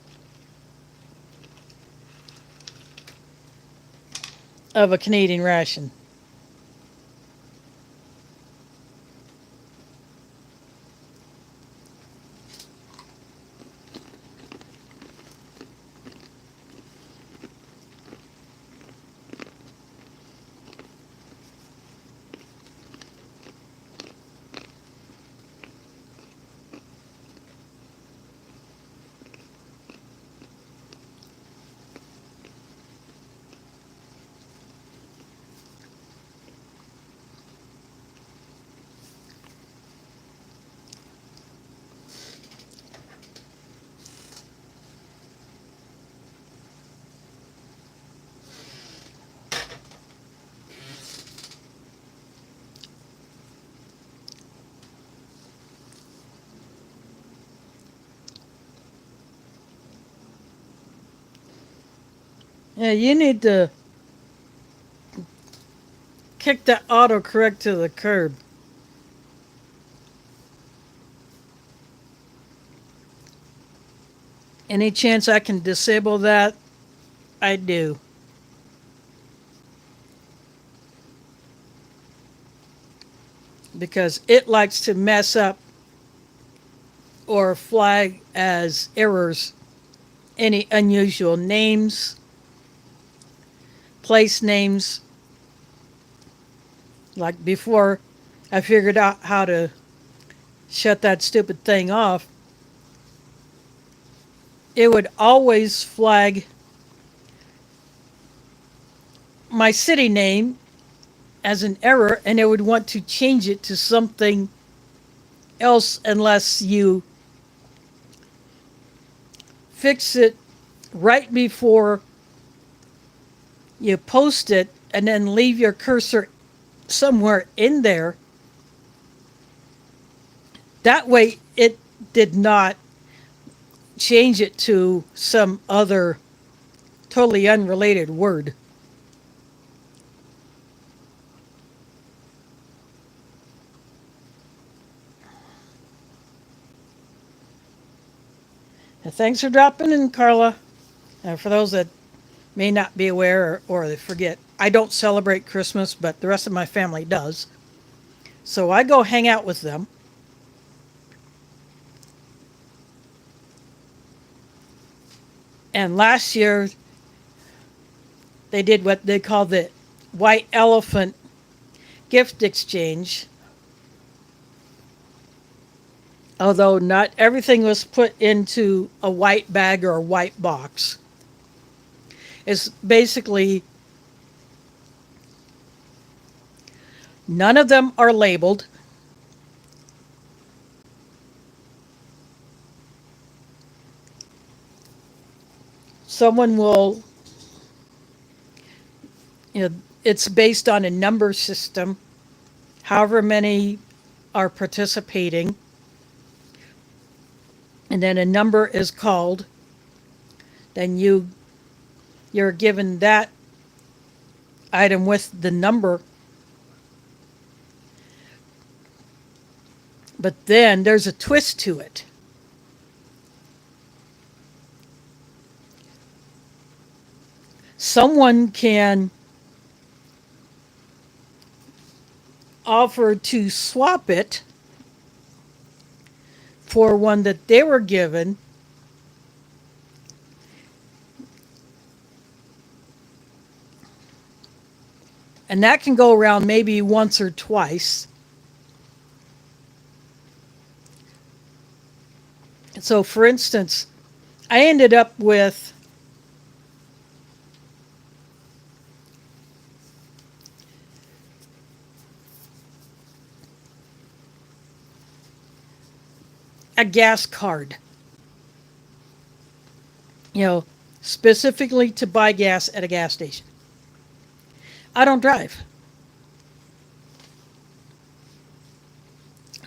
Speaker 1: of a Canadian ration. Yeah, you need to kick that autocorrect to the curb. Any chance I can disable that, I do. Because it likes to mess up or flag as errors any unusual names, place names. Like before I figured out how to shut that stupid thing off, it would always flag my city name as an error and it would want to change it to something else unless you fix it right before you post it and then leave your cursor somewhere in there. That way it did not change it to some other totally unrelated word. And thanks for dropping in, Carla. For those that may not be aware or they forget, I don't celebrate Christmas, but the rest of my family does. So I go hang out with them. And last year, they did what they call the white elephant gift exchange. Although not everything was put into a white bag or a white box. It's basically none of them are labeled. Someone will, it's based on a number system. However many are participating. And then a number is called. Then you're given that item with the number. But then there's a twist to it. Someone can offer to swap it for one that they were given. And that can go around maybe once or twice. So, for instance, I ended up with a gas card, specifically to buy gas at a gas station. I don't drive.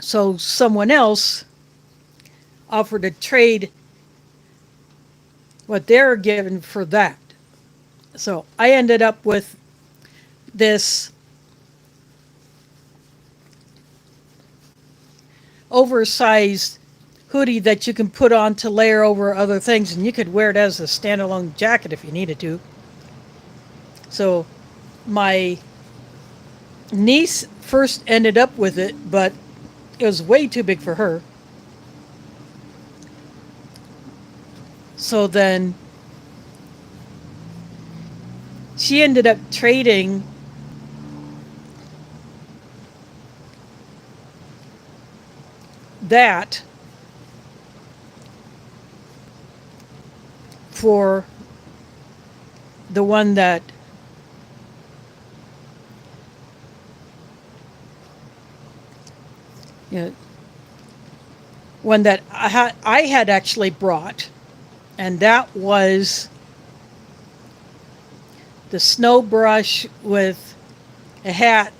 Speaker 1: So someone else offered to trade what they're given for that. So I ended up with this oversized hoodie that you can put on to layer over other things, and you could wear it as a standalone jacket if you needed to. So my niece first ended up with it, but it was way too big for her. So then she ended up trading that for the one that I had actually brought, and that was the snow brush with a hat,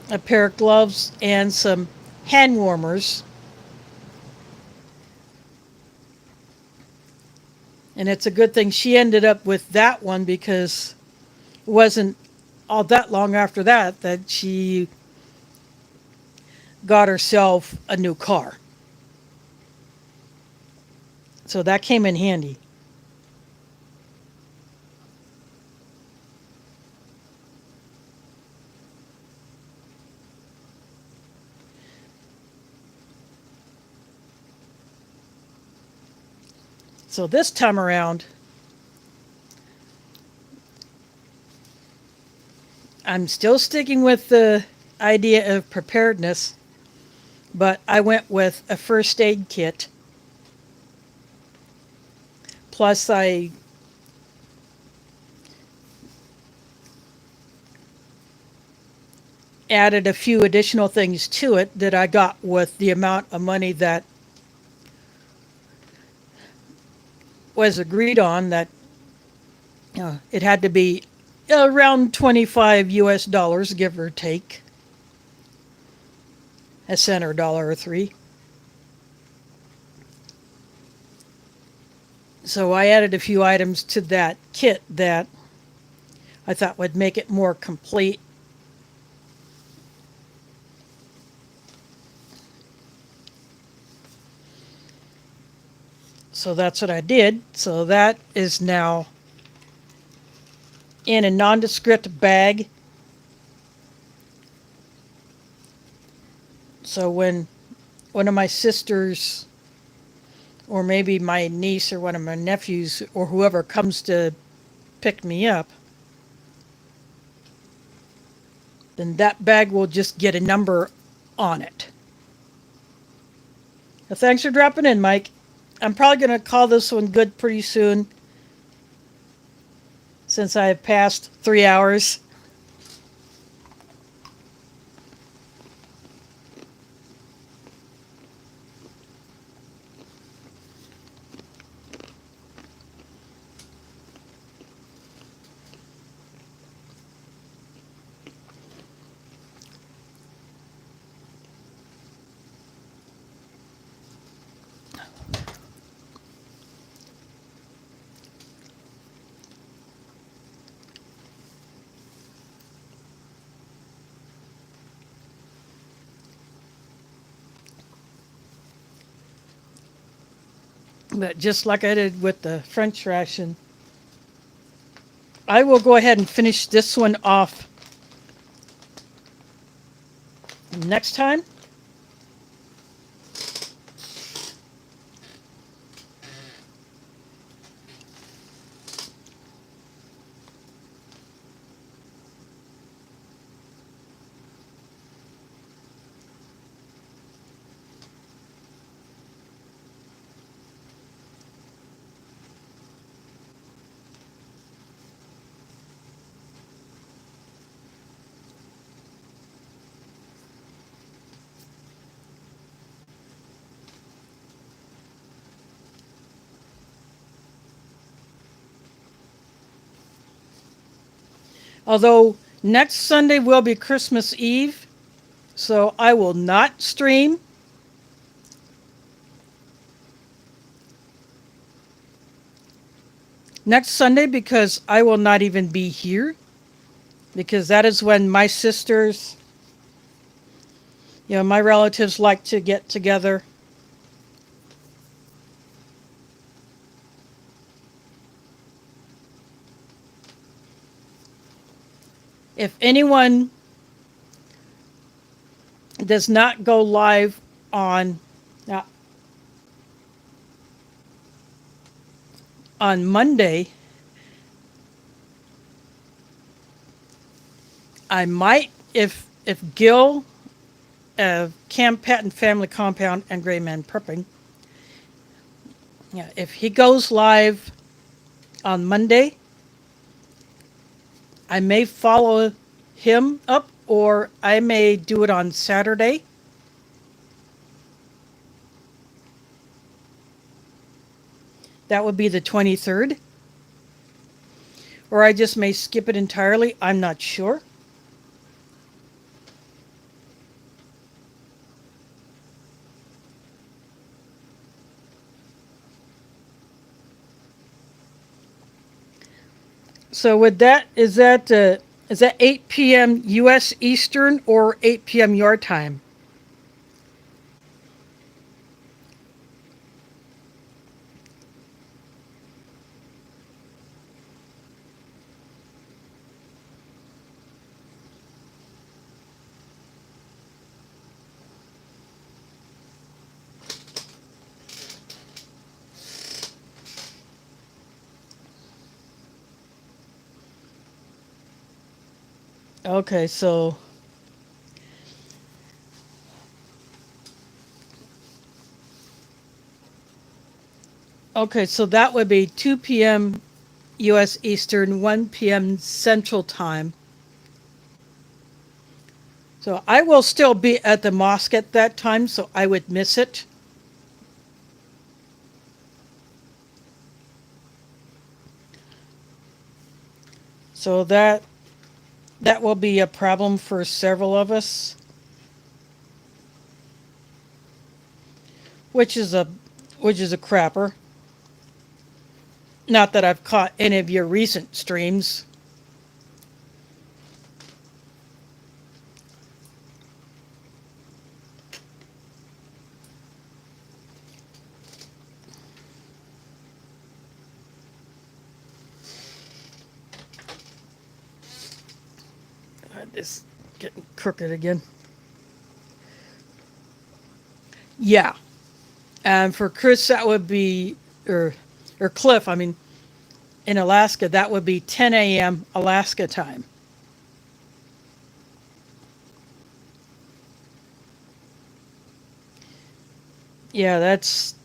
Speaker 1: a pair of gloves, and some hand warmers. And it's a good thing she ended up with that one because it wasn't all that long after that that she got herself a new car. So that came in handy. So this time around, I'm still sticking with the idea of preparedness, but I went with a first aid kit. Plus, I added a few additional things to it that I got with the amount of money that was agreed on, that it had to be around 25 US dollars, give or take a cent or dollar or three. So I added a few items to that kit that I thought would make it more complete. So that's what I did. So that is now in a nondescript bag. So when one of my sisters, or maybe my niece or one of my nephews, or whoever comes to pick me up, then that bag will just get a number on it. Well, thanks for dropping in, Mike. I'm probably going to call this one good pretty soon since I have passed 3 hours. But just like I did with the French ration, I will go ahead and finish this one off next time. Although next Sunday will be Christmas Eve, so I will not stream. Next Sunday, because I will not even be here, because that is when my sisters, my relatives like to get together. If anyone does not go live on uh, on Monday, I might, if Gil, Camp Patton Family Compound and Gray Man Prepping, if he goes live on Monday, I may follow him up, or I may do it on Saturday. That would be the 23rd. Or I just may skip it entirely. I'm not sure. So with that, is that 8 p.m. U.S. Eastern or 8 p.m. your time? Okay, so that would be 2 p.m. U.S. Eastern, 1 p.m. Central Time. So I will still be at the mosque at that time, so I would miss it. So that will be a problem for several of us, which is a which is a crapper. Not that I've caught any of your recent streams. It's getting crooked again. Yeah, and for Chris that would be or Cliff. I mean, in Alaska that would be 10 a.m. Alaska time. Yeah, that's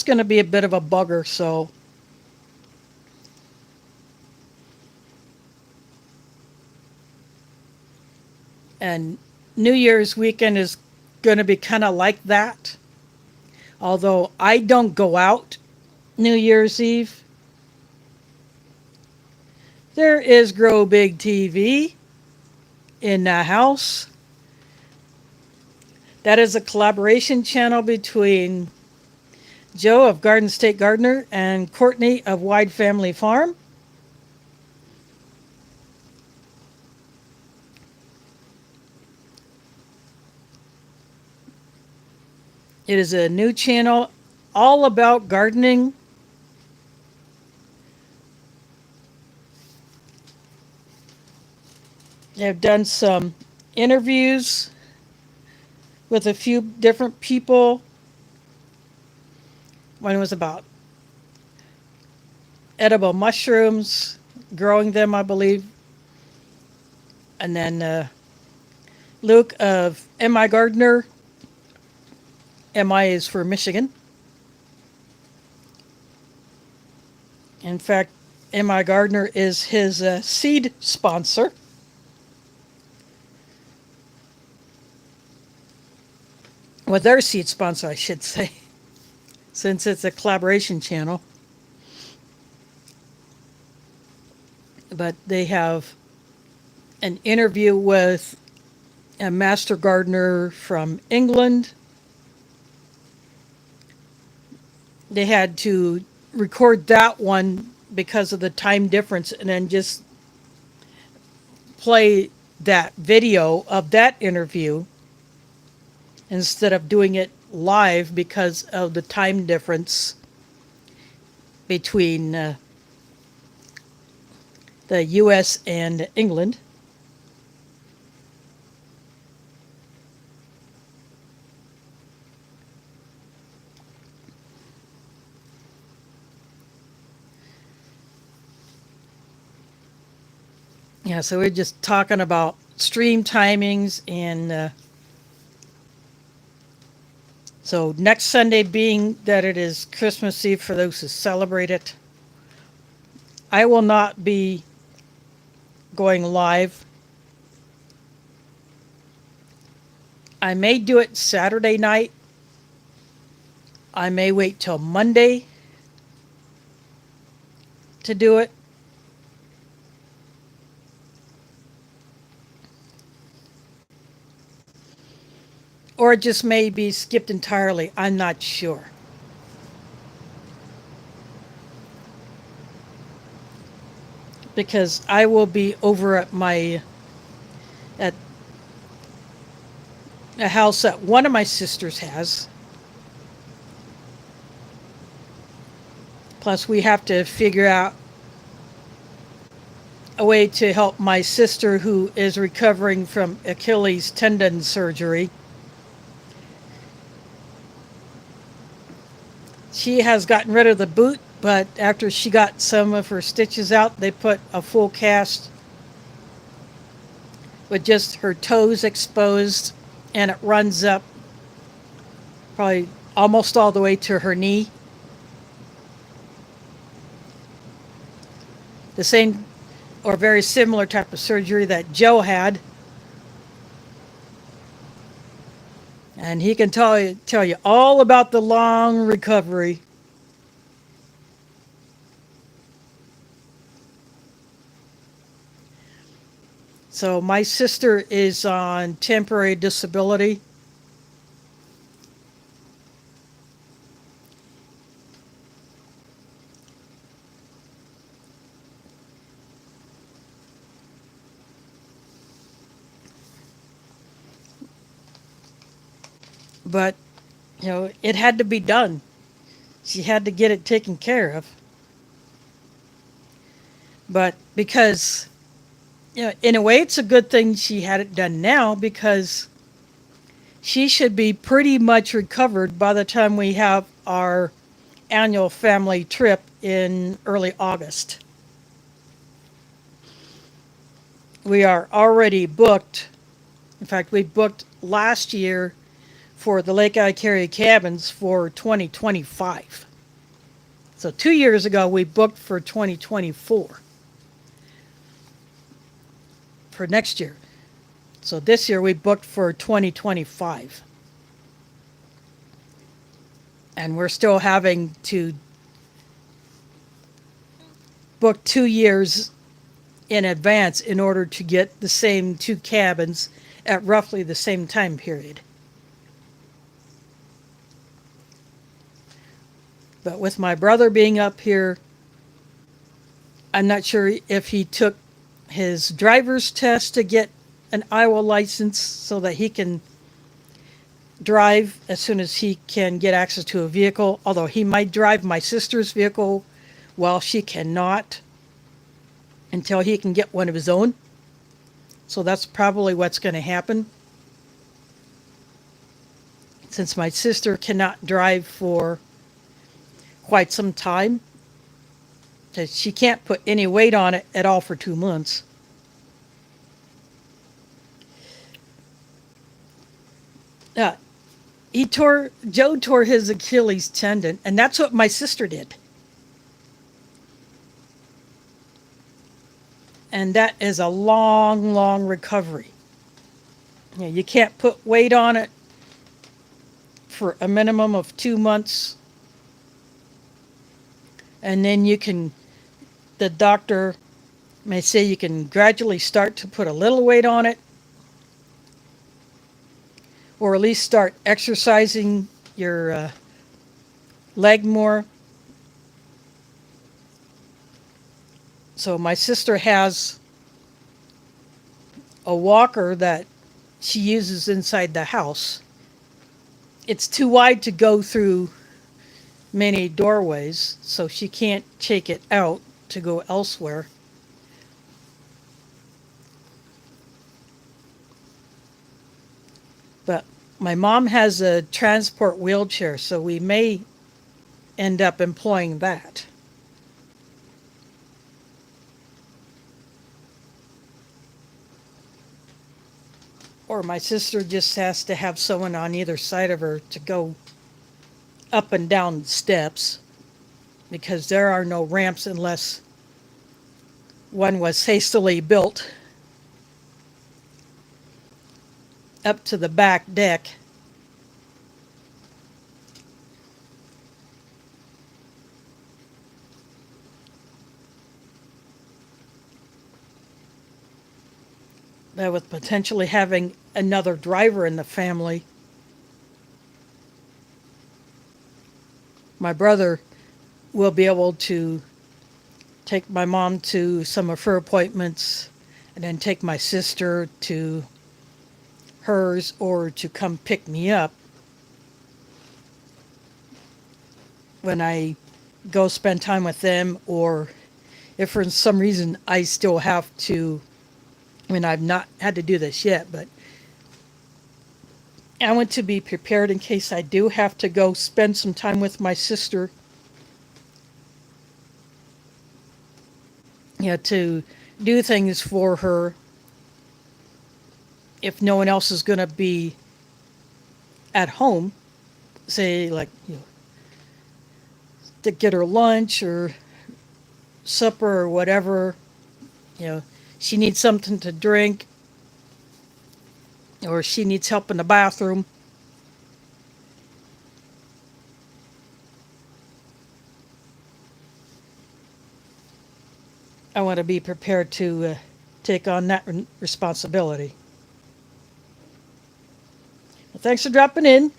Speaker 1: going to be a bit of a bugger. So, and New Year's weekend is going to be kind of like that. Although I don't go out New Year's Eve, there is Grow Big TV in the house. That is a collaboration channel between Joe of Garden State Gardener and Courtney of Wide Family Farm. It is a new channel all about gardening. They've done some interviews with a few different people. One was about edible mushrooms, growing them, I believe. And then Luke of MI Gardener. MI is for Michigan. In fact, MI Gardener is his seed sponsor. Well, their seed sponsor, I should say, since it's a collaboration channel. But they have an interview with a master gardener from England. They had to record that one because of the time difference and then just play that video of that interview instead of doing it live because of the time difference between the US and England. Yeah, so we're just talking about stream timings and so next Sunday being that it is Christmas Eve for those who celebrate it, I will not be going live. I may do it Saturday night. I may wait till Monday to do it. Or it just may be skipped entirely. I'm not sure. because I will be over at at a house that one of my sisters has. Plus, we have to figure out a way to help my sister who is recovering from Achilles tendon surgery. She has gotten rid of the boot, but after she got some of her stitches out, they put a full cast with just her toes exposed, and it runs up probably almost all the way to her knee. The same or very similar type of surgery that Joe had. And he can tell you all about the long recovery. So my sister is on temporary disability. But, it had to be done. She had to get it taken care of. But because, in a way, it's a good thing she had it done now because she should be pretty much recovered by the time we have our annual family trip in early August. We are already booked. In fact, we booked last year for the Lake Icaria cabins for 2025. So 2 years ago, we booked for 2024 for next year. So this year, we booked for 2025. And we're still having to book 2 years in advance in order to get the same two cabins at roughly the same time period. But with my brother being up here, I'm not sure if he took his driver's test to get an Iowa license so that he can drive as soon as he can get access to a vehicle, although he might drive my sister's vehicle while she cannot until he can get one of his own. So that's probably what's going to happen. Since my sister cannot drive for quite some time, that she can't put any weight on it at all for 2 months. Joe tore his Achilles tendon, and that's what my sister did. And that is a long, long recovery. You can't put weight on it for a minimum of 2 months. And then the doctor may say you can gradually start to put a little weight on it, or at least start exercising your leg more. So my sister has a walker that she uses inside the house. It's too wide to go through many doorways, so she can't take it out to go elsewhere. But my mom has a transport wheelchair, so we may end up employing that. Or my sister just has to have someone on either side of her to go up and down steps, because there are no ramps unless one was hastily built up to the back deck. That with potentially having another driver in the family, my brother will be able to take my mom to some of her appointments, and then take my sister to hers or to come pick me up when I go spend time with them, or if for some reason I still have to, I mean, I've not had to do this yet, but I want to be prepared in case I do have to go spend some time with my sister, to do things for her if no one else is going to be at home, say like, to get her lunch or supper or whatever, she needs something to drink or she needs help in the bathroom. I want to be prepared to take on that responsibility. Well, thanks for dropping in.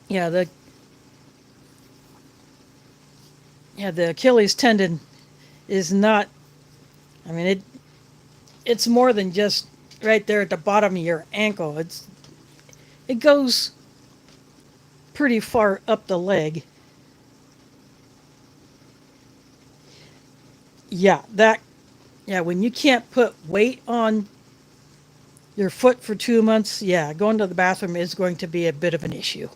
Speaker 1: Yeah, the Achilles tendon is not, I mean, it's more than just right there at the bottom of your ankle. It goes pretty far up the leg. Yeah, when you can't put weight on your foot for 2 months, yeah, going to the bathroom is going to be a bit of an issue.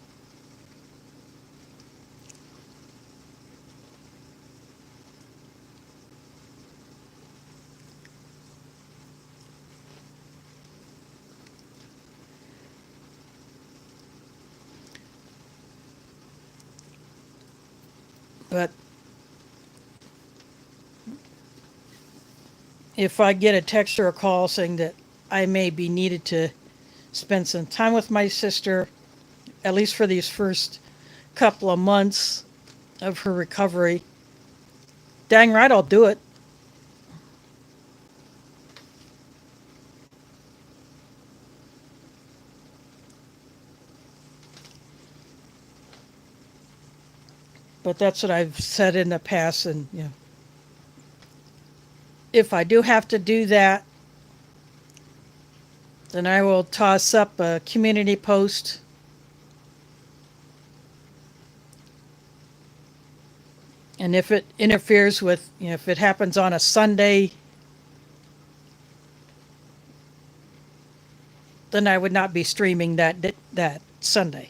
Speaker 1: But if I get a text or a call saying that I may be needed to spend some time with my sister, at least for these first couple of months of her recovery, dang right, I'll do it. But that's what I've said in the past, and if I do have to do that, then I will toss up a community post and if it interferes with, if it happens on a Sunday, then I would not be streaming that Sunday.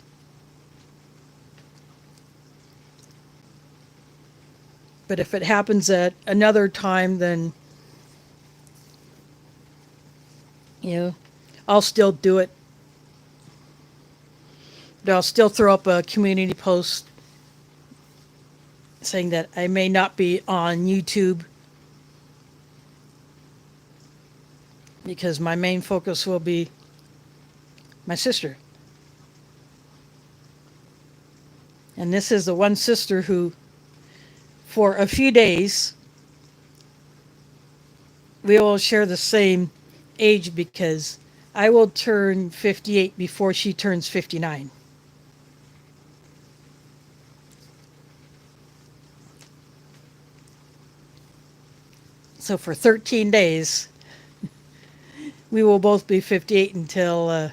Speaker 1: But if it happens at another time, then I'll still do it. But I'll still throw up a community post saying that I may not be on YouTube because my main focus will be my sister. And this is the one sister who, for a few days, we will share the same age because I will turn 58 before she turns 59. So for 13 days, we will both be 58 until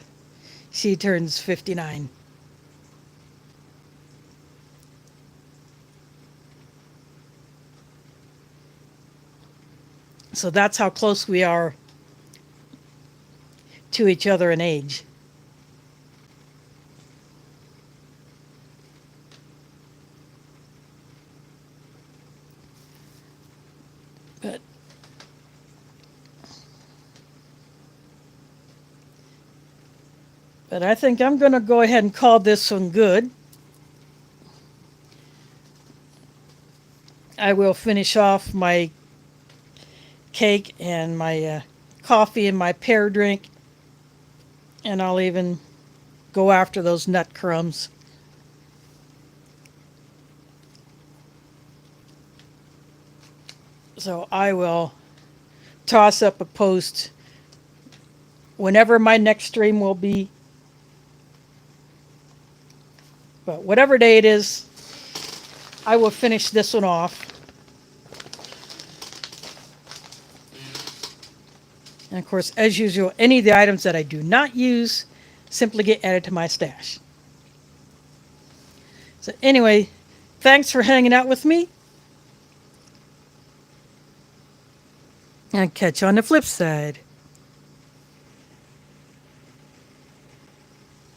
Speaker 1: she turns 59. So that's how close we are to each other in age. But I think I'm going to go ahead and call this one good. I will finish off my cake and my coffee and my pear drink, and I'll even go after those nut crumbs. So I will toss up a post whenever my next stream will be. But whatever day it is, I will finish this one off. And of course, as usual, any of the items that I do not use simply get added to my stash. So anyway, thanks for hanging out with me. And catch you on the flip side.